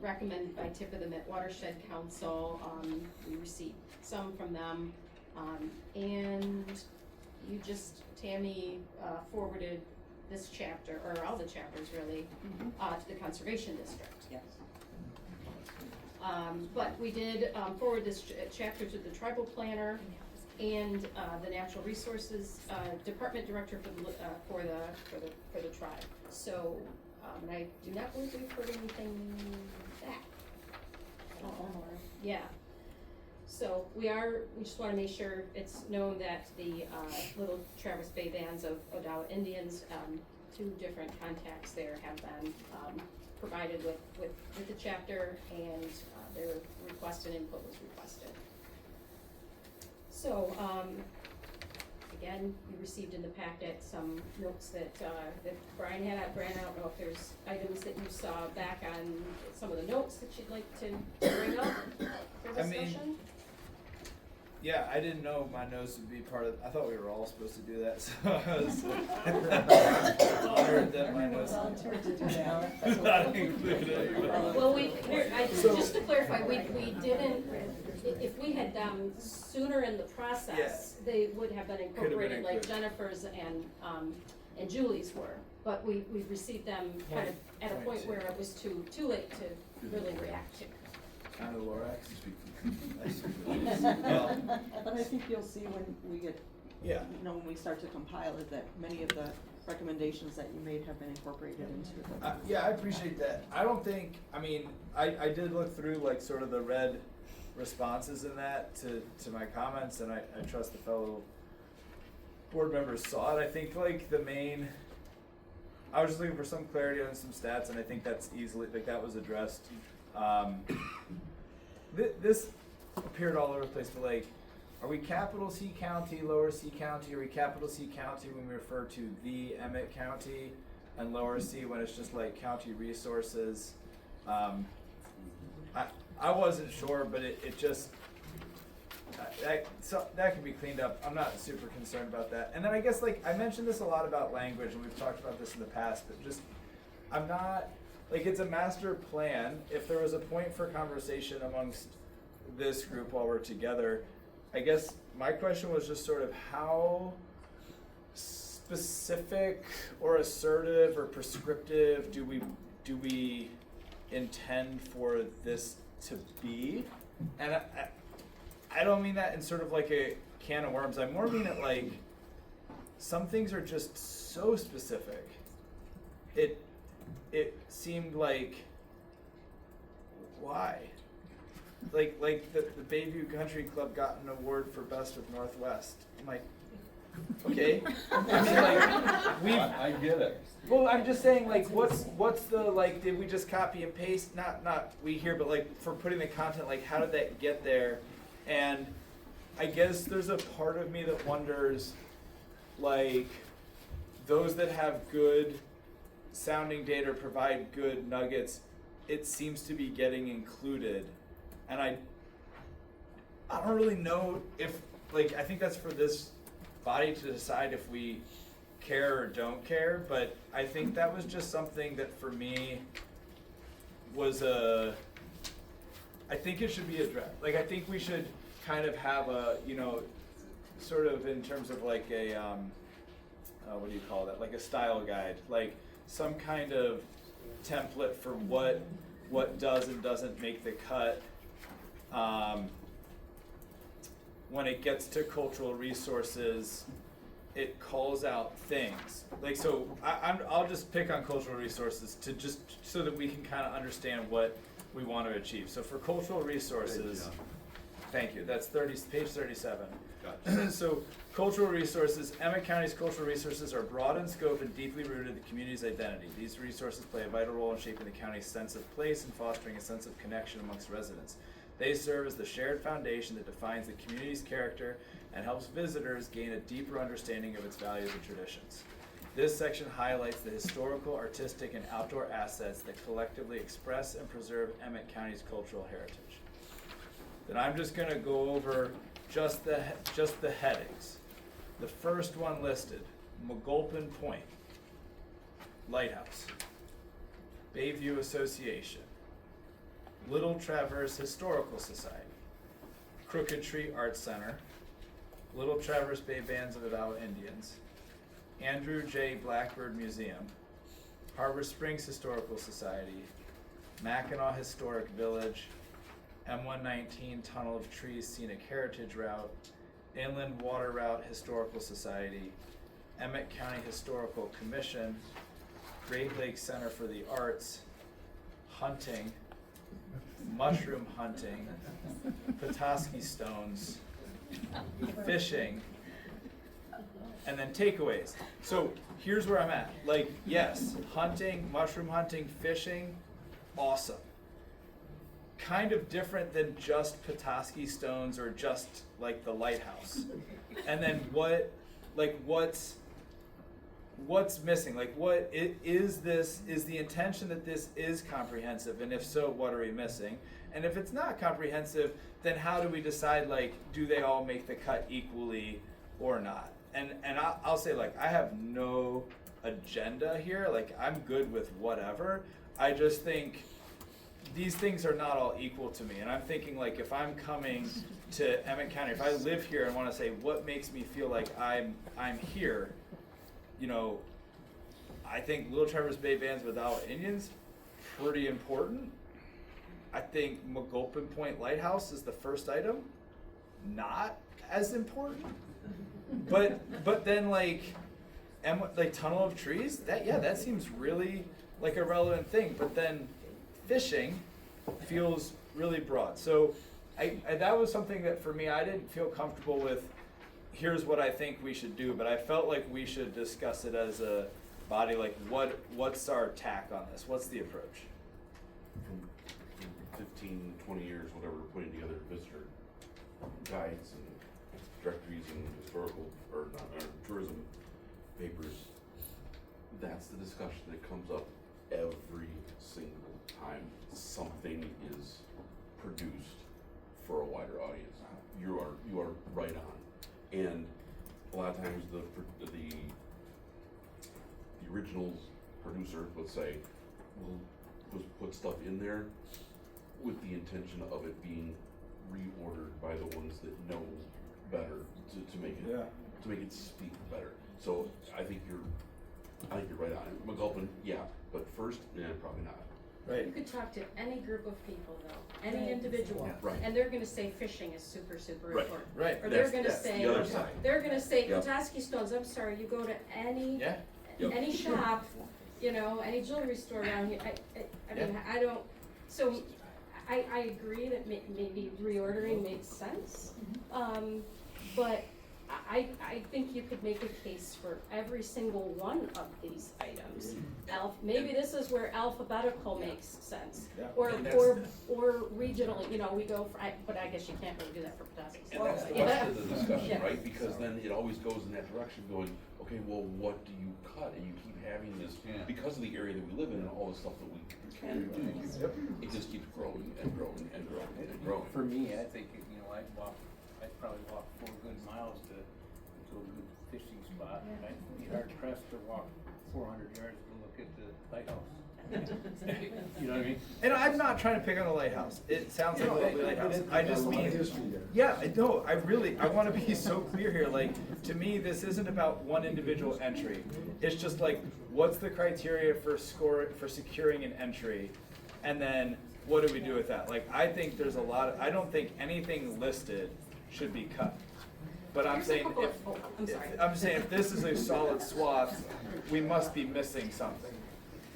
recommended by tip of the Met Watershed Council. We received some from them, and you just, Tammy, forwarded this chapter, or all the chapters really, to the Conservation District. Yes. But we did forward this chapter to the tribal planner and the natural resources department director for the tribe. So, and I do not believe we've heard anything back. Yeah. So we just want to make sure it's known that the Little Traverse Bay bands of Odawa Indians, 2 different contacts there have been provided with the chapter, and their request and input was requested. So, again, you received in the packet some notes that Brian had. Brian, I don't know if there's items that you saw back on some of the notes that you'd like to bring up for discussion? Yeah, I didn't know my notes would be part of, I thought we were all supposed to do that, so I was honored that my notes were not included. Well, just to clarify, we didn't, if we had done sooner in the process, they would have been incorporated like Jennifer's and Julie's were. But we received them kind of at a point where it was too late to really react to. Kind of Lorax. But I think you'll see when we get, when we start to compile it, that many of the recommendations that you made have been incorporated into the. Yeah, I appreciate that. I don't think, I did look through like sort of the red responses in that to my comments, and I trust the fellow board members saw it. I think like I was just looking for some clarity on some stats, and I think that's easily, like that was addressed. This appeared all over the place, but like, are we capital C County, lower C County? Are we capital C County when we refer to the Emmet County, and lower C when it's just like county resources? I wasn't sure, but it just, that can be cleaned up. I'm not super concerned about that. And then I guess like, I mentioned this a lot about language, and we've talked about this in the past, but just, I'm not, like it's a master plan. If there was a point for conversation amongst this group while we're together, I guess my question was just sort of how specific or assertive or prescriptive do we intend for this to be? And I don't mean that in sort of like a can of worms. I more mean it like some things are just so specific. It seemed like, why? Like the Bayview Country Club got an award for Best of Northwest. I'm like, okay. I mean, like, I get it. well, I'm just saying, like, what's the, like, did we just copy and paste? Not we here, but like for putting the content, like, how did that get there? And I guess there's a part of me that wonders, like, those that have good sounding data provide good nuggets, it seems to be getting included. And I don't really know if, like, I think that's for this body to decide if we care or don't care, but I think that was just something that for me was I think it should be addressed. Like, I think we should kind of have a, you know, sort of in terms of like a, what do you call that? Like a style guide, like some kind of template for what does and doesn't make the cut. When it gets to cultural resources, it calls out things. Like, so I'll just pick on cultural resources to just so that we can kind of understand what we want to achieve. So for cultural resources, thank you, that's page 37. Gotcha. So cultural resources, Emmet County's cultural resources are broad in scope and deeply rooted in the community's identity. These resources play a vital role in shaping the county's sense of place and fostering a sense of connection amongst residents. They serve as the shared foundation that defines the community's character and helps visitors gain a deeper understanding of its values and traditions. This section highlights the historical, artistic, and outdoor assets that collectively express and preserve Emmet County's cultural heritage. Then I'm just going to go over just the headings. The first one listed, McGulpin Point, Lighthouse, Bayview Association, Little Traverse Historical Society, Crooked Tree Arts Center, Little Traverse Bay Bands of Ottawa Indians, Andrew J. Blackbird Museum, Harbor Springs Historical Society, Mackinac Historic Village, M119 Tunnel of Trees Scenic Heritage Route, Inland Water Route Historical Society, Emmet County Historical Commission, Great Lakes Center for the Arts, hunting, mushroom hunting, Petoskey stones, fishing, and then takeaways. So here's where I'm at. Like, yes, hunting, mushroom hunting, fishing, awesome. Kind of different than just Petoskey stones or just like the lighthouse. And then what's missing? Like, what is this? Is the intention that this is comprehensive? And if so, what are we missing? And if it's not comprehensive, then how do we decide, like, do they all make the cut equally or not? And I'll say, like, I have no agenda here. Like, I'm good with whatever. I just think these things are not all equal to me. And I'm thinking, like, if I'm coming to Emmet County, if I live here and want to say what makes me feel like I'm here, you know, I think Little Traverse Bay Bands of Ottawa Indians, pretty important. I think McGulpin Point Lighthouse is the first item, not as important. But then like Tunnel of Trees, that seems really like a relevant thing. But then fishing feels really broad. So I that was something that for me I didn't feel comfortable with. Here's what I think we should do, but I felt like we should discuss it as a body. Like, what's our tack on this? What's the approach? From 15, 20 years, whatever, we're putting together visitor guides and directories and historical or tourism papers. That's the discussion that comes up every single time something is produced for a wider audience. You are right on. And a lot of times the original producer, let's say, will put stuff in there with the intention of it being reordered by the ones that know better to make it to make it speak better. So I think you're right on it. McGulpin, yeah, but first, probably not. You could talk to any group of people though, any individual, Right. and they're gonna say fishing is super Right. important. Right. Or they're That's- gonna that's say, the other side. they're gonna say, Yep. Petoskey Stones, I'm sorry, you go to any, Yeah. Yep. any shop, you know, any jewelry store around here, I mean, I don't, so I agree that maybe reordering makes sense. But I think you could make a case for every single one of these items. Maybe this is where alphabetical makes sense. Yeah. Or, And or regionally, you know, we go for, but I guess you can't really do that for Petoskey. And that's the rest of the discussion, right? Because then it always goes in that direction, going, okay, well, what do you cut? And you keep having this, because of the area that we live in and all the stuff that we can do, it just keeps growing and growing and growing and growing. For me, I think, you know, I'd probably walk 4 good miles to a good fishing spot. And I'd be hard pressed to walk 400 yards to look at the lighthouse. You know what I mean? And I'm not trying to pick on the lighthouse. It sounds like a lovely lighthouse. I just There's a lot of mean, history there. yeah, no, I want to be so clear here. Like, to me, this isn't about one individual entry. It's just like, what's the criteria for securing an entry, and then what do we do with that? Like, I think there's a lot of, I don't think anything listed should be cut. But I'm saying, I'm saying if this is a solid swath, we must be missing something.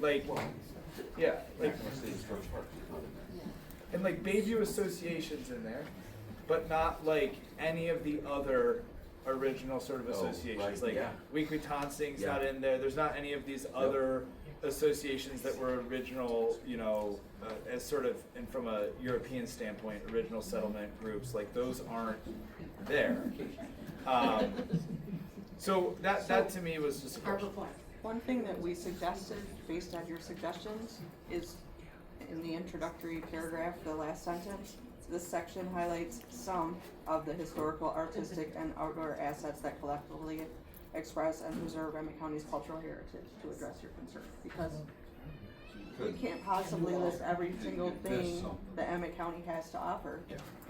Like, yeah, like, and like Bayview Association's in there, but not like any of the other original sort of associations. right, Like yeah. Weekly-Tonsing's Yeah. not in there. There's not any of these other associations that were original, you know, as sort of, and from a European standpoint, original settlement groups. Like those aren't there. So that to me was just a question. One thing that we suggested, based on your suggestions, is in the introductory paragraph, the last sentence, this section highlights some of the historical, artistic, and outdoor assets that collectively express and preserve Emmet County's cultural heritage, to address your concern. Because we can't possibly list every single thing that Emmet County has to offer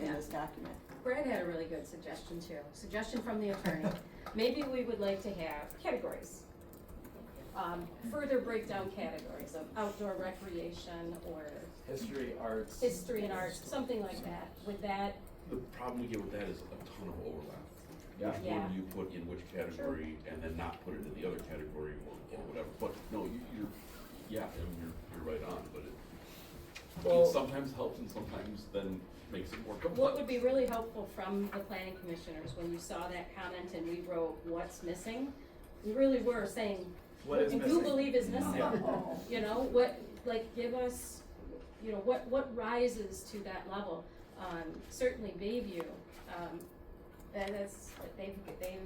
in this document. Brad had a really good suggestion too. Suggestion from the attorney. Maybe we would like to have categories. Further breakdown categories of outdoor recreation or History, arts. history and arts, something like that. With that, The problem we get with that is a ton of overlap. Yeah. Which one do you put in which category and then not put it in the other category or whatever. But no, you're right on, but it sometimes helps and sometimes then makes it more complex. what would be really helpful from the planning commissioners when you saw that comment and we wrote what's missing, we really were saying, What is you missing? believe is missing. Yeah. You know, what, like, give us, you know, what rises to that level. Certainly Bayview, they've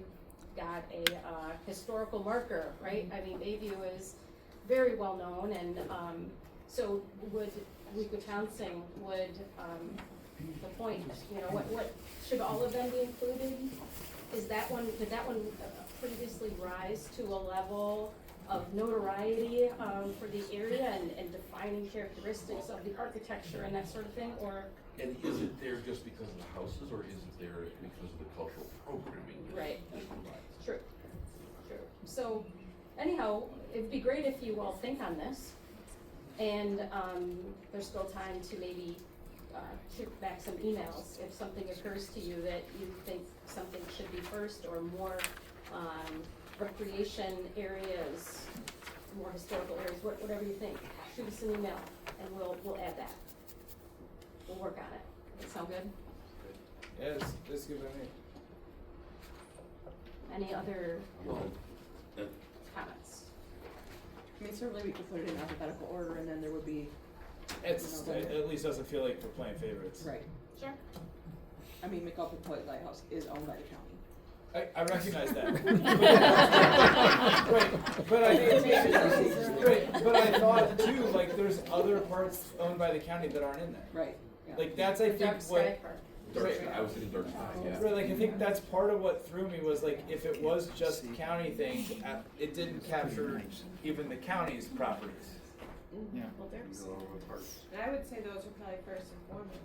got a historical marker, right? I mean, Bayview is very well known, and so would Weekly-Tonsing, would the point, you know, what should all of them be included? Did that one previously rise to a level of notoriety for the area and defining characteristics of the architecture and that sort of thing, or? And is it there just because of the houses or is it there because of the cultural programming? Right. True. So anyhow, it'd be great if you all think on this, and there's still time to maybe kick back some emails if something occurs to you that you think something should be first, or more recreation areas, more historical areas, whatever you think. Shoot us an email and we'll add that. We'll work on it. Does that sound good? Yes, this is good by me. Any other Well, comments? I mean, certainly we could put it in alphabetical order and then there would be. It's, you know, it at least doesn't feel like we're playing favorites. Right. Sure. I mean, McGulpin Point Lighthouse is owned by the county. I recognize that. But I thought too, like, there's other parts owned by the county that aren't in there. Right. Yeah. Like, that's, I think, Dark Sky what. Park. Dark Sky, I was thinking Dark Sky, yeah. Right, like, I think that's part of what threw me was, like, if it was just county things, it didn't capture even the county's properties. Yeah. Well, there's. And I would say those are probably first and foremost.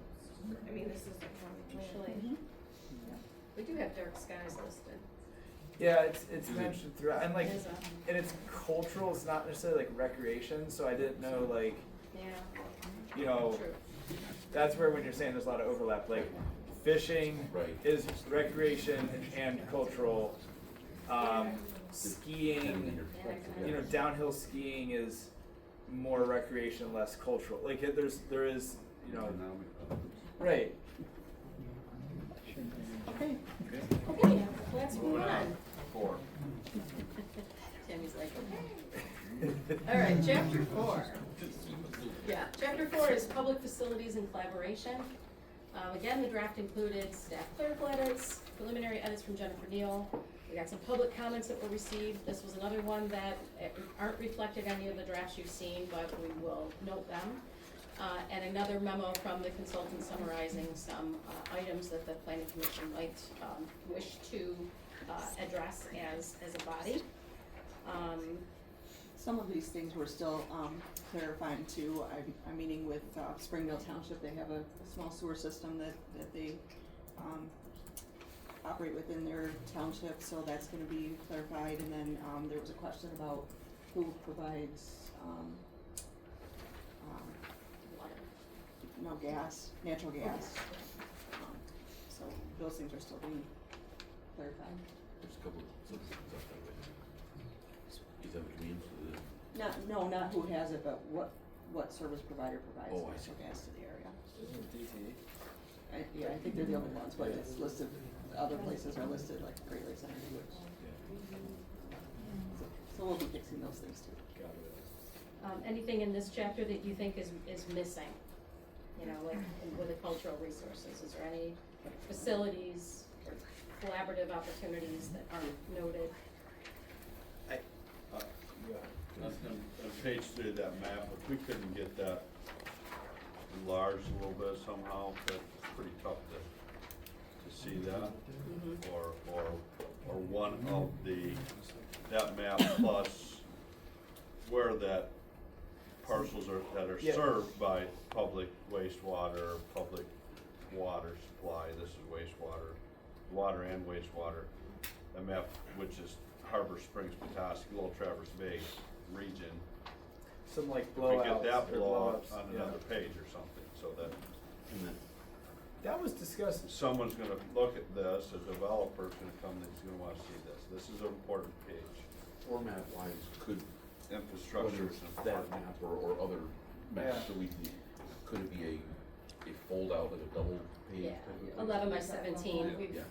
I mean, this is the county plan. Actually, we do have dark skies listed. Yeah, it's mentioned throughout, and like, It is and it's cultural, it's not necessarily like recreation, so I didn't know like, Yeah. you know, True. that's where when you're saying there's a lot of overlap, like fishing is recreation and cultural. Skiing, you know, downhill skiing is more recreation, less cultural. Like there is, you know, right. Okay. Okay, let's move on. 4. Tammy's like, okay. All right, chapter 4. Yeah, chapter 4 is public facilities and collaboration. Again, the draft included staff clerical edits, preliminary edits from Jennifer Neal. We got some public comments that were received. This was another one that aren't reflected in any of the drafts you've seen, but we will note them. And another memo from the consultant summarizing some items that the planning commission might wish to address as a body. Some of these things we're still clarifying too. I'm meeting with Springville Township. They have a small sewer system that they operate within their township, so that's gonna be clarified. And then there was a question about who provides natural gas. So those things are still being clarified. There's a couple of citizens out that way. Is that what you mean? Not who has it, but what service provider provides Oh, I see. natural gas to the area. DT. I think they're the only ones, but it's listed, other places are listed, like Great Lakes Energy, which. So we'll be fixing those things too. Anything in this chapter that you think is missing? You know, like with the cultural resources, is there any facilities or collaborative opportunities that aren't noted? On page 3 of that map, if we couldn't get that enlarged a little bit somehow, that's pretty tough to see that. Or one of that map plus where that parcels that are served by public wastewater, public water supply. This is wastewater, water and wastewater. A map which is Harbor Springs, Petoskey, Little Traverse Bay region. Some like If we blowouts. get that or blowout blowups, on yeah. another page or something, so that. That was discussed. Someone's gonna look at this, a developer's gonna come, and he's gonna wanna see this. This is an important page. Format wise, could Infrastructure is that important. map or other maps, so could it be a fold out, like a double page? Yeah, type of thing? 11 by 17. Yeah, We've- yeah.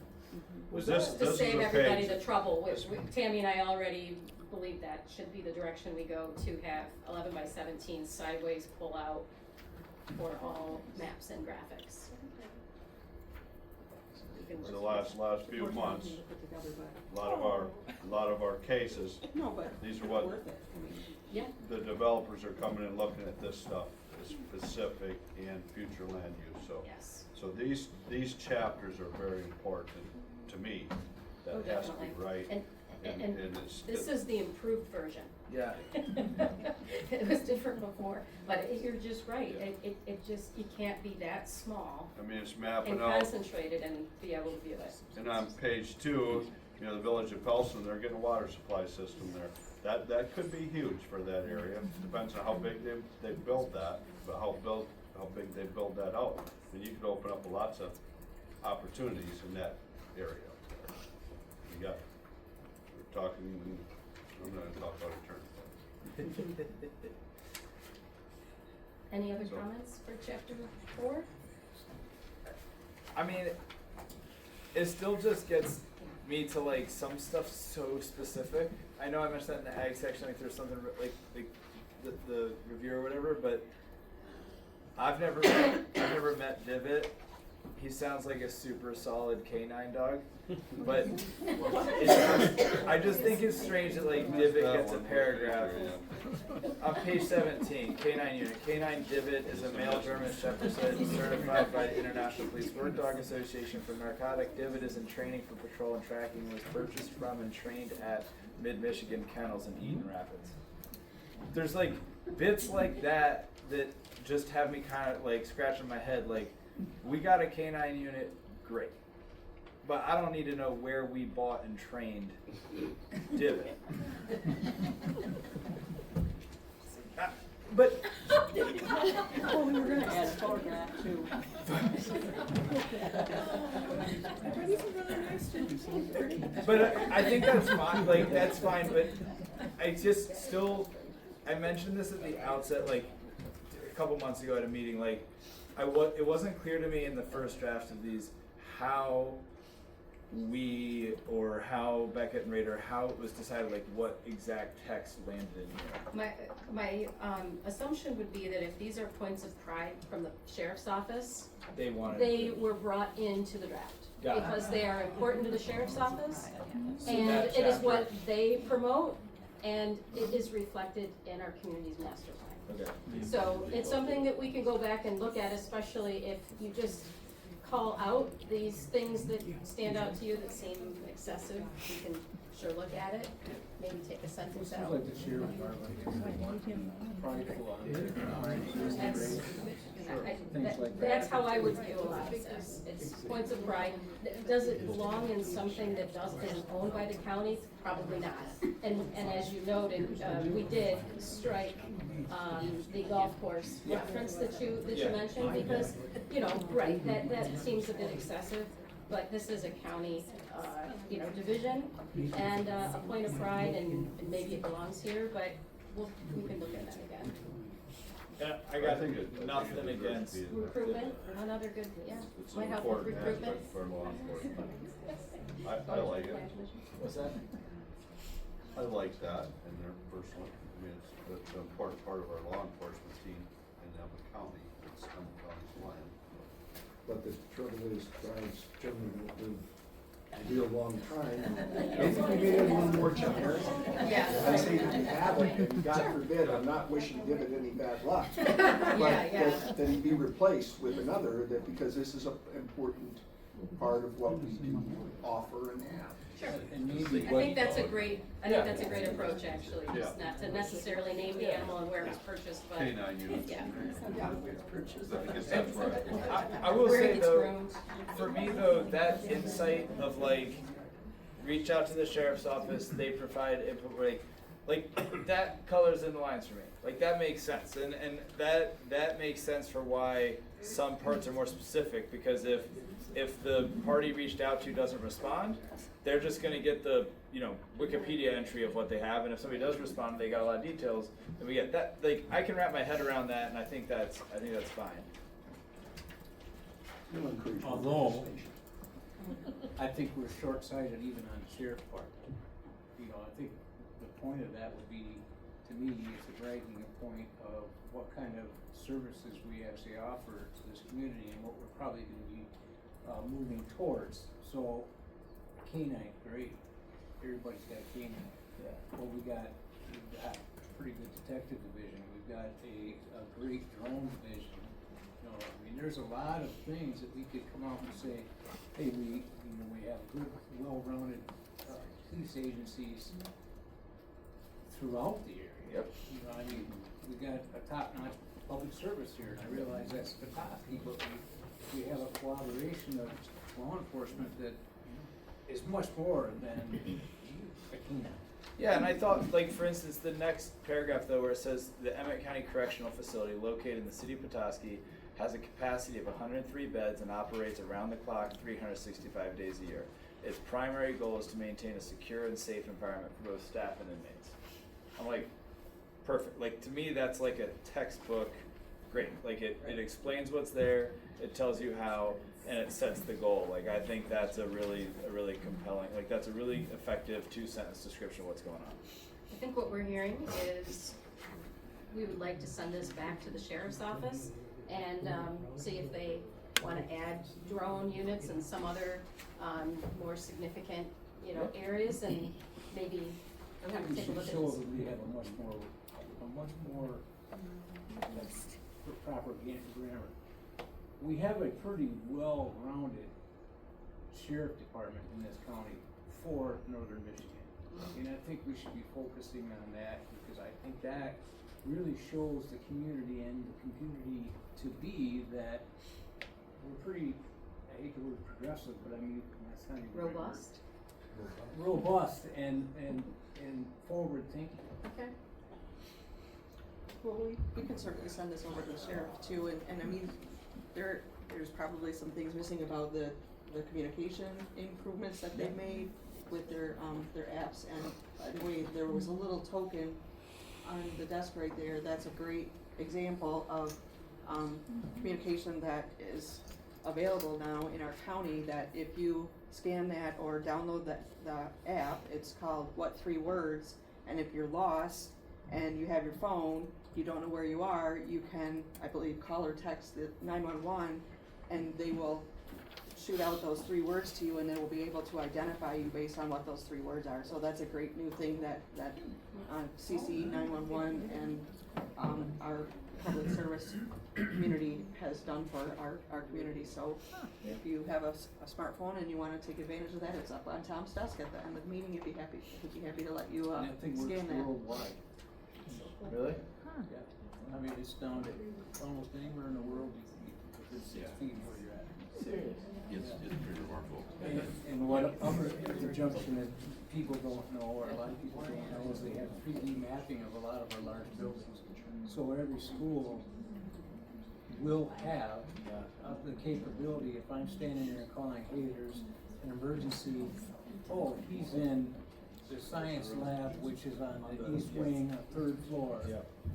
Was To this is save a everybody page. the trouble, Tammy and I already believe that should be the direction we go, to have 11 by 17 sideways pull out for all maps and graphics. We can The work last few months, a lot of our cases, No, but these are what worth it. I mean, Yeah. the developers are coming and looking at this stuff, specific and future land use, so. Yes. So these chapters are very important to me, that Oh, has to be definitely. right. And it's. this is the improved version. Yeah. It was different before, but you're just right, it just, you can't be that small I mean, it's and mapping out, concentrated and be able to view it. and on page 2, you know, the village of Pellson, they're getting a water supply system there. That could be huge for that area, depends on how big they build that, but how big they build that out. And you could open up lots of opportunities in that area up there. We're talking, I'm not gonna talk about it turn. Any other So- comments for chapter 4? I mean, it still just gets me to like some stuff so specific. I know I mentioned that in the ag section, like there's something like the review or whatever, but I've never met Divot. He sounds like a super solid canine dog, but I just think it's strange that like Divot gets a paragraph. On page 17, Canine Unit. Canine Divot is a male German Shepherd certified by the International Police Work Dog Association for narcotic. Divot is in training for patrol and tracking and was purchased from and trained at Mid-Michigan Kennels in Eaton Rapids. There's like bits like that that just have me kind of like scratching my head like, we got a canine unit, great. but I don't need to know where we bought and trained Divot. But Oh, we were gonna add a photograph too. But I think that's fine, like, that's fine, but I just still, I mentioned this at the outset, like, a couple months ago at a meeting, like, it wasn't clear to me in the first draft of these how we, or how Beckett and Rader, how it was decided, like, what exact text landed in here. My assumption would be that if these are points of pride from the sheriff's office, They wanted. they were brought into the draft. Got it. Because they are important to the sheriff's office, So and that it is what chapter- they promote, and it is reflected in our community's master plan. Okay. So it's something that we can go back and look at, especially if you just call out these things that stand out to you that seem excessive. We can sure look at it, maybe take a sentence out. Sounds like the sheriff department prideful on their That's, things like that. that's how I would view a lot of this. It's points of pride. Does it belong in something that isn't owned by the county? Probably not. And as you noted, we did strike, the golf course reference that you mentioned, because, right, that seems a bit excessive, but this is a county, division, and a point of pride, and maybe it belongs here, but we can look at that again. Yeah, I got nothing against. Recruitment, another good, It's might an help with important recruitment. aspect for law enforcement. I like it. What's that? I like that in there personally. I mean, it's an important part of our law enforcement team in Emmet County. It's Emmet County's land. But the trouble is, guys generally live a real long time. Maybe we made it a little more generous. Yeah. I say that we have it, and God forbid, I'm not wishing Divot any bad luck. But Yeah. that he be replaced with another, that because this is an important part of what we do offer and have. Sure. And maybe I think that's a great approach, actually, just Yeah. not to necessarily name the animal and where it was purchased, but. K-9 units. Yeah. I guess that's right. I will Where it say gets though, groomed. for me though, that insight of like, reach out to the sheriff's office, they provide input, like that colors in the lines for me. Like that makes sense, and that makes sense for why some parts are more specific, because if the party reached out to doesn't respond, they're just gonna get the, Wikipedia entry of what they have, and if somebody does respond, they got a lot of details, then we get that, like, I can wrap my head around that, and I think that's fine. You'll encourage Although- participation. I think we're short-sighted even on the sheriff's part. I think the point of that would be, to me, it's a bragging point of what kind of services we actually offer to this community and what we're probably gonna be, moving towards. So, canine, great, everybody's got a canine. Yeah. Well, we've got a pretty good detective division, we've got a great drone division. There's a lot of things that we could come out and say, hey, we have good, well-rounded, police agencies throughout the area. Yep. We got a top-notch public service here, and I realize that's Petoskey, but we have a collaboration of law enforcement that is much more than a canine. Yeah, and I thought, like, for instance, the next paragraph though, where it says the Emmet County Correctional Facility located in the city of Petoskey has a capacity of 103 beds and operates around the clock 365 days a year. Its primary goal is to maintain a secure and safe environment for both staff and inmates. I'm like, perfect. Like, to me, that's like a textbook, great. Like, it explains what's there, it tells you how, and it sets the goal. Like, I think that's a really compelling, like, that's a really effective 2-sentence description of what's going on. I think what we're hearing is we would like to send this back to the sheriff's office and see if they want to add drone units and some other more significant, areas, and maybe we'll have to We take a should look at show this. that we have a much more proper grammar. We have a pretty well-rounded sheriff department in this county for northern Michigan. And I think we should be focusing on that, because I think that really shows the community and the community to be that we're pretty, I hate the word progressive, but I mean, that's not even the right word. Robust? Robust and forward thinking. Okay. Well, we can certainly send this over to the sheriff too, and I mean, there's probably some things missing about the communication improvements that they've made with their apps, and by the way, there was a little token on the desk right there, that's a great example of, communication that is available now in our county, that if you scan that or download the app, it's called What 3 Words, and if you're lost and you have your phone, you don't know where you are, you can, I believe, call or text the 911, and they will shoot out those 3 words to you, and they will be able to identify you based on what those 3 words are. So that's a great new thing that CC 911 and our public service community has done for our community. So if you have a smartphone and you want to take advantage of that, it's up on Tom's desk at the end of the meeting. He'd be happy to let you And that thing scan works that. worldwide. Really? Yeah, I mean, it's down to almost anywhere in the world, within 6 feet of where you're at. Serious? It's pretty remarkable. And what other conjunction that people don't know, or a lot of people don't know, is they have 3D mapping of a lot of our large buildings. So every school will have the capability, if I'm standing there calling, hey, there's an emergency, oh, he's in the science lab, which is on the east wing, 3rd floor.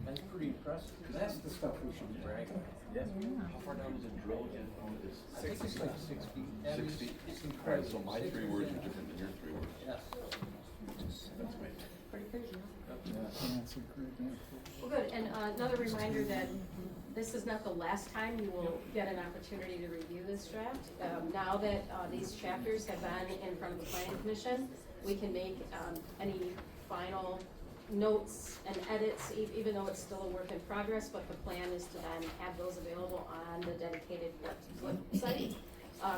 That's pretty impressive. That's the stuff we should be bragging about. How far down is it drilled in? I think it's like 6 feet. 6 feet? It's Alright, incredible. so my 3 words are different than your 3 words. Yes. That's amazing. Pretty crazy, Well, good, and another reminder that this is not the last time you will get an opportunity to review this draft. Now that these chapters have been in front of the planning commission, we can make any final notes and edits, even though it's still a work in progress, but the plan is to then have those available on the dedicated website,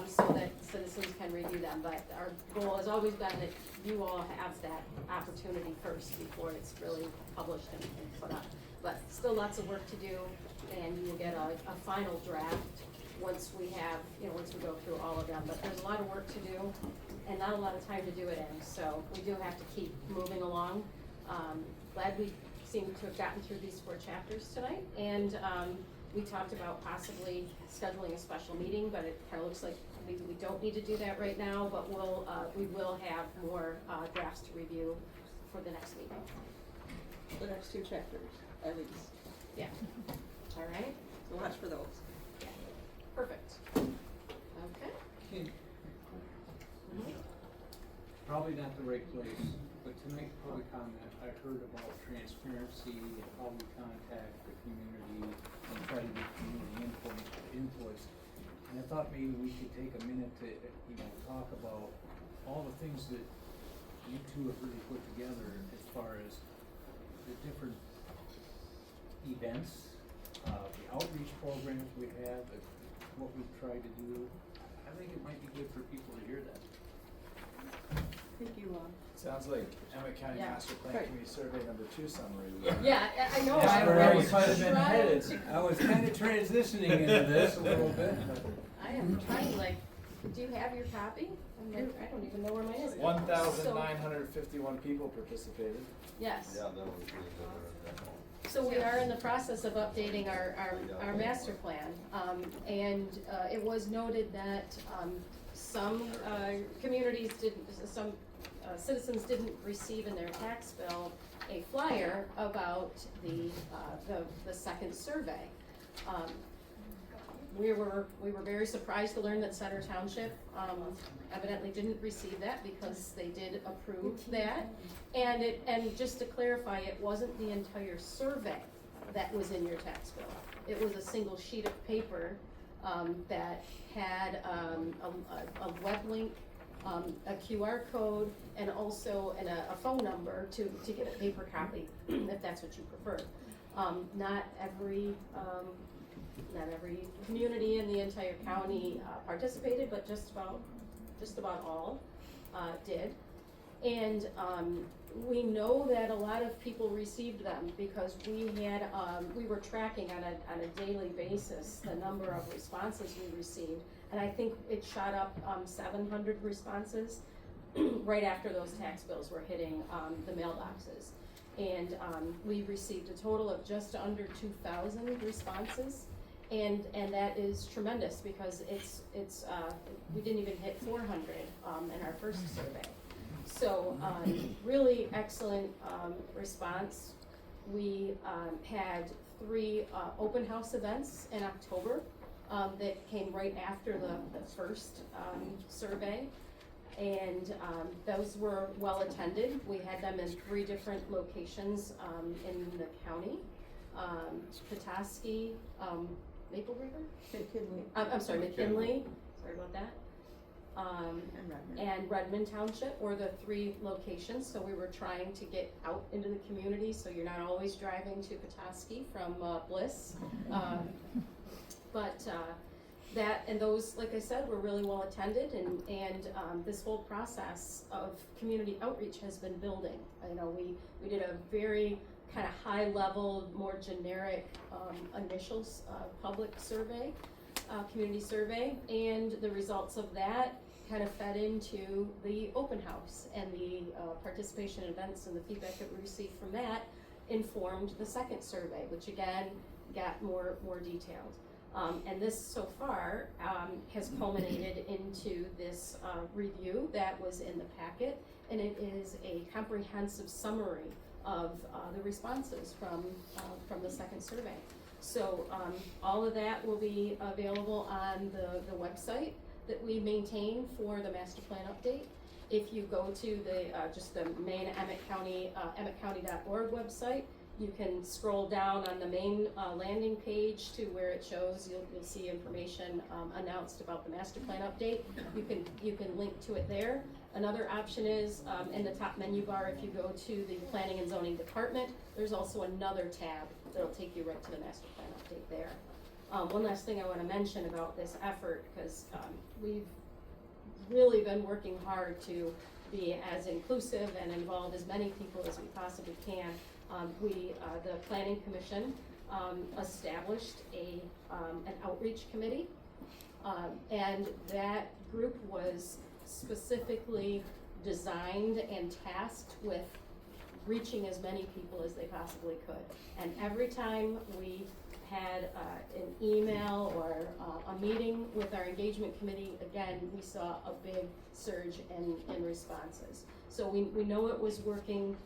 so that citizens can review them. But our goal has always been that you all have that opportunity first before it's really published and put up. But still lots of work to do, and you will get a final draft once we have, once we go through all of them. But there's a lot of work to do and not a lot of time to do it in, so we do have to keep moving along. Glad we seem to have gotten through these 4 chapters tonight, and we talked about possibly scheduling a special meeting, but it kind of looks like we don't need to do that right now, but we will have more drafts to review for the next meeting. The next 2 chapters, at least. Yeah. All right. So watch for those. Yeah. Perfect. Okay. Probably not the right place, but to make public comment, I heard about transparency and how we contact the community and try to get community inputs. And I thought maybe we could take a minute to, talk about all the things that you two have really put together as far as the different events, the outreach programs we have, what we've tried to do. I think it might be good for people to hear that. Thank you, Sounds like Emmet County Master Plan Committee Survey number 2 summary. Yeah, I know. That's where I was kind of been trying headed. to- I was kind of transitioning into this a little bit. I am trying, do you have your copy? I'm like, I don't even know where mine is. 1,951 people participated. Yes. Yeah, that was really good. So we are in the process of updating our master plan. And it was noted that some communities didn't, some citizens didn't receive in their tax bill a flyer about the second survey. We were very surprised to learn that Center Township evidently didn't receive that because they did approve that. And just to clarify, it wasn't the entire survey that was in your tax bill. It was a single sheet of paper that had a web link, a QR code, and also a phone number to get a paper copy if that's what you prefer. Not every community in the entire county participated, but just about all did. And we know that a lot of people received them because we were tracking on a daily basis the number of responses we received. and I think it shot up 700 responses right after those tax bills were hitting the mailboxes. And we received a total of just under 2,000 responses, and that is tremendous because it's we didn't even hit 400 in our first survey. So really excellent response. We had 3 open house events in October that came right after the first survey. And those were well attended. We had them in 3 different locations in the county. Petoskey, Maple River? McKinley. I'm sorry, McKinley, sorry about that. And Redmond Township were the 3 locations, so we were trying to get out into the community, so you're not always driving to Petoskey from Bliss. That and those, like I said, were really well attended, and this whole process of community outreach has been building. You know, we did a very kind of high level, more generic initial public survey, community survey, and the results of that kind of fed into the open house, and the participation in events and the feedback that we received from that informed the second survey, which again got more detailed. And this so far has culminated into this review that was in the packet, and it is a comprehensive summary of the responses from the second survey. So all of that will be available on the website that we maintain for the master plan update. If you go to the just the main Emmet County, emmetcounty.org website, you can scroll down on the main landing page to where it shows, you'll see information announced about the master plan update. You can link to it there. Another option is in the top menu bar, if you go to the planning and zoning department, there's also another tab that'll take you right to the master plan update there. One last thing I want to mention about this effort, because we've really been working hard to be as inclusive and involve as many people as we possibly can. The Planning Commission established an outreach committee, and that group was specifically designed and tasked with reaching as many people as they possibly could. And every time we had an email or a meeting with our engagement committee, again, we saw a big surge in responses. So we know it was working,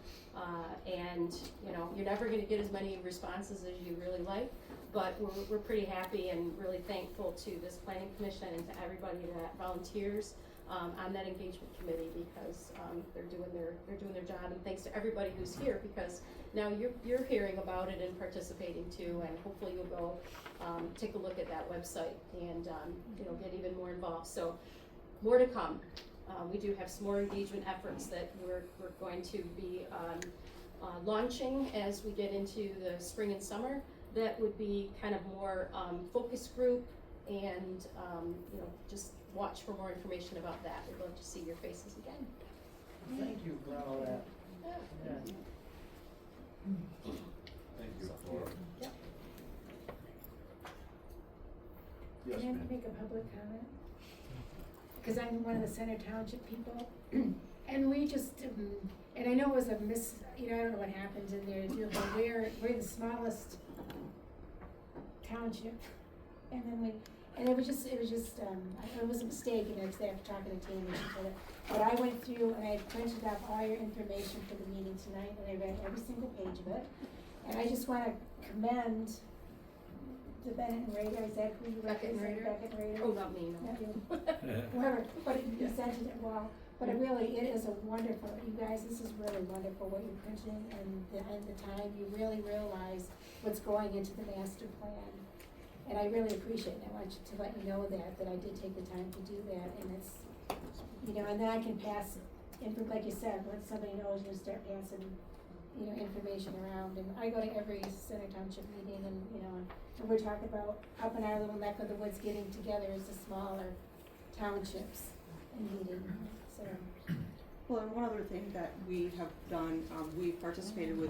and you know, you're never gonna get as many responses as you really like, but we're pretty happy and really thankful to this planning commission and to everybody that volunteers on that engagement committee, because they're doing their job, and thanks to everybody who's here, because now you're hearing about it and participating too, and hopefully you'll go take a look at that website and you know, get even more involved. So more to come. We do have some more engagement efforts that we're going to be launching as we get into the spring and summer. That would be kind of more focus group, and you know, just watch for more information about that. We'd love to see your faces again. Thank you for all that. Yeah. Thank you, Laura. Yep. Yes, Can I ma'am. make a public comment? Because I'm one of the Center Township people, and we just, and I know it was a you know, I don't know what happened in there, but we're the smallest township, and then it was just, it was a mistake, and after talking to Tammy, she said it. But I went through and I printed up all your information for the meeting tonight, and I read every single page of it, and I just wanna commend the Bennett and Rader, is that who you Beckett and represent? Rader? Beckett and Rader? Oh, not me, no. Not you. Whoever, but you presented it well, but it really, it is a wonderful, you guys, this is really wonderful what you're printing, and the time you really realize what's going into the master plan. And I really appreciate it. I want you to let me know that I did take the time to do that, and it's, you know, and then I can pass, like you said, once somebody knows, you start passing, you know, information around. And I go to every Center Township meeting, and, you know, and we're talking about up in our little neck of the woods getting together as the smaller townships and meeting, so. Well, and one other thing that we have done, we've participated with,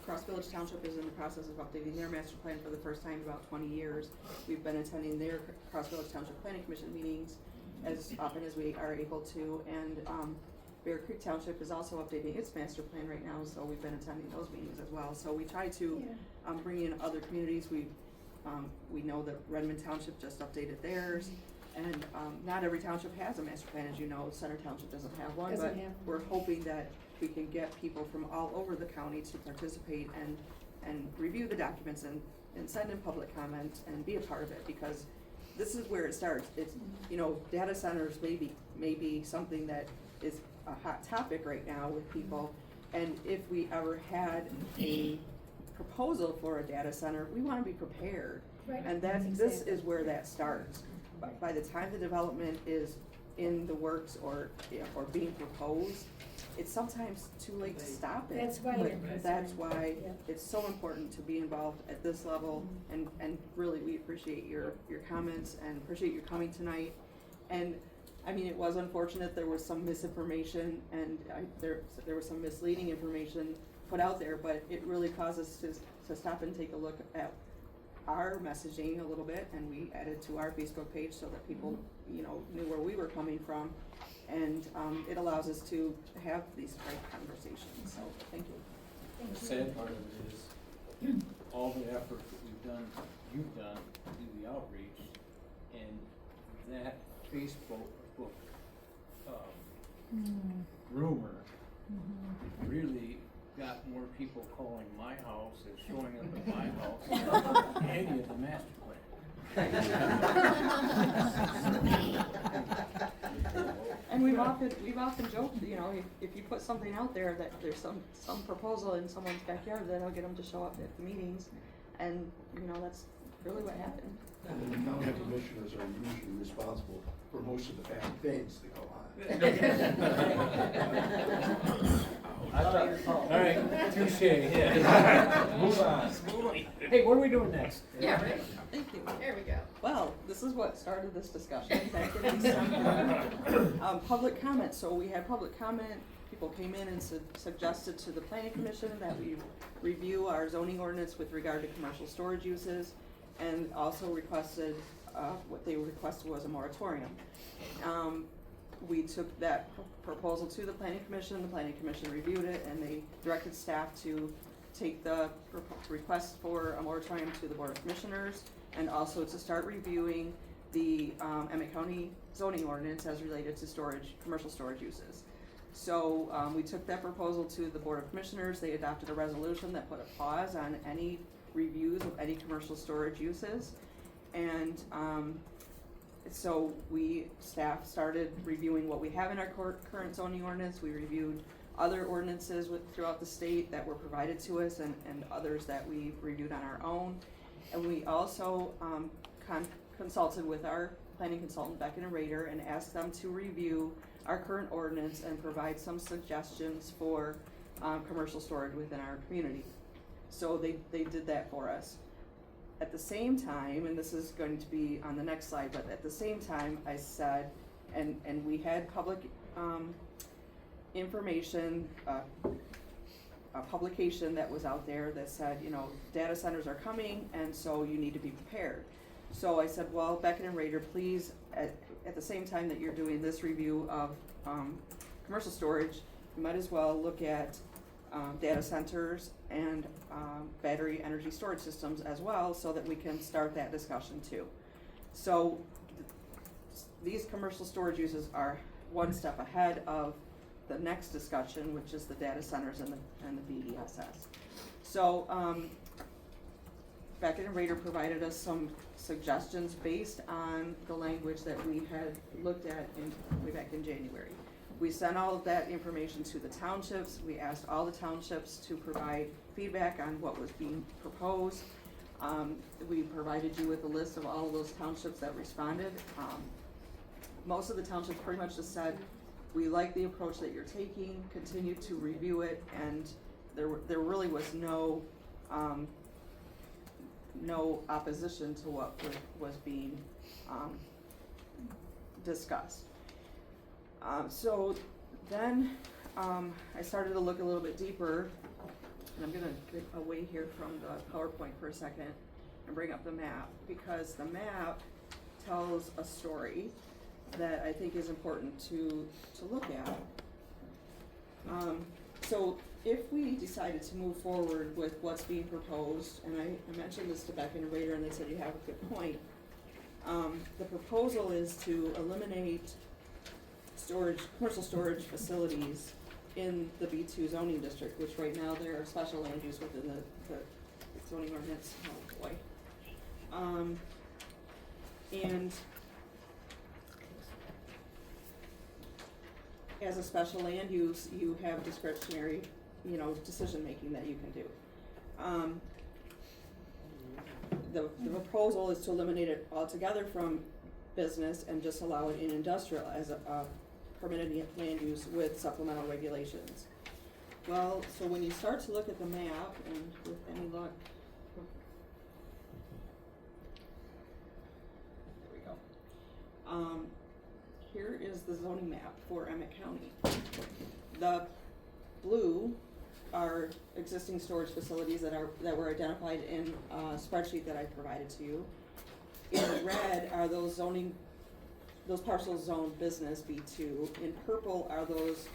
Cross Village Township is in the process of updating their master plan for the first time in about 20 years. We've been attending their Cross Village Township Planning Commission meetings as often as we are able to, and Bear Creek Township is also updating its master plan right now, so we've been attending those meetings as well. So we try to bring in other communities. We know that Redmond Township just updated theirs. And not every township has a master plan, as you know. Center Township doesn't have one, but we're hoping that we can get people from all over the county to participate and review the documents and send in public comment and be a part of it, because this is where it starts. It's, you know, data centers may be something that is a hot topic right now with people, and if we ever had a proposal for a data center, we wanna be prepared. Right. And this is where that starts. By the time the development is in the works or being proposed, it's sometimes too late to stop it. That's why That's why Yeah. it's so important to be involved at this level, and really, we appreciate your comments and appreciate your coming tonight. And, I mean, it was unfortunate, there was some misinformation and there was some misleading information put out there, but it really caused us to stop and take a look at our messaging a little bit, and we added to our Facebook page so that people, you know, knew where we were coming from, and it allows us to have these great conversations. So thank you. The sad part of it is all the effort that you've done to do the outreach, and that Facebook rumor really got more people calling my house and showing up at my house than any of the master plan. And we've often joked, you know, if you put something out there that there's some proposal in someone's backyard, that'll get them to show up at the meetings, and you know, that's really what happened. And the county commissioners are usually responsible for most of the bad things that go on. All right, touche, yeah. Move on. Hey, what are we doing next? Yeah, right. Thank you. There we go. Well, this is what started this discussion back in December. Public comment. So we had public comment. People came in and suggested to the planning commission that we review our zoning ordinance with regard to commercial storage uses, and also requested, what they requested was a moratorium. We took that proposal to the planning commission reviewed it, and they directed staff to take the request for a moratorium to the Board of Commissioners, and also to start reviewing the Emmet County zoning ordinance as related to commercial storage uses. So we took that proposal to the Board of Commissioners. They adopted a resolution that put a pause on any reviews of any commercial storage uses, and so staff started reviewing what we have in our current zoning ordinance. We reviewed other ordinances throughout the state that were provided to us, and others that we reviewed on our own. And we also consulted with our planning consultant, Beckett and Rader, and asked them to review our current ordinance and provide some suggestions for commercial storage within our community. So they did that for us. At the same time, and this is going to be on the next slide, but at the same time I said, and we had public information, a publication that was out there that said, you know, data centers are coming, and so you need to be prepared. So I said, well, Beckett and Rader, please, at the same time that you're doing this review of commercial storage, you might as well look at data centers and battery energy storage systems as well, so that we can start that discussion too. So these commercial storage uses are one step ahead of the next discussion, which is the data centers and the BESS. So Beckett and Rader provided us some suggestions based on the language that we had looked at way back in January. We sent all of that information to the townships. We asked all the townships to provide feedback on what was being proposed. We provided you with a list of all of those townships that responded. Most of the townships pretty much just said, we like the approach that you're taking, continue to review it, and there really was no opposition to what was being discussed. So Then, I started to look a little bit deeper, and I'm gonna get away here from the PowerPoint for a second and bring up the map, because the map tells a story that I think is important to look at. So if we decided to move forward with what's being proposed, and I mentioned this to Beck and Rader, and they said you have a good point. The proposal is to eliminate commercial storage facilities in the B2 zoning district, which right now there are special land use within the zoning ordinance. Oh boy. And as a special land use, you have discretionary, decision making that you can do. The proposal is to eliminate it altogether from business and just allow it in industrial as a permitted land use with supplemental regulations. Well, so when you start to look at the map, and with any luck, there we go. Here is the zoning map for Emmet County. The blue are existing storage facilities that were identified in a spreadsheet that I provided to you. In red are those parcels zoned business B2. In purple are those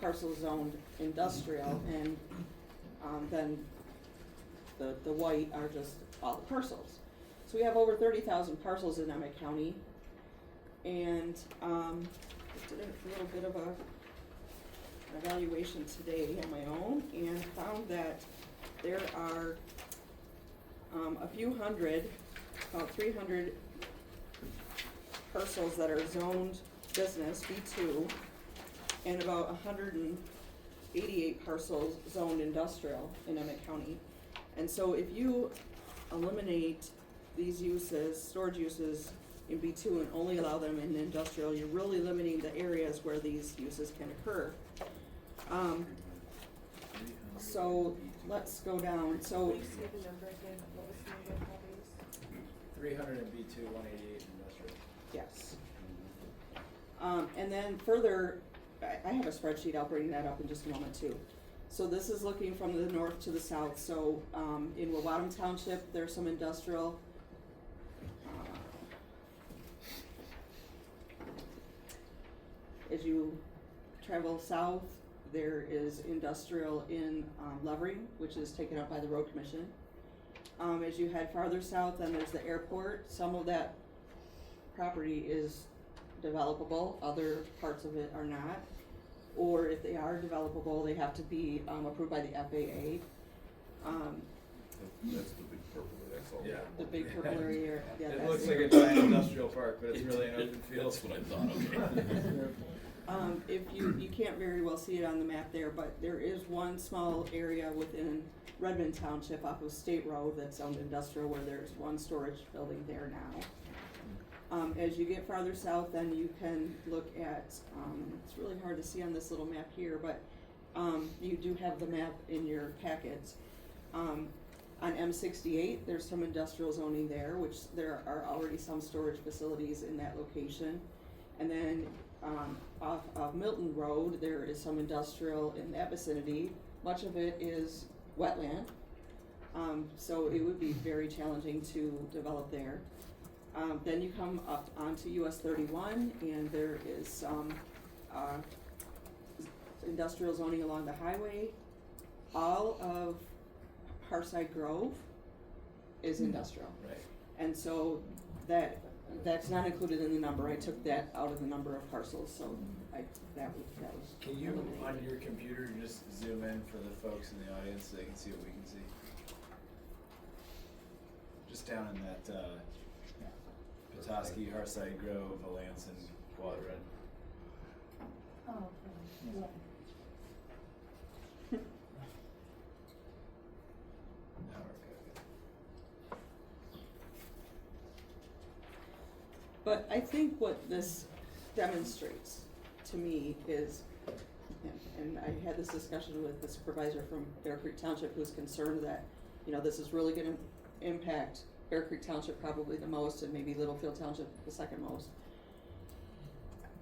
parcels zoned industrial, and then the white are just all the parcels. So we have over 30,000 parcels in Emmet County, and did a little bit of an evaluation today on my own, and found that there are a few hundred, about 300 parcels that are zoned business, B2, and about 188 parcels zoned industrial in Emmet County. And so if you eliminate these uses, storage uses in B2, and only allow them in industrial, you're really limiting the areas where these uses can occur. So let's go down. So Can you say the number again? What was the number of these? 300 in B2, 188 in industrial. yes. And then further, I have a spreadsheet, I'll bring that up in just a moment too. So this is looking from the north to the south. So in Wawatam Township, there's some industrial. As you travel south, there is industrial in Levering, which is taken up by the Road Commission. As you head farther south, then there's the airport. Some of that property is developable, other parts of it are not. Or if they are developable, they have to be approved by the FAA. That's the big purple, that's all. Yeah. The big purple area. Yeah, It that's looks like a giant industrial park, but it's really an open field. That's what I thought, okay. If you can't very well see it on the map there, but there is one small area within Redmond Township off of State Road that's zoned industrial, where there's one storage building there now. As you get farther south, then you can look at, it's really hard to see on this little map here, but you do have the map in your packets. On M68, there's some industrial zoning there, which there are already some storage facilities in that location. And then off of Milton Road, there is some industrial in that vicinity. Much of it is wetland, so it would be very challenging to develop there. Then you come up onto US 31, and there is some industrial zoning along the highway. All of Harside Grove is industrial. Right. And so that's not included in the number. I took that out of the number of parcels, so that was Can you, eliminated. on your computer, just zoom in for the folks in the audience so they can see what we can see? Just down in that, Petoskey, Harside Grove, Alanson quadrant. Oh, yeah. Now we're good. But I think what this demonstrates to me is, and I had this discussion with the supervisor from Bear Creek Township, who's concerned that, this is really gonna impact Bear Creek Township probably the most, and maybe Littlefield Township the second most.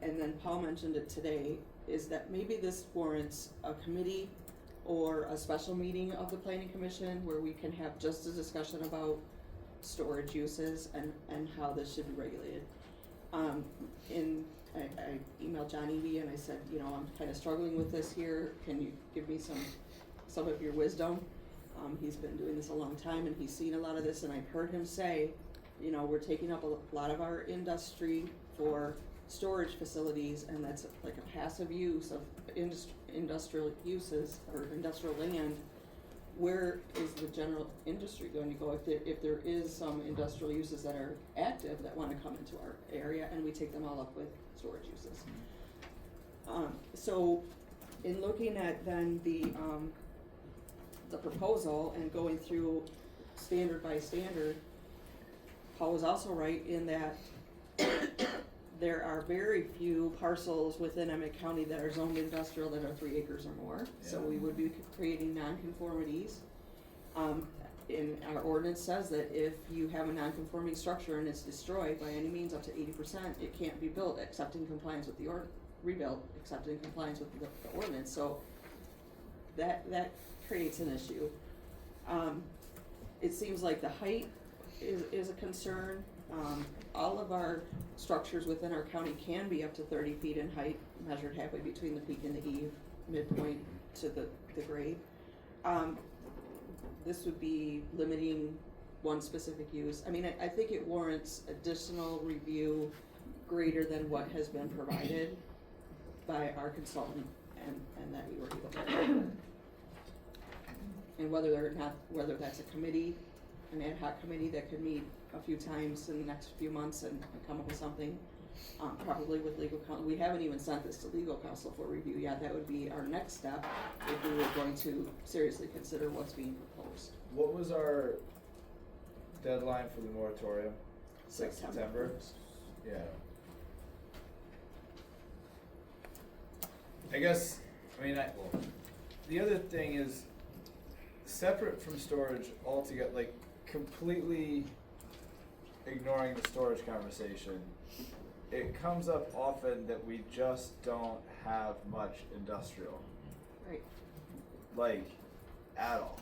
And then Paul mentioned it today, is that maybe this warrants a committee or a special meeting of the planning commission where we can have just a discussion about storage uses and how this should be regulated. I emailed John Evie and I said, you know, I'm kind of struggling with this here, can you give me some of your wisdom? He's been doing this a long time and he's seen a lot of this, and I've heard him say, you know, we're taking up a lot of our industry for storage facilities, and that's like a passive use of industrial uses or industrial land. Where is the general industry going to go if there is some industrial uses that are active that want to come into our area, and we take them all up with storage uses? So in looking at then the proposal and going through standard by standard, Paul was also right in that there are very few parcels within Emmet County that are zoned industrial that are 3 acres or more. So we would be creating nonconformities. In our ordinance says that if you have a nonconforming structure and it's destroyed by any means up to 80%, it can't be built except in compliance with the rebuilt except in compliance with the ordinance. So that creates an issue. It seems like the height is a concern. All of our structures within our county can be up to 30 feet in height, measured halfway between the peak and the eave, midpoint to the grade. This would be limiting one specific use. I mean, I think it warrants additional review greater than what has been provided by our consultant and that we were able to. And whether that's a committee, an ad hoc committee that could meet a few times in the next few months and come up with something, probably with legal counsel. We haven't even sent this to legal counsel for review yet. That would be our next step if we were going to seriously consider what's being proposed. What was our deadline for the moratorium? September. Yeah. I guess, the other thing is, separate from storage altogether, like completely ignoring the storage conversation, it comes up often that we just don't have much industrial. Right. Like, at all.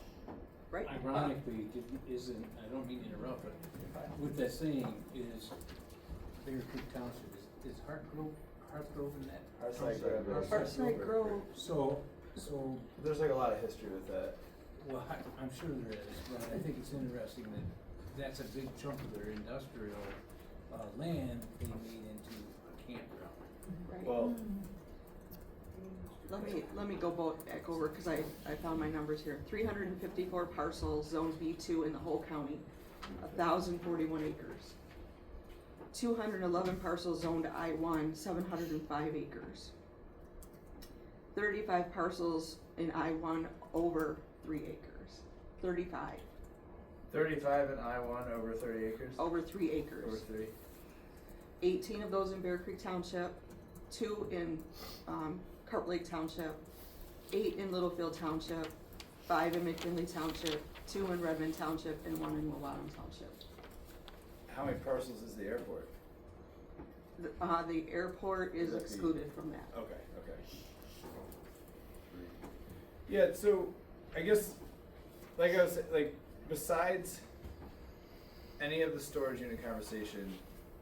Right. Ironically, I don't mean to interrupt, but with that saying is Bear Creek Township, is Heartgrove in that? Heartside Grove. So there's like a lot of history with that. Well, I'm sure there is, but I think it's interesting that that's a big chunk of their industrial land being made into a campground. Right. Well, let me go back over because I found my numbers here. 354 parcels, zone B2 in the whole county, 1,041 acres. 211 parcels zoned I1, 705 acres. 35 parcels in I1 over 3 acres. 35. 35 in I-1 over 30 acres? Over 3 acres. Over 3. 18 of those in Bear Creek Township, 2 in Carp Lake Township, 8 in Littlefield Township, 5 in McKinley Township, 2 in Redmond Township, and 1 in Mowatton Township. How many parcels is the airport? The airport is excluded from that. Okay. Yeah, so I guess, like I was saying, like besides any of the storage unit conversation,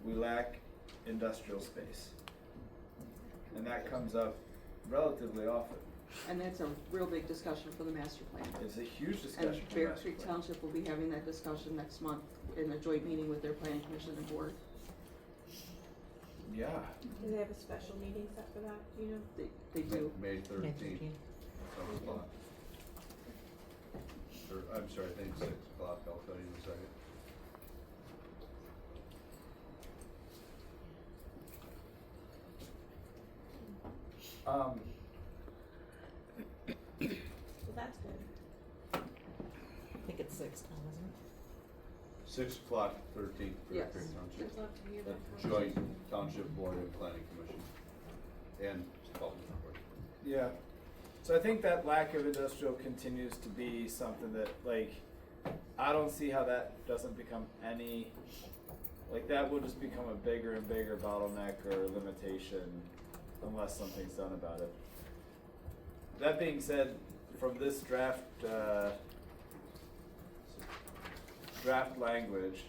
we lack industrial space. And that comes up relatively often. And that's a real big discussion for the master plan. It's a huge discussion And for the Bear master Creek plan. Township will be having that discussion next month in a joint meeting with their planning commission and board. Yeah. Do they have a special meeting set for that, do you know? They do. May 13th. 7 o'clock. Or, I'm sorry, I think 6 o'clock, I'll tell you in a second. So that's good. I think it's 6 now, isn't it? 6 o'clock, 13th, Bear Creek Township. I'd love to hear that. The Joint Township Board and Planning Commission. And Public Board. Yeah. So I think that lack of industrial continues to be something that, like, I don't see how that doesn't become that will just become a bigger and bigger bottleneck or limitation. unless something's done about it. That being said, from this draft language,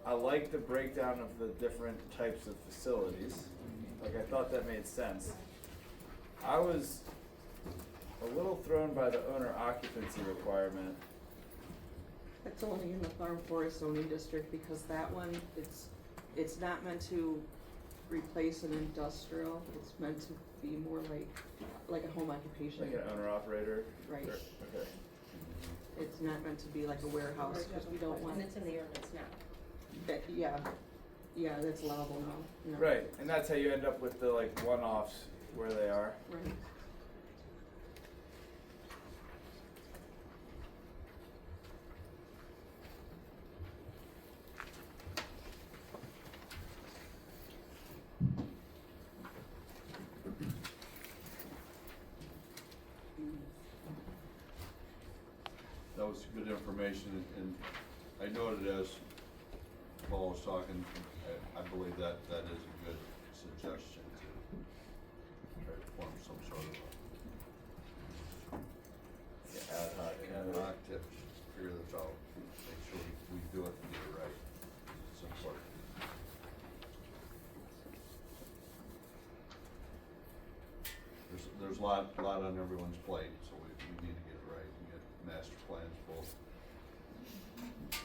I like the breakdown of the different types of facilities. Like, I thought that made sense. I was a little thrown by the owner occupancy requirement. It's only in the farm forest zoning district because that one, it's not meant to replace an industrial, it's meant to be more like a home occupation. Like an owner operator? Right. Okay. It's not meant to be like a warehouse, because we don't want. And it's in the ordinance now. That, yeah, that's allowable now. No. Right, and that's how you end up with the like one-offs where they are. Right. That was good information, and I noted as Paul was talking, I believe that is a good suggestion to try to form some sort of ad hoc tip, figure this out, make sure we do it and get it right. It's important. There's a lot on everyone's plate, so we need to get it right and get master plans, both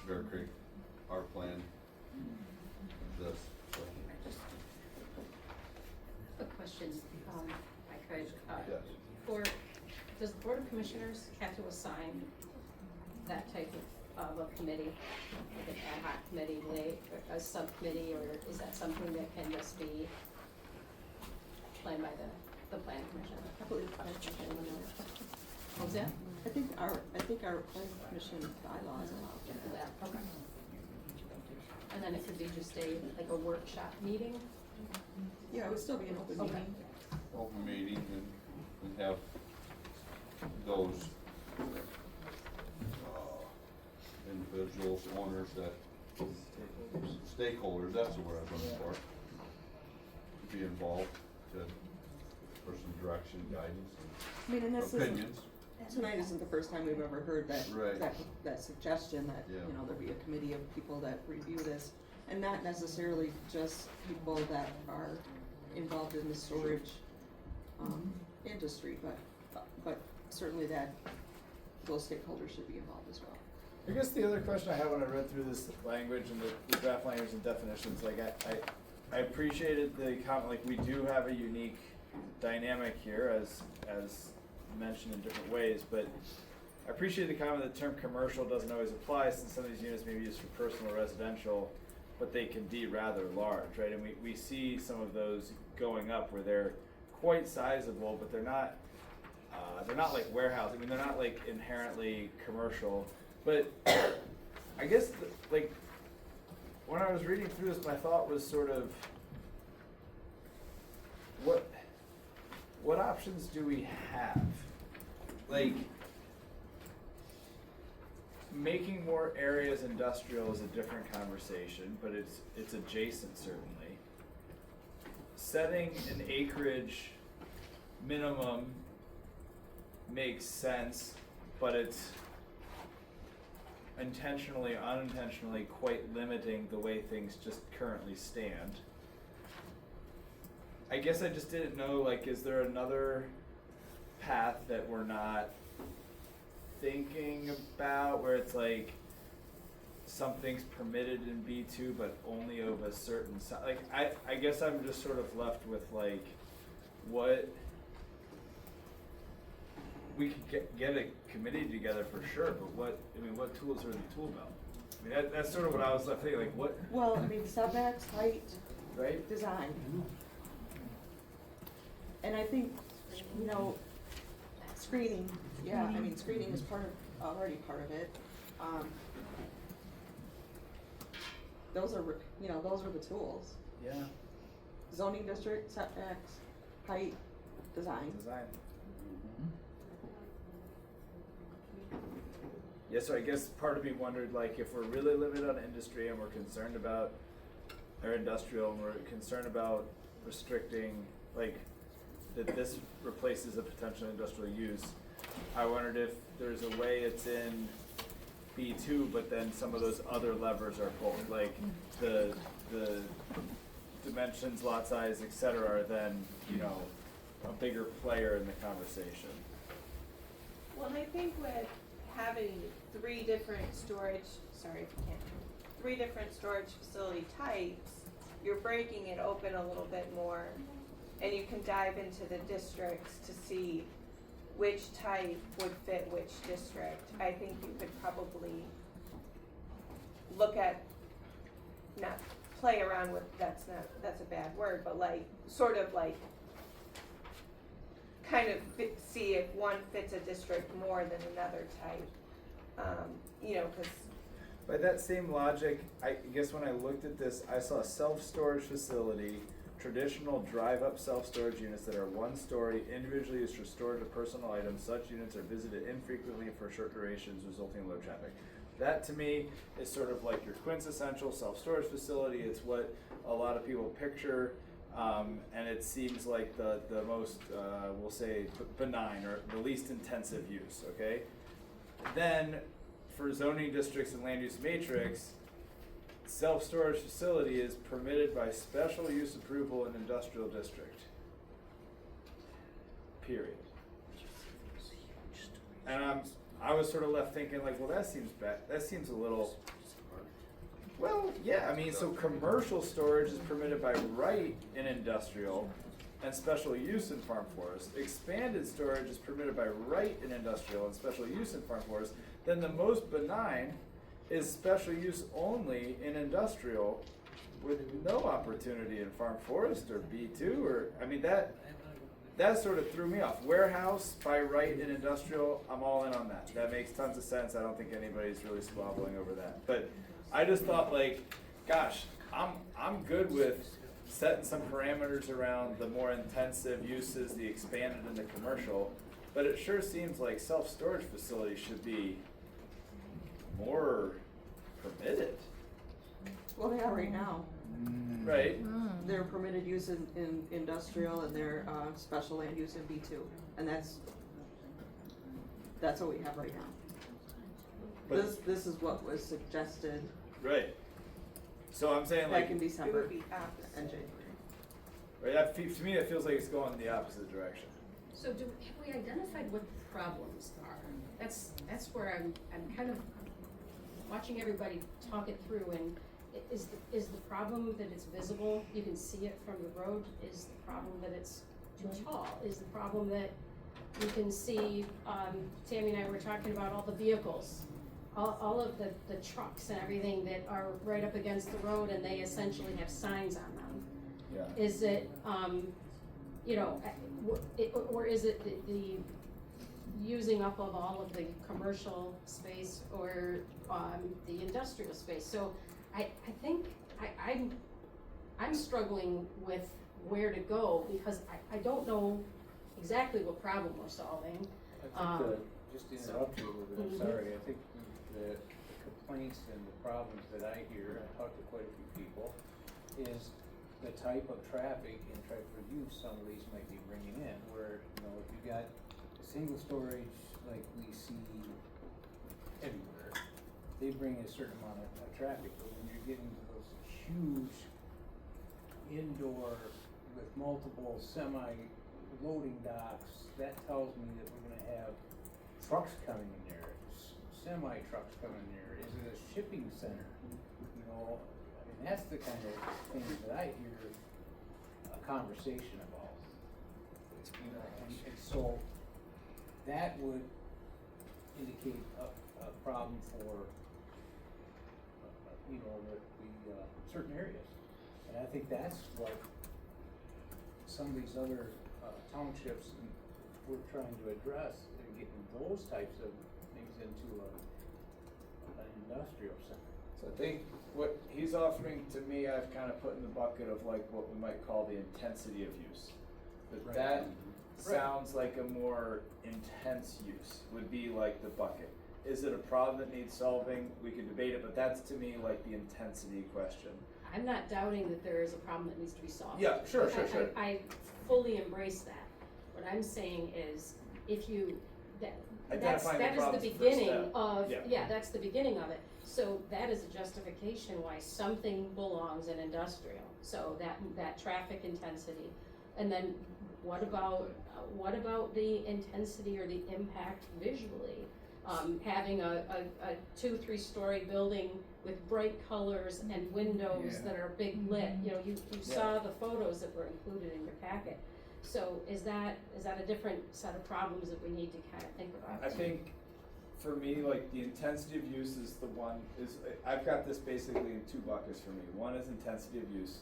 Bear Creek, our plan, this, so. A question, I could, Yes. does the Board of Commissioners have to assign that type of a committee, like an ad hoc committee, a subcommittee, or is that something that can just be planned by the planning commission? I believe the planning commission will know. What was that? I think our planning commission bylaws allow For that, okay. And then it could be just like a workshop meeting? Yeah, it would still be an open Okay. meeting. Open meeting and have those individuals, owners that, stakeholders, that's the word I was looking for, be involved for some direction, guidance, I mean, and this opinions. Tonight isn't the first time we've ever heard that, Right. that suggestion that, Yeah. you know, there be a committee of people that review this. And not necessarily just people that are involved in the storage, industry, but certainly that those stakeholders should be involved as well. I guess the other question I had when I read through this language and the draft language and definitions, like I appreciated the comment, like we do have a unique dynamic here as mentioned in different ways, but I appreciate the comment that the term commercial doesn't always apply since some of these units may be used for personal or residential, but they can be rather large, right? And we see some of those going up where they're quite sizable, but they're not like warehousing. I mean, they're not like inherently commercial. But I guess like when I was reading through this, my thought was sort of what options do we have? Like, making more areas industrial is a different conversation, but it's adjacent certainly. Setting an acreage minimum makes sense, but it's intentionally, unintentionally quite limiting the way things just currently stand. I guess I just didn't know, like, is there another path that we're not thinking about where it's like something's permitted in B2 but only of a certain size? Like, I guess I'm just sort of left with like, what we could get a committee together for sure, but what tools are in the tool belt? I mean, that's sort of what I was left thinking, like what? Well, I mean, setbacks, height, right? Design. And I think, you know, screening, yeah, I mean, screening is already part of it. Those are the tools. Yeah. Zoning district, setbacks, height, design. Yeah, so I guess part of me wondered, like, if we're really limited on industry and we're concerned about or industrial, and we're concerned about restricting, like, that this replaces a potential industrial use. I wondered if there's a way it's in B2, but then some of those other levers are pulled, like the dimensions, lot size, et cetera, are then, you know, a bigger player in the conversation. Well, and I think with having three different storage facility types, you're breaking it open a little bit more, and you can dive into the districts to see which type would fit which district. I think you could probably look at, not play around with, that's a bad word, but like, sort of like, kind of see if one fits a district more than another type. You know, cause. By that same logic, I guess when I looked at this, I saw self-storage facility, traditional drive-up self-storage units that are one story, individually used for storage of personal items. Such units are visited infrequently for short durations, resulting in low traffic. That to me is sort of like your quintessential self-storage facility. It's what a lot of people picture, and it seems like the most, we'll say, benign or the least intensive use, okay? Then, for zoning districts and land use matrix, self-storage facility is permitted by special use approval in industrial district. Period. And I was sort of left thinking like, well, that seems bad. That seems a little. Well, yeah. I mean, so commercial storage is permitted by right in industrial, and special use in farm forest. Expanded storage is permitted by right in industrial and special use in farm forest. Then the most benign is special use only in industrial with no opportunity in farm forest or B2 or, I mean, that sort of threw me off. Warehouse by right in industrial, I'm all in on that. That makes tons of sense. I don't think anybody's really squabbling over that. But I just thought like, gosh, I'm good with setting some parameters around the more intensive uses, the expanded and the commercial, but it sure seems like self-storage facilities should be more permitted. Well, they are right now. Right. They're permitted use in industrial and they're special land use in B2, and that's what we have right now. But this is what was suggested. Right. So I'm saying like back in December It would be opposite. and January. Right. That to me, it feels like it's going in the opposite direction. So have we identified what the problems are? That's where I'm kind of watching everybody talk it through, and is the problem that it's visible, you can see it from the road? Is the problem that it's too tall? Is the problem that you can see, Tammy and I were talking about all the vehicles, all of the trucks and everything that are right up against the road and they essentially have signs on them? Yeah. Is it, you know, or is it the using up of all of the commercial space or the industrial space? So I think I'm struggling with where to go because I don't know exactly what problem we're solving. I think just to interrupt you a little bit, I'm sorry, I think the complaints and the problems that I hear, I talked to quite a few people, is the type of traffic and type of use some of these might be bringing in, where, you know, if you got a single storage like we see everywhere, they bring a certain amount of traffic, but when you're getting to those huge indoor with multiple semi-loading docks, that tells me that we're gonna have trucks coming in there, semi-trucks coming in there. Is it a shipping center? You know, I mean, that's the kind of things that I hear a conversation about. You know, and so that would indicate a problem for, you know, the certain areas. And I think that's what some of these other townships we're trying to address, and getting those types of things into an industrial center. So I think what he's offering to me, I've kind of put in the bucket of like what we might call the intensity of use. But Right. that sounds like a more intense use would be like the bucket. Is it a problem that needs solving? We can debate it, but that's to me like the intensity question. I'm not doubting that there is a problem that needs to be solved. Yeah, sure. I fully embrace that. What I'm saying is, if you, that's Identifying the that is problems the is the first beginning step. of, Yeah. that's the beginning of it. So that is a justification why something belongs in industrial, so that traffic intensity. And then what about the intensity or the impact visually? Having a 2-3 story building with bright colors and windows that are big lit, you know, you saw the photos that were included in your packet. So is that a different set of problems that we need to kind of think about? I think for me, like the intensity of use is I've got this basically in 2 buckets for me. One is intensity of use,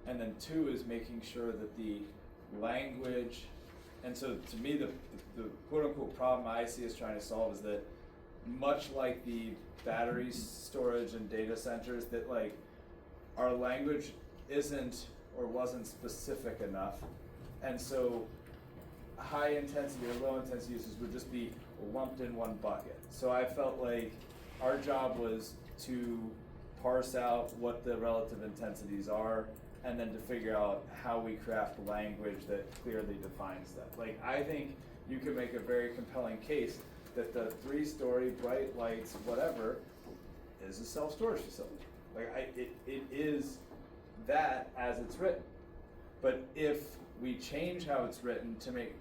and then 2 is making sure that the language, and so to me the quote unquote problem I see us trying to solve is that much like the battery storage and data centers, that like our language isn't or wasn't specific enough, and so high intensity or low intensity uses would just be lumped in one bucket. So I felt like our job was to parse out what the relative intensities are, and then to figure out how we craft language that clearly defines that. Like, I think you could make a very compelling case that the 3-story bright lights, whatever, is a self-storage facility. Like, it is that as it's written. But if we change how it's written to make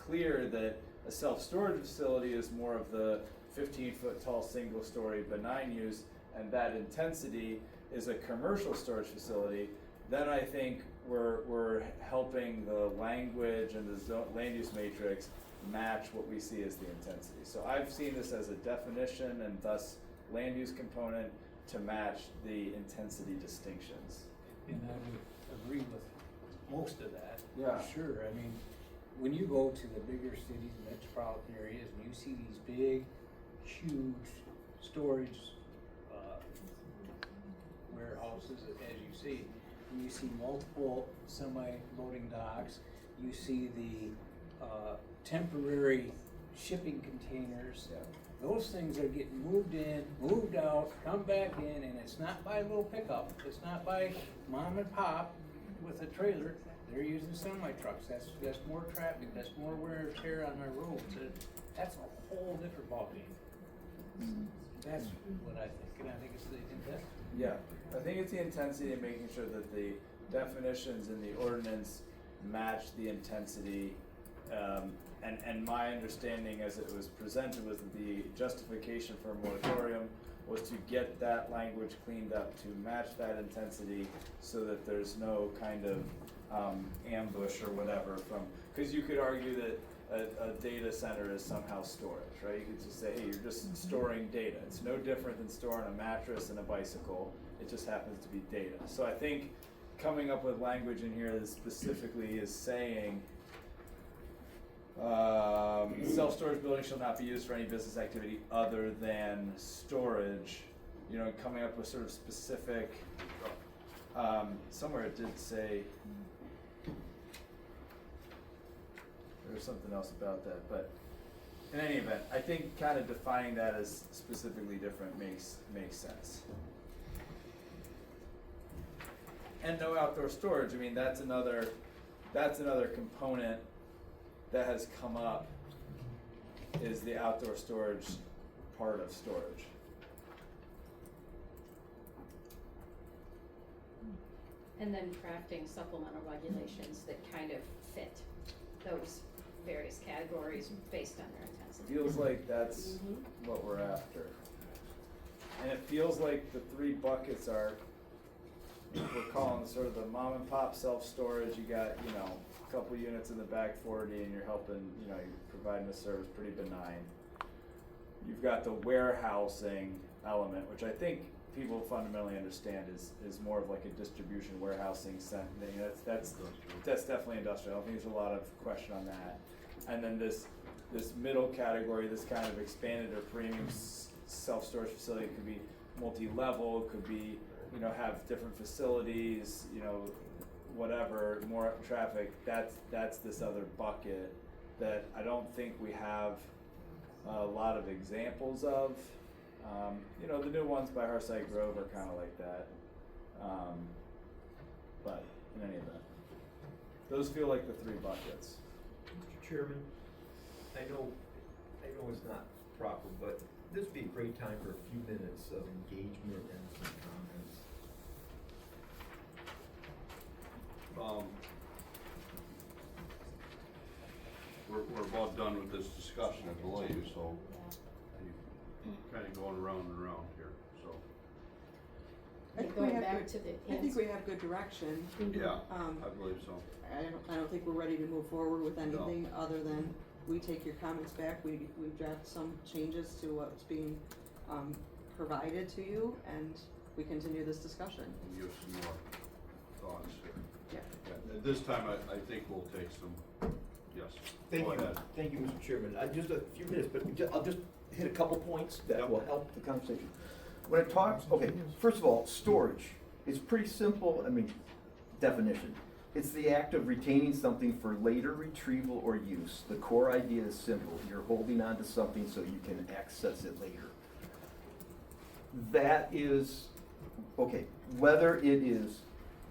clear that a self-storage facility is more of the 15-foot tall single-story benign use, and that intensity is a commercial storage facility, then I think we're helping the language and the land use matrix match what we see as the intensity. So I've seen this as a definition and thus land use component to match the intensity distinctions. And I would agree with most of that. Yeah. Sure, I mean, when you go to the bigger cities, metropolitan areas, and you see these big, huge storage warehouses, as you see, and you see multiple semi-loading docks, you see the temporary shipping containers. Yeah. Those things are getting moved in, moved out, come back in, and it's not by a little pickup, it's not by mom and pop with a trailer. They're using semi-trucks. That's more traffic, that's more wear and tear on our roads. That's a whole different ballgame. That's what I think, and I think it's the intensity. Yeah, I think it's the intensity and making sure that the definitions in the ordinance match the intensity. And my understanding as it was presented was that the justification for a moratorium was to get that language cleaned up to match that intensity so that there's no kind of ambush or whatever from, because you could argue that a data center is somehow storage, right? You could just say, hey, you're just storing data. It's no different than storing a mattress and a bicycle. It just happens to be data. So I think coming up with language in here that specifically is saying self-storage buildings shall not be used for any business activity other than storage, you know, coming up with sort of specific, somewhere it did say, there was something else about that, but in any event, I think kind of defining that as specifically different makes sense. And no outdoor storage, I mean, that's another component that has come up, is the outdoor storage part of storage. And then crafting supplemental regulations that kind of fit those various categories based on their intensity. Feels like that's what we're after. And it feels like the 3 buckets are, we're calling sort of the mom and pop self-storage. You got, you know, a couple units in the back 40 and you're helping, you know, you're providing a service pretty benign. You've got the warehousing element, which I think people fundamentally understand is more of like a distribution warehousing thing. That's definitely industrial. I don't think there's a lot of question on that. And then this middle category, this kind of expanded or premium self-storage facility, could be multi-level, could be, you know, have different facilities, you know, whatever, more traffic. That's this other bucket that I don't think we have a lot of examples of. You know, the new ones by Hearthside Grove are kind of like that. But in any event, those feel like the three buckets. Mr. Chairman, I know it's not proper, but this would be a great time for a few minutes of engagement and some comments. We're about done with this discussion, I believe, so kind of going around and around here, so. I think Going we have back good- to the I think we have good direction. Yeah, Um, I believe so. I don't think we're ready to move forward with anything other than we take your comments back, we draft some changes to what's being, provided to you, and we continue this discussion. We'll give some more thoughts here. Yeah. At this time, I think we'll take some, yes. Thank Go you, ahead. thank you, Mr. Chairman. Just a few minutes, but I'll just hit a couple points that will help the conversation. When it talks, okay, first of all, storage, it's pretty simple, definition. It's the act of retaining something for later retrieval or use. The core idea is simple, you're holding on to something so you can access it later. That is, okay, whether it is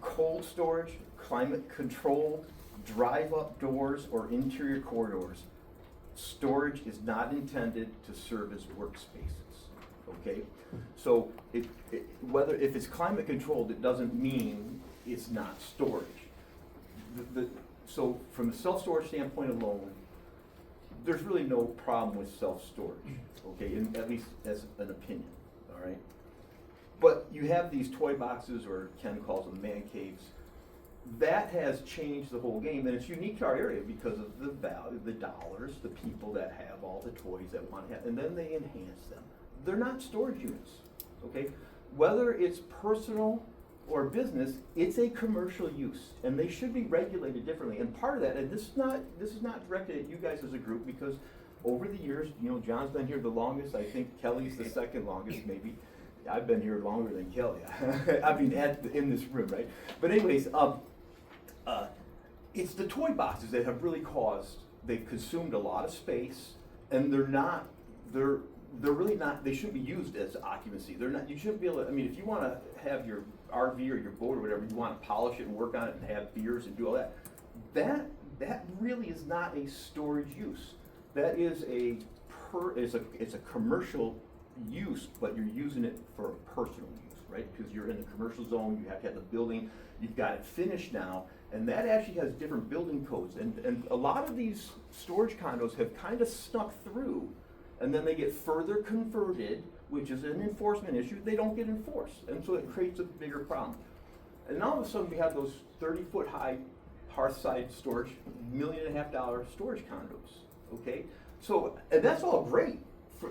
cold storage, climate controlled, drive-up doors, or interior corridors, storage is not intended to serve as workspaces, okay? So whether, if it's climate controlled, it doesn't mean it's not storage. So from a self-storage standpoint alone, there's really no problem with self-storage, okay, at least as an opinion, all right? But you have these toy boxes, or Ken calls them man caves. That has changed the whole game, and it's unique to our area because of the value, the dollars, the people that have all the toys that want to have, and then they enhance them. They're not storage units, okay? Whether it's personal or business, it's a commercial use, and they should be regulated differently. And part of that, and this is not directed at you guys as a group, because over the years, John's been here the longest. I think Kelly's the second longest, maybe. I've been here longer than Kelly. In this room, right? But anyways, it's the toy boxes that have really they've consumed a lot of space, and they're really not, they shouldn't be used as occupancy. You shouldn't be able to, if you want to have your RV or your boat or whatever, you want to polish it and work on it and have beers and do all that, that really is not a storage use. That is it's a commercial use, but you're using it for a personal use, right? Because you're in the commercial zone, you have to have the building, you've got it finished now, and that actually has different building codes. And a lot of these storage condos have kind of snuck through, and then they get further converted, which is an enforcement issue. They don't get enforced, and so it creates a bigger problem. And all of a sudden we have those 30-foot high hearthside storage, $1.5 million storage condos, okay? So, and that's all great.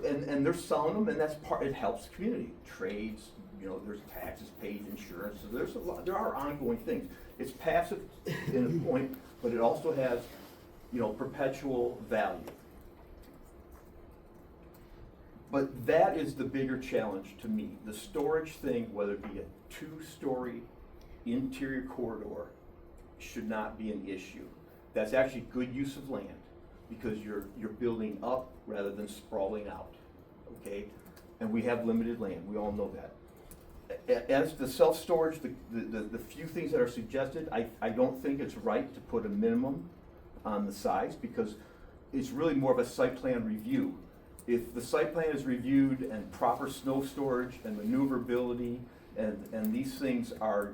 And they're selling them, and it helps the community. Trades, there's taxes paid, insurance, so there are ongoing things. It's passive in a point, but it also has, perpetual value. But that is the bigger challenge to me. The storage thing, whether it be a 2-story interior corridor, should not be an issue. That's actually good use of land, because you're building up rather than sprawling out, okay? And we have limited land, we all know that. As the self-storage, the few things that are suggested, I don't think it's right to put a minimum on the size, because it's really more of a site plan review. If the site plan is reviewed and proper snow storage and maneuverability and these things are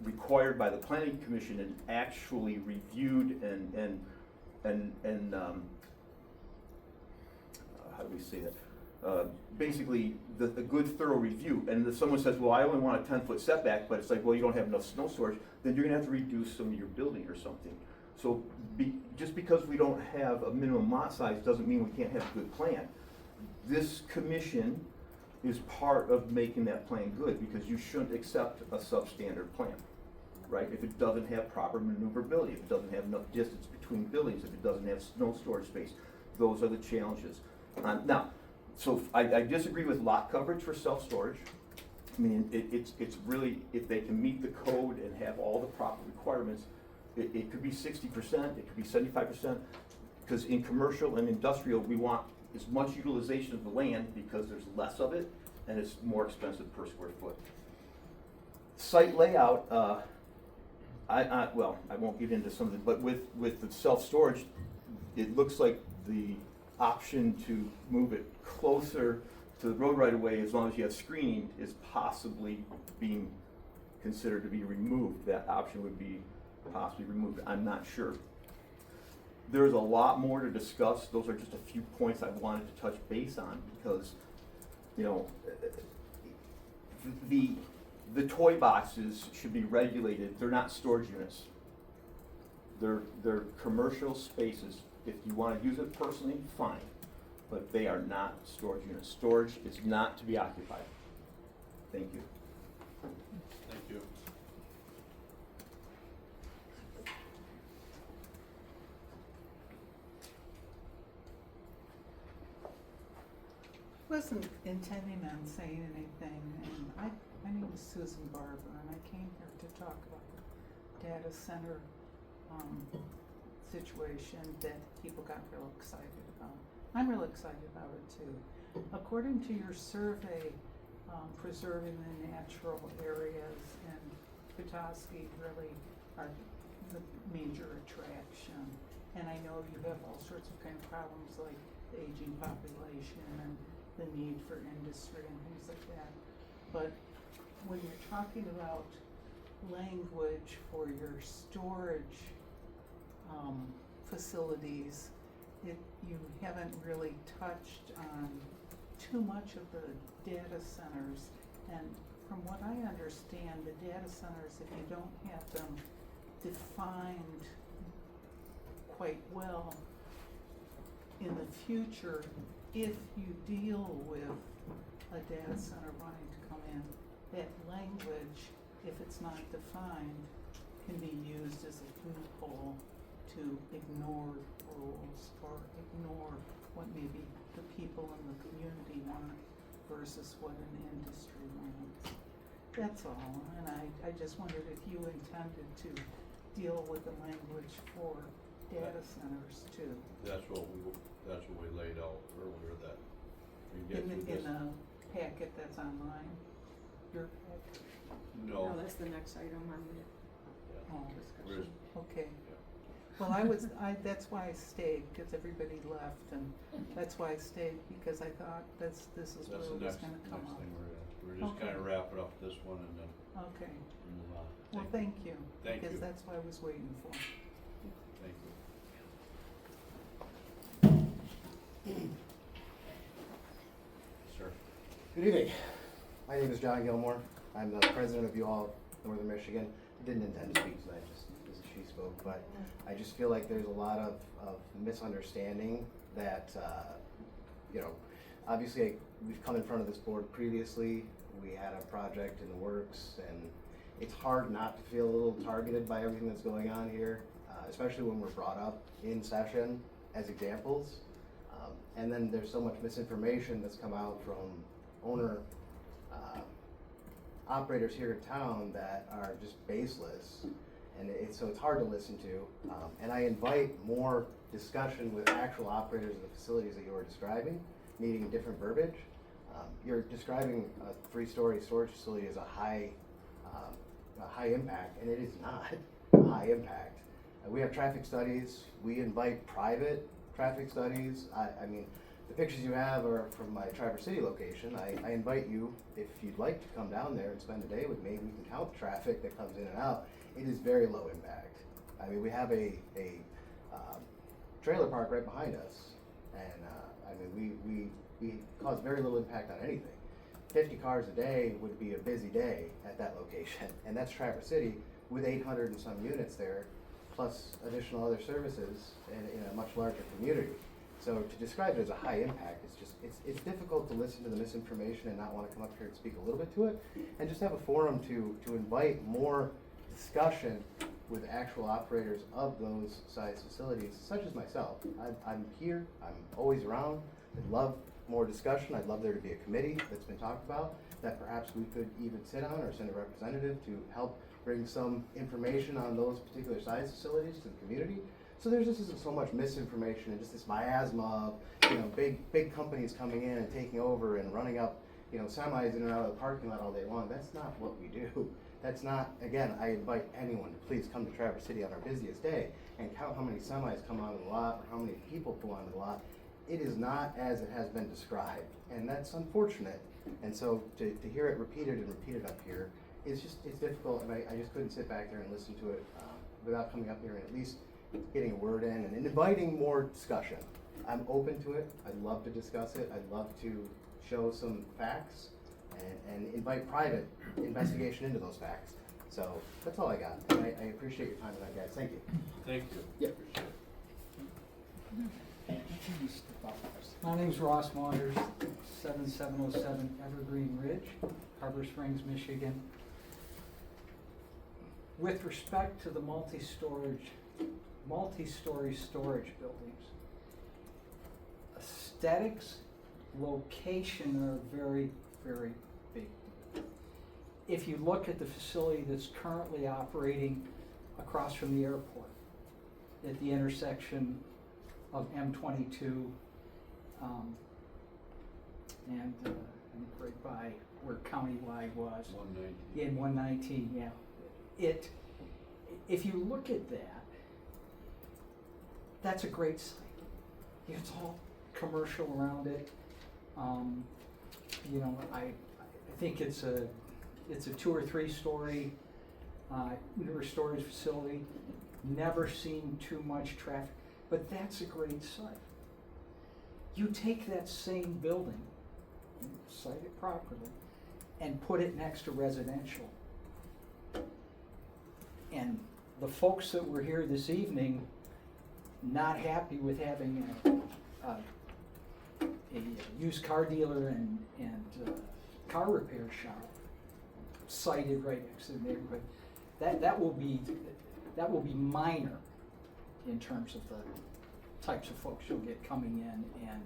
required by the planning commission and actually reviewed and how do we say that? Basically, the good thorough review. And if someone says, well, I only want a 10-foot setback, but it's like, well, you don't have enough snow storage, then you're gonna have to reduce some of your building or something. So just because we don't have a minimum lot size doesn't mean we can't have a good plan. This commission is part of making that plan good, because you shouldn't accept a substandard plan, right? If it doesn't have proper maneuverability, if it doesn't have enough distance between buildings, if it doesn't have snow storage space, those are the challenges. Now, so I disagree with lot coverage for self-storage. It's really, if they can meet the code and have all the proper requirements, it could be 60%, it could be 75%, because in commercial and industrial, we want as much utilization of the land because there's less of it and it's more expensive per square foot. Site layout, well, I won't get into some of it, but with the self-storage, it looks like the option to move it closer to the road right away, as long as you have screening, is possibly being considered to be removed. That option would be possibly removed. I'm not sure. There's a lot more to discuss. Those are just a few points I wanted to touch base on because, you know, the toy boxes should be regulated. They're not storage units. They're commercial spaces. If you want to use it personally, fine, but they are not storage units. Storage is not to be occupied. Thank you. Thank you. Wasn't intending on saying anything, and my name is Susan Barber, and I came here to talk about the data center situation that people got real excited about. I'm real excited about it too. According to your survey, preserving the natural areas in Petoskey really are the major attraction. And I know you have all sorts of kind of problems like the aging population and the need for industry and things like that. But when you're talking about language for your storage facilities, you haven't really touched on too much of the data centers. And from what I understand, the data centers, if you don't have them defined quite well in the future, if you deal with a data center wanting to come in, that language, if it's not defined, can be used as a loophole to ignore rules or ignore what maybe the people in the community want versus what an industry wants. That's all, and I just wondered if you intended to deal with the language for data centers too. That's what we laid out earlier, that we get through this. In the packet that's online, your packet? No. No, that's the next item on the Oh, Where's- okay. Well, that's why I stayed, because everybody left, and that's why I stayed, because I thought this is where That's it the was next gonna come up. thing we're just Okay. kinda wrapping up this one and then Okay, move on. well, thank you, Thank because you. that's what I was waiting for. Thank you. Sir. Good evening. My name is John Gilmore. I'm the president of U-Haul Northern Michigan. I didn't intend to speak tonight, just as she spoke, but I just feel like there's a lot of misunderstanding that, obviously we've come in front of this board previously. We had a project in the works, and it's hard not to feel a little targeted by everything that's going on here, especially when we're brought up in session as examples. And then there's so much misinformation that's come out from owner operators here in town that are just baseless, and so it's hard to listen to. And I invite more discussion with actual operators of the facilities that you are describing, needing different verbiage. You're describing a 3-story storage facility as a high impact, and it is not a high impact. We have traffic studies. We invite private traffic studies. I mean, the pictures you have are from my Traverse City location. I invite you, if you'd like to come down there and spend a day with me, we can count the traffic that comes in and out. It is very low impact. I mean, we have a trailer park right behind us, and we cause very little impact on anything. 50 cars a day would be a busy day at that location, and that's Traverse City with 800 and some units there, plus additional other services in a much larger community. So to describe it as a high impact, it's difficult to listen to the misinformation and not want to come up here and speak a little bit to it, and just have a forum to invite more discussion with actual operators of those size facilities, such as myself. I'm here, I'm always around. I'd love more discussion. I'd love there to be a committee that's been talked about that perhaps we could even sit on, or send a representative to help bring some information on those particular size facilities to the community. So there's just isn't so much misinformation and just this miasma of, big companies coming in and taking over and running up, semis in and out of the parking lot all day long. That's not what we do. That's not, again, I invite anyone to please come to Traverse City on our busiest day and count how many semis come onto the lot or how many people pull onto the lot. It is not as it has been described, and that's unfortunate. And so to hear it repeated and repeated up here, it's difficult, and I just couldn't sit back there and listen to it without coming up here and at least getting a word in and inviting more discussion. I'm open to it. I'd love to discuss it. I'd love to show some facts and invite private investigation into those facts. So that's all I got. And I appreciate your time tonight, guys. Thank you. Thank you. Yep. My name's Ross Maunders, 7707 Evergreen Ridge, Harbor Springs, Michigan. With respect to the multi-story storage buildings, aesthetics, location are very, very big. If you look at the facility that's currently operating across from the airport at the intersection of M22 and right by where Countywide was. 119. In 119, yeah. If you look at that, that's a great site. It's all commercial around it. You know, I think it's a 2 or 3 story newer storage facility. Never seen too much traffic, but that's a great site. You take that same building, site it properly, and put it next to residential. And the folks that were here this evening, not happy with having a used car dealer and car repair shop sited right next to the neighborhood, that will be minor in terms of the types of folks you'll get coming in, and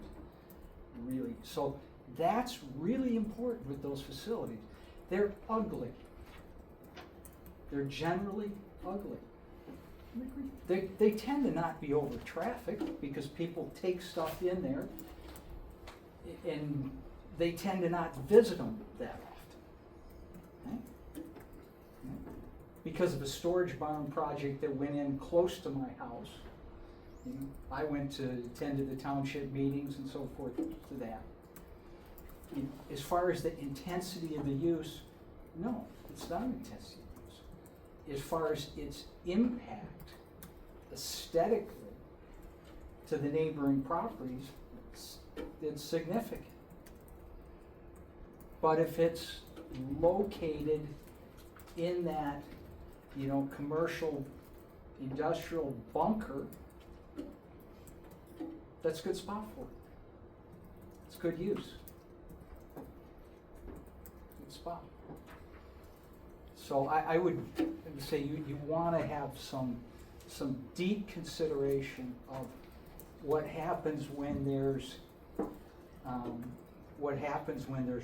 really, so that's really important with those facilities. They're ugly. They're generally ugly. They tend to not be over trafficked because people take stuff in there, and they tend to not visit them that often. Okay? Because of a storage barn project that went in close to my house, you know, I went to attend to the township meetings and so forth to that. You know, as far as the intensity of the use, no, it's not an intensity of use. As far as its impact aesthetically to the neighboring properties, it's significant. But if it's located in that, you know, commercial industrial bunker, that's a good spot for it. It's good use. Good spot. So I would say you want to have some deep consideration of what happens when there's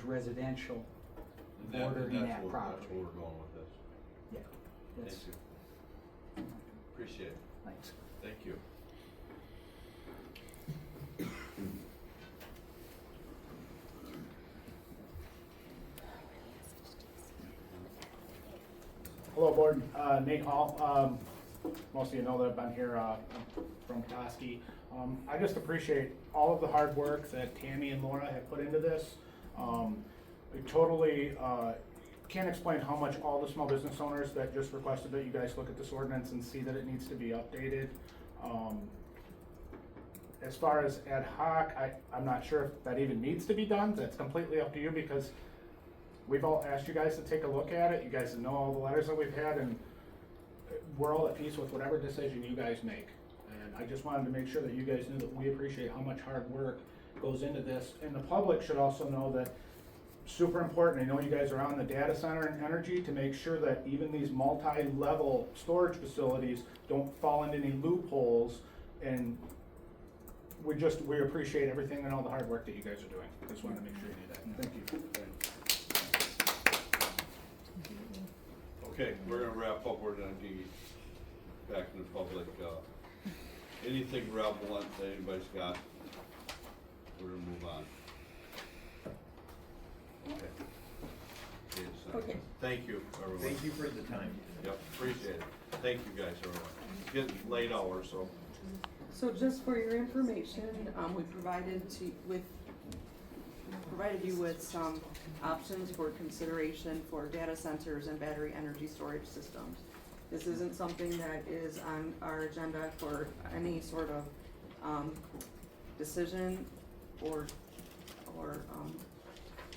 residential bordering that property. That's where we're going with this. Yeah. Thank you. Appreciate it. Thanks. Thank you. Hello, board. Nate Hall. Most of you know that I've been here from Petoskey. I just appreciate all of the hard work that Tammy and Laura have put into this. I totally can't explain how much all the small business owners that just requested that you guys look at this ordinance and see that it needs to be updated. As far as ad hoc, I'm not sure if that even needs to be done. That's completely up to you, because we've all asked you guys to take a look at it. You guys know all the letters that we've had, and we're all at peace with whatever decision you guys make. And I just wanted to make sure that you guys knew that we appreciate how much hard work goes into this. And the public should also know that, super important, I know you guys are on the data center and energy, to make sure that even these multi-level storage facilities don't fall into any loopholes. And we appreciate everything and all the hard work that you guys are doing. Just wanted to make sure you knew that. Thank you. Okay, we're gonna wrap up. We're gonna be back in the public. Anything relevant that anybody's got, we're gonna move on. Okay. Okay, Thank you, everyone. Thank you for the time. Yep, appreciate it. Thank you guys, everyone. It's getting late hours, so. So just for your information, we provided you with some options for consideration for data centers and battery energy storage systems. This isn't something that is on our agenda for any sort of decision or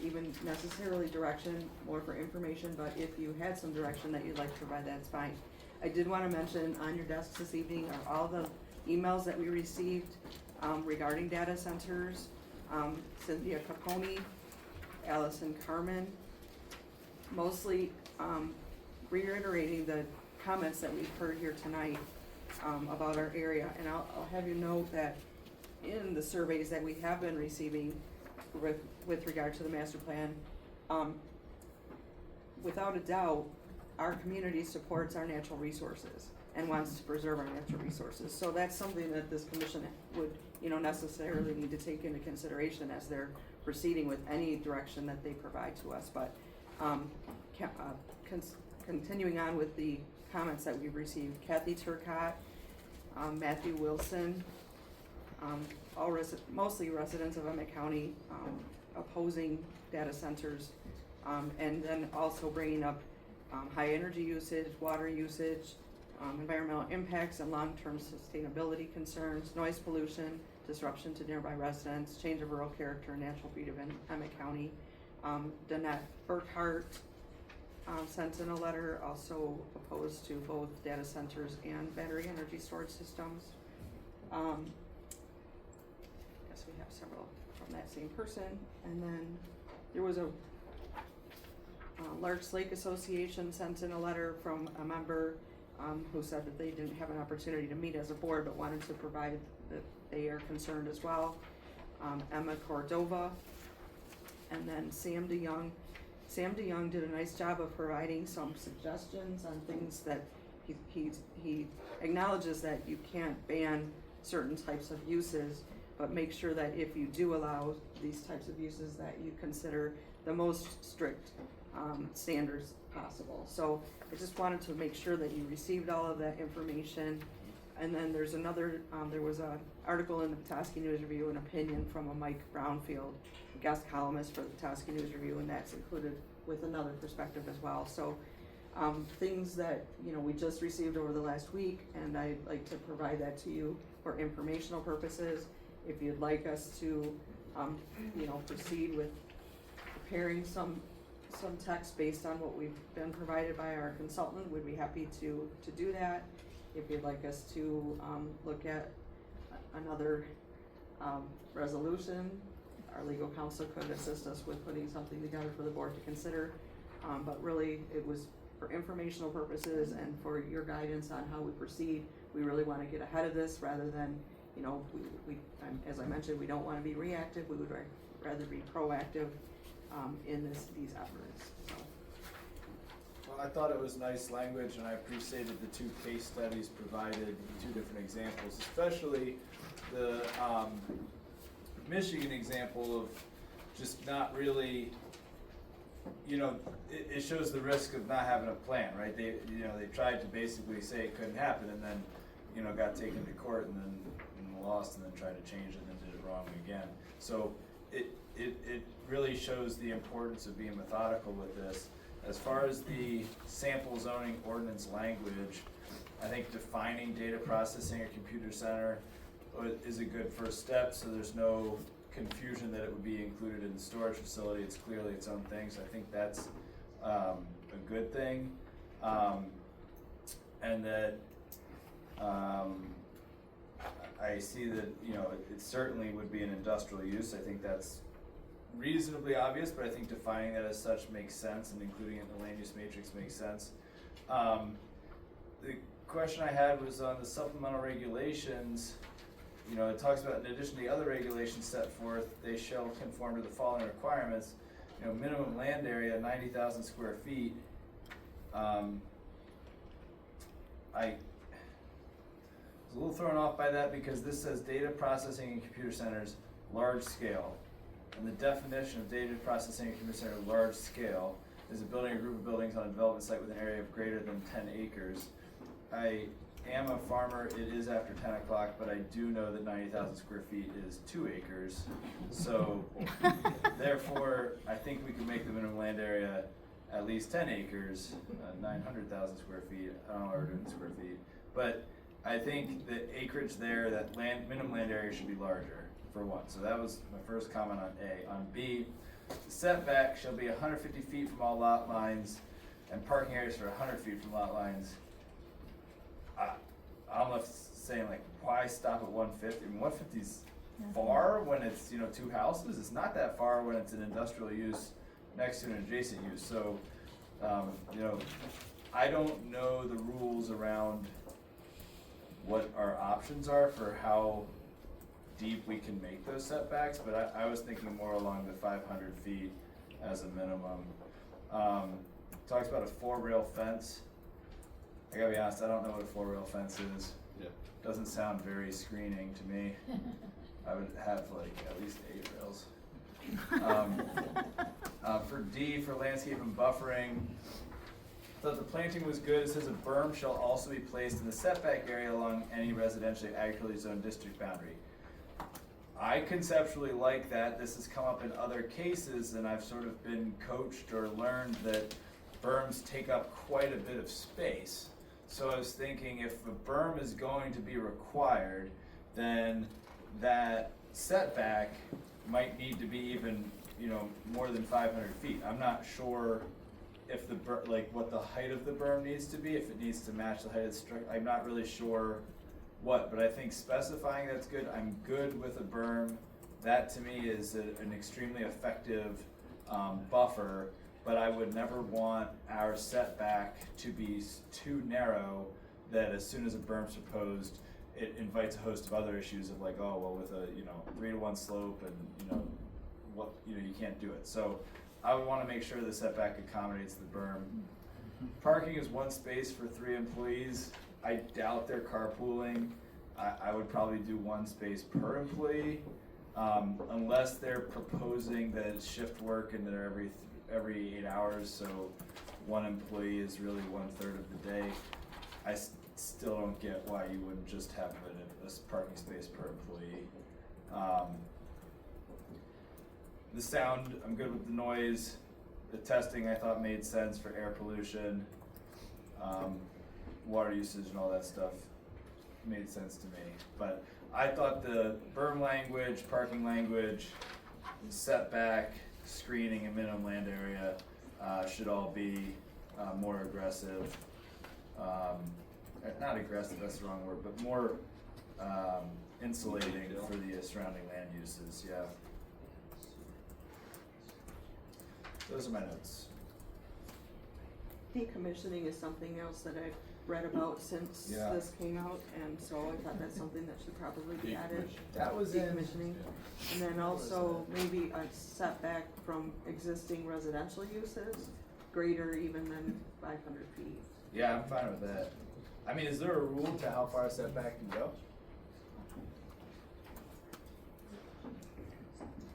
even necessarily direction, more for information, but if you had some direction that you'd like to provide, that's fine. I did want to mention on your desks this evening are all the emails that we received regarding data centers. Cynthia Capone, Allison Carmen, mostly reiterating the comments that we've heard here tonight about our area. And I'll have you note that in the surveys that we have been receiving with regard to the master plan, without a doubt, our community supports our natural resources and wants to preserve our natural resources. So that's something that this commission would, necessarily need to take into consideration as they're proceeding with any direction that they provide to us. But continuing on with the comments that we've received, Kathy Turcott, Matthew Wilson, mostly residents of Emmet County, opposing data centers, and then also bringing up high energy usage, water usage, environmental impacts and long-term sustainability concerns, noise pollution, disruption to nearby residents, change of rural character, and natural beauty of Emmet County. Danette Burkhart sent in a letter also opposed to both data centers and battery energy storage systems. Yes, we have several from that same person. And then there was a Larks Lake Association sent in a letter from a member who said that they didn't have an opportunity to meet as a board but wanted to provide that they are concerned as well. Emma Cordova, and then Sam DeYoung. Sam DeYoung did a nice job of providing some suggestions on things that he acknowledges that you can't ban certain types of uses, but make sure that if you do allow these types of uses that you consider the most strict standards possible. So I just wanted to make sure that you received all of that information. And then there's another, there was an article in the Petoskey News Review, an opinion from a Mike Brownfield, guest columnist for the Petoskey News Review, and that's included with another perspective as well. So things that, we just received over the last week, and I'd like to provide that to you for informational purposes. If you'd like us to, proceed with preparing some text based on what we've been provided by our consultant, we'd be happy to do that. If you'd like us to look at another resolution, our legal counsel could assist us with putting something together for the board to consider. But really, it was for informational purposes and for your guidance on how we proceed. We really want to get ahead of this rather than, as I mentioned, we don't want to be reactive. We would rather be proactive in these efforts. So. Well, I thought it was nice language, and I appreciated the two case studies provided, two different examples, especially the Michigan example of just not really, it shows the risk of not having a plan, right? They tried to basically say it couldn't happen, and then, got taken to court and then lost, and then tried to change it and then did it wrong again. So it really shows the importance of being methodical with this. As far as the sample zoning ordinance language, I think defining data processing or computer center is a good first step, so there's no confusion that it would be included in the storage facility. It's clearly its own thing, so I think that's a good thing. And that I see that, it certainly would be an industrial use. I think that's reasonably obvious, but I think defining that as such makes sense, and including it in the land use matrix makes sense. The question I had was on the supplemental regulations. It talks about, in addition to the other regulations set forth, they shall conform to the following requirements. Minimum land area, 90,000 square feet. I was a little thrown off by that because this says data processing and computer centers, large scale. And the definition of data processing and computer center, large scale, is a building or group of buildings on a development site with an area of greater than 10 acres. I am a farmer, it is after 10 o'clock, but I do know that 90,000 square feet is 2 acres. So therefore, I think we can make the minimum land area at least 10 acres, 900,000 square feet. I don't know why we're doing square feet. But I think the acreage there, that minimum land area should be larger, for one. So that was my first comment on A. On B, the setback shall be 150 feet from all lot lines and parking areas for 100 feet from lot lines. I don't know if it's saying like, why stop at 150? I mean, 150 is far when it's, 2 houses. It's not that far when it's an industrial use next to an adjacent use. So, I don't know the rules around what our options are for how deep we can make those setbacks, but I was thinking more along the 500 feet as a minimum. Talks about a 4-rail fence. I gotta be honest, I don't know what a 4-rail fence is. Yeah. Doesn't sound very screening to me. I would have like at least 8 rails. For D, for landscape and buffering, thought the planting was good. It says a berm shall also be placed in the setback area along any residentially agriculturally zoned district boundary. I conceptually like that. This has come up in other cases, and I've sort of been coached or learned that berms take up quite a bit of space. So I was thinking if a berm is going to be required, then that setback might need to be even, more than 500 feet. I'm not sure if what the height of the berm needs to be, if it needs to match the height of the structure. I'm not really sure what, but I think specifying that's good. I'm good with a berm. That to me is an extremely effective buffer, but I would never want our setback to be too narrow that as soon as a berm's proposed, it invites a host of other issues of like, oh, well, with a 3-to-1 slope and you can't do it. So I would want to make sure the setback accommodates the berm. Parking is 1 space for 3 employees. I doubt they're carpooling. I would probably do 1 space per employee, unless they're proposing that it's shift work and they're every 8 hours. So 1 employee is really 1/3 of the day. I still don't get why you wouldn't just have a parking space per employee. The sound, I'm good with the noise. The testing I thought made sense for air pollution. Water usage and all that stuff made sense to me. But I thought the berm language, parking language, setback, screening, and minimum land area should all be more aggressive. Not aggressive, that's the wrong word, but more insulating for the surrounding land uses, yeah. Those are my notes. Decommissioning is something else that I've read about since Yeah. this came out, and so I thought that's something that should probably be added. That was in- decommissioning. And then also maybe a setback from existing residential uses, greater even than 500 feet. Yeah, I'm fine with that. I mean, is there a rule to how far a setback can go?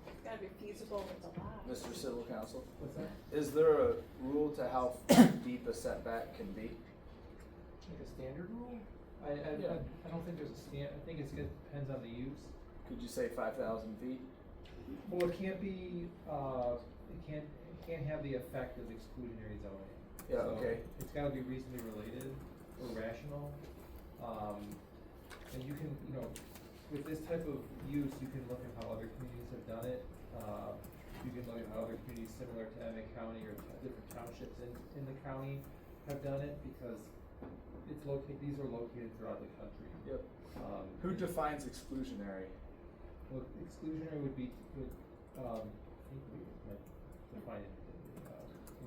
It's gotta be feasible with the lot. Mr. Civil Counsel? What's that? Is there a rule to how deep a setback can be? Like a standard rule? I don't think there's a I think it depends on the use. Could you say 5,000 feet? Well, it can't be, it can't have the effect of exclusionary zoning. Yeah, So okay. It's gotta be reasonably related or rational. And you can, with this type of use, you can look at how other communities have done it. You can look at how other communities similar to Emmet County or different townships in the county have done it, because these are located throughout the country. Yep. Who defines exclusionary? Well, exclusionary would be, I think we might define it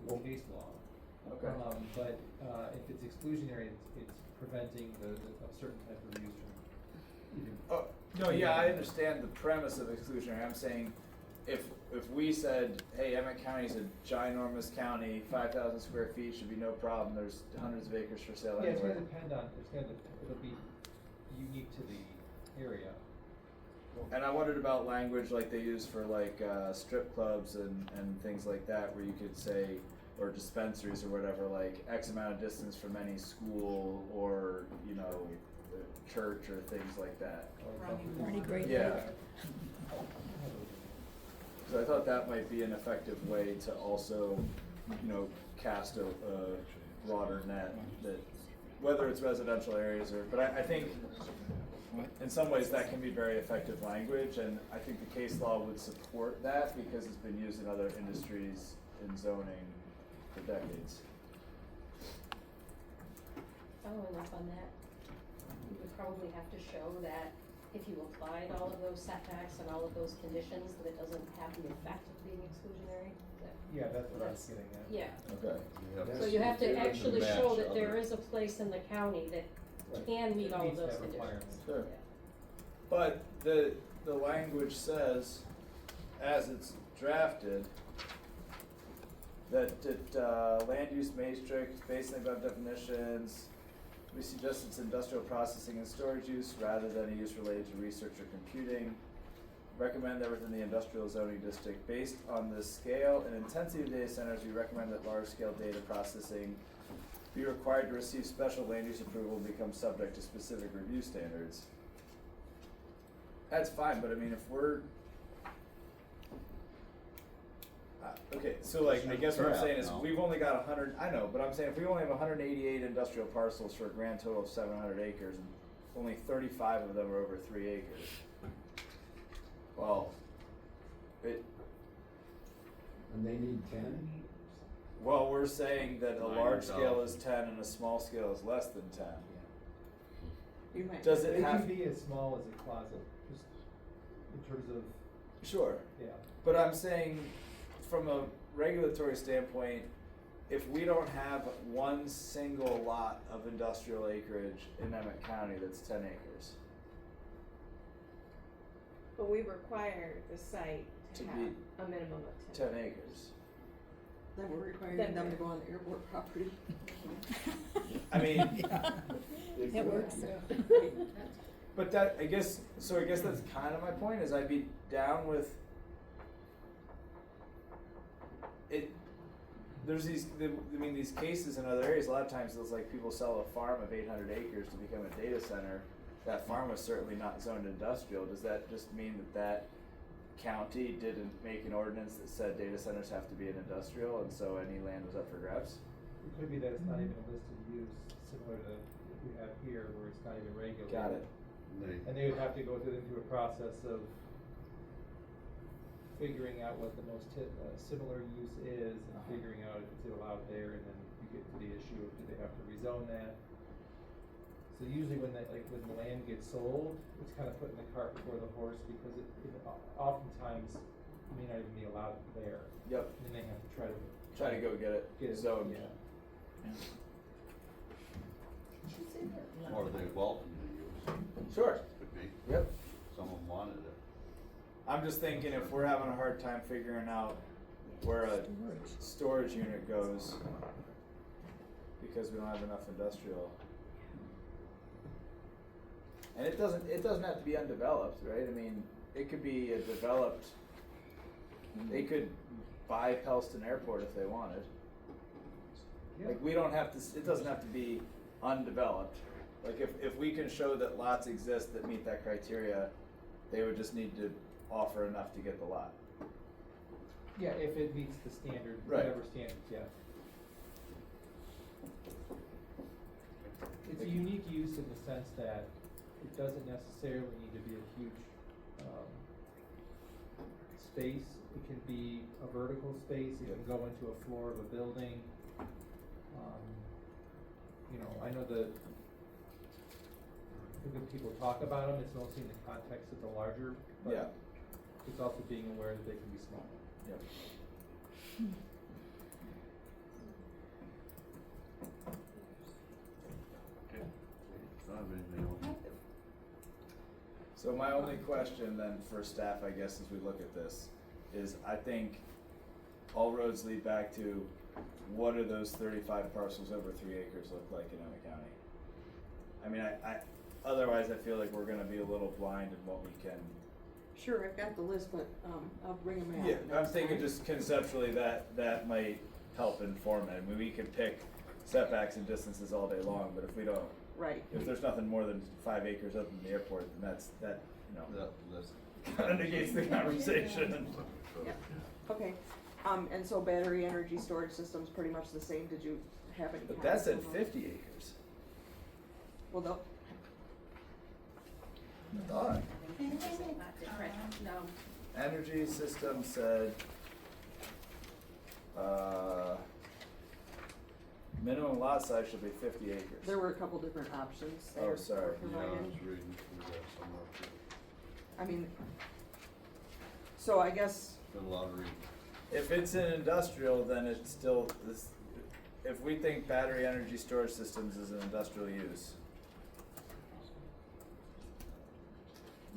in the case law. Okay. But if it's exclusionary, it's preventing a certain type of use from even. Oh, no, yeah, I understand the premise of exclusionary. I'm saying if we said, hey, Emmet County's a ginormous county, 5,000 square feet should be no problem, there's hundreds of acres for sale Yeah, it's anyway. gonna depend on, it'll be unique to the area. And I wondered about language like they use for like strip clubs and things like that, where you could say or dispensaries or whatever, like X amount of distance from any school or, you know, church or things like that. Pretty great. Yeah. So I thought that might be an effective way to also, you know, cast a broader net that, whether it's residential areas or, but I think in some ways that can be very effective language, and I think the case law would support that because it's been used in other industries in zoning for decades. Following up on that, you would probably have to show that if you applied all of those setbacks and all of those conditions, that it doesn't have the effect of being exclusionary. Yeah, that's what I was getting at. Yeah. Okay. So you have to actually show that there is a place in the county that can meet all of those conditions. Sure. But the language says, as it's drafted, that land use matrix based on above definitions, we suggest it's industrial processing and storage use rather than a use related to research or computing. Recommend that within the industrial zoning district, based on the scale and intensity of data centers, we recommend that large scale data processing be required to receive special land use approval and become subject to specific review standards. That's fine, but I mean, if we're okay, so like, I guess what I'm saying is we've only got 100, I know, but I'm saying if we only have 188 industrial parcels for a grand total of 700 acres and only 35 of them are over 3 acres. Well, And they need 10? well, we're saying that a 9 large or scale 12. is 10 and a small scale is less than 10. You might. Does it It have? can be as small as a closet, just in terms of, Sure. yeah. But I'm saying, from a regulatory standpoint, if we don't have one single lot of industrial acreage in Emmet County that's 10 acres, But we require the site to To have be a minimum of 10 acres. Then we're requiring Then them we're- to go on the airport property. I mean, It works. but that, I guess that's kind of my point, is I'd be down with it. There's these cases in other areas, a lot of times it's like people sell a farm of 800 acres to become a data center. That farm was certainly not zoned industrial. Does that just mean that county didn't make an ordinance that said data centers have to be an industrial, and so any land was up for grabs? It could be that it's not even a listed use, similar to what we have here, where it's not even regulated. Got it. And they would have to go through a process of figuring out what the most similar use is, and figuring out if it's allowed there, and then you get to the issue of do they have to rezone that? So usually when the land gets sold, it's kind of putting the cart before the horse, because it oftentimes may not even be allowed there. Yep. And then they have to try to go get it zoned. Yeah. Or they welcome to use. Sure. Could be. Yep. Someone wanted it. I'm just thinking if we're having a hard time figuring out where a storage unit goes because we don't have enough industrial. And it doesn't have to be undeveloped, right? I mean, it could be a developed, they could buy Pelston Airport if they wanted. Yeah. Like, it doesn't have to be undeveloped. Like, if we can show that lots exist that meet that criteria, they would just need to offer enough to get the lot. Yeah, if it meets the standard, Right. whatever standards, yeah. It's a unique use in the sense that it doesn't necessarily need to be a huge space. It can be a vertical space, it can go into a floor of a building. I know when people talk about them, it's mostly in the context of the larger, but Yeah. it's also being aware that they can be small. Yep. Okay. Don't have anything else. So my only question then for staff, I guess, as we look at this, is I think all roads lead back to what do those 35 parcels over 3 acres look like in Emmet County? I mean, I otherwise I feel like we're gonna be a little blind in what we can. Sure, I've got the list, but I'll bring them out. Yeah, I'm thinking just conceptually that might help inform it. I mean, we could pick setbacks and distances all day long, but if we don't, Right. if there's nothing more than 5 acres up in the airport, then that, you know, That's kind of negates the conversation. Yeah, okay, and so battery energy storage system's pretty much the same, did you have any? But that said comments on 50 acres. Well, no, I thought. Not different, no. Energy system said, minimum lot size should be 50 acres. there were a couple different options Oh, there sorry. were Yeah, I provided. was reading through that somewhere too. I mean, so I guess, Been a lot of reading. If it's in industrial, then it's still, this, if we think battery energy storage systems is an industrial use,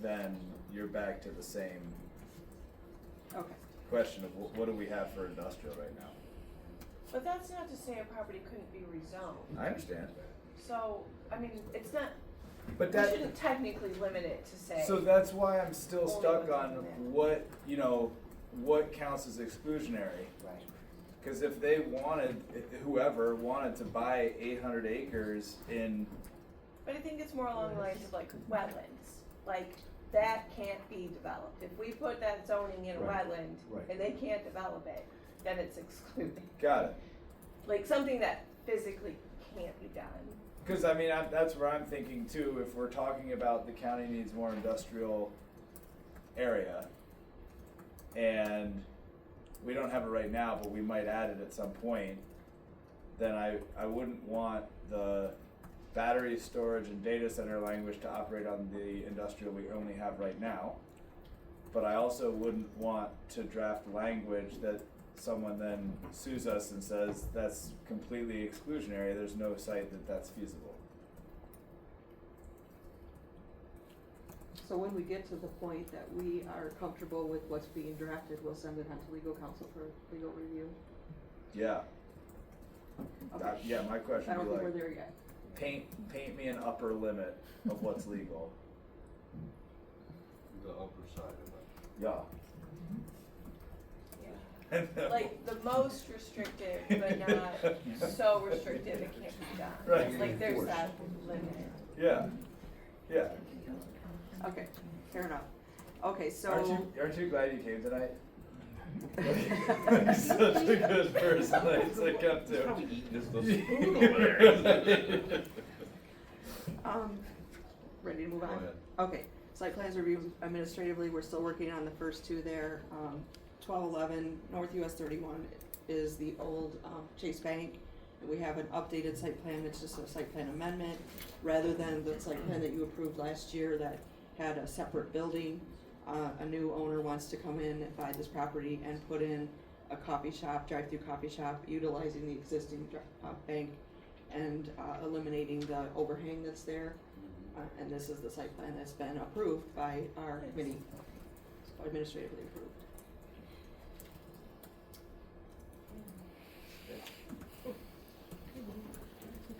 then you're back to the same okay, question of what do we have for industrial right now? But that's not to say a property couldn't be rezoned. I understand. So, I mean, it's not, But we that, shouldn't technically limit it to say. so that's why I'm still Only stuck within on that. what, you know, what counts as exclusionary. Right. Cause if they wanted, whoever wanted to buy 800 acres in, But I think it's more along the lines of like wetlands, like that can't be developed. If we put that zoning in a Right. wetland Right. and they can't develop it, then it's excluded. got it. Like something that physically can't be done. Cause I mean, that's where I'm thinking too, if we're talking about the county needs more industrial area, and we don't have it right now, but we might add it at some point, then I wouldn't want the battery storage and data center language to operate on the industrial we only have right now. But I also wouldn't want to draft language that someone then sues us and says that's completely exclusionary, there's no site that's feasible. so when we get to the point that we are comfortable with what's being drafted, we'll send it on to legal counsel for legal review. Yeah. Okay. Yeah, my question I don't would think be we're like, there yet. paint me an upper limit of what's legal. The upper side of it. Yeah. Yeah. Like the most restrictive, but not so restrictive it can't be done. Right. Like there's that limit. Yeah, yeah. Okay, fair enough. Okay, so. Aren't you glad you came tonight? Such a good person to come to. Probably eating this little spoon over there. Ready to move on? Go ahead. Okay, site plans review administratively, we're still working on the first two there. 1211 North US 31 is the old Chase Bank. And we have an updated site plan, it's just a site plan amendment, rather than the site plan that you approved last year that had a separate building. A new owner wants to come in and buy this property and put in a coffee shop, drive-through coffee shop, utilizing the existing bank and eliminating the overhang that's there. And this is the site plan that's been approved by our committee, administratively approved.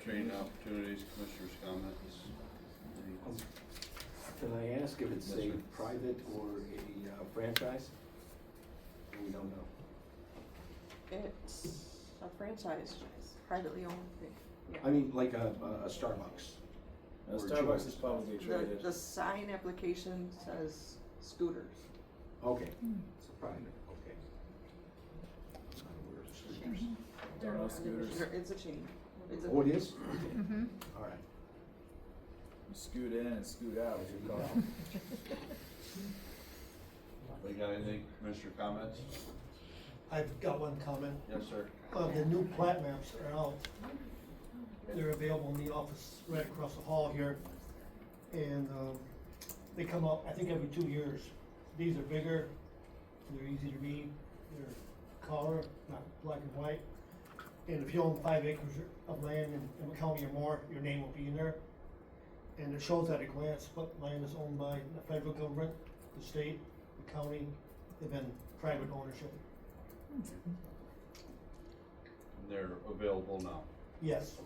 Training opportunities, commissioners' comments. Can I ask if it's a Yes, sir. private or a franchise? We don't know. It's a franchise, privately owned thing. Yeah. I mean, like a Starbucks. No, or Starbucks Joe's. is publicly traded. The sign application says scooters. Okay, it's a private, okay. Scooters. Don't know scooters. It's a chain. It's a- Oh, it is? Mm-hmm. All right. You scoot in and scoot out, we should call them. We got anything, commissioner comments? I've got one comment. Yes, sir. The new plat maps are out. They're available in the office right across the hall here. And, they come out, I think, every 2 years. These are bigger, they're easy to read, they're color, not black and white. And if you own 5 acres of land in Emmet County or more, your name will be in there. And it shows at a glance what land is owned by the federal government, the state, the county, and then private ownership. They're available now. Yes.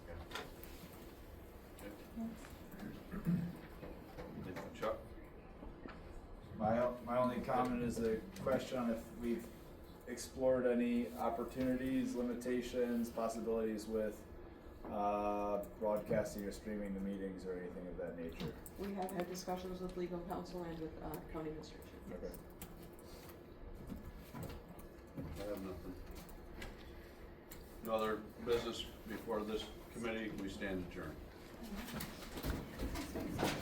Chuck? My only comment is a question on if we've explored any opportunities, limitations, possibilities with broadcasting or streaming the meetings or anything of that nature? We have had discussions with legal counsel and with, county administration. Okay. I have nothing. No other business before this committee, we stand adjourned.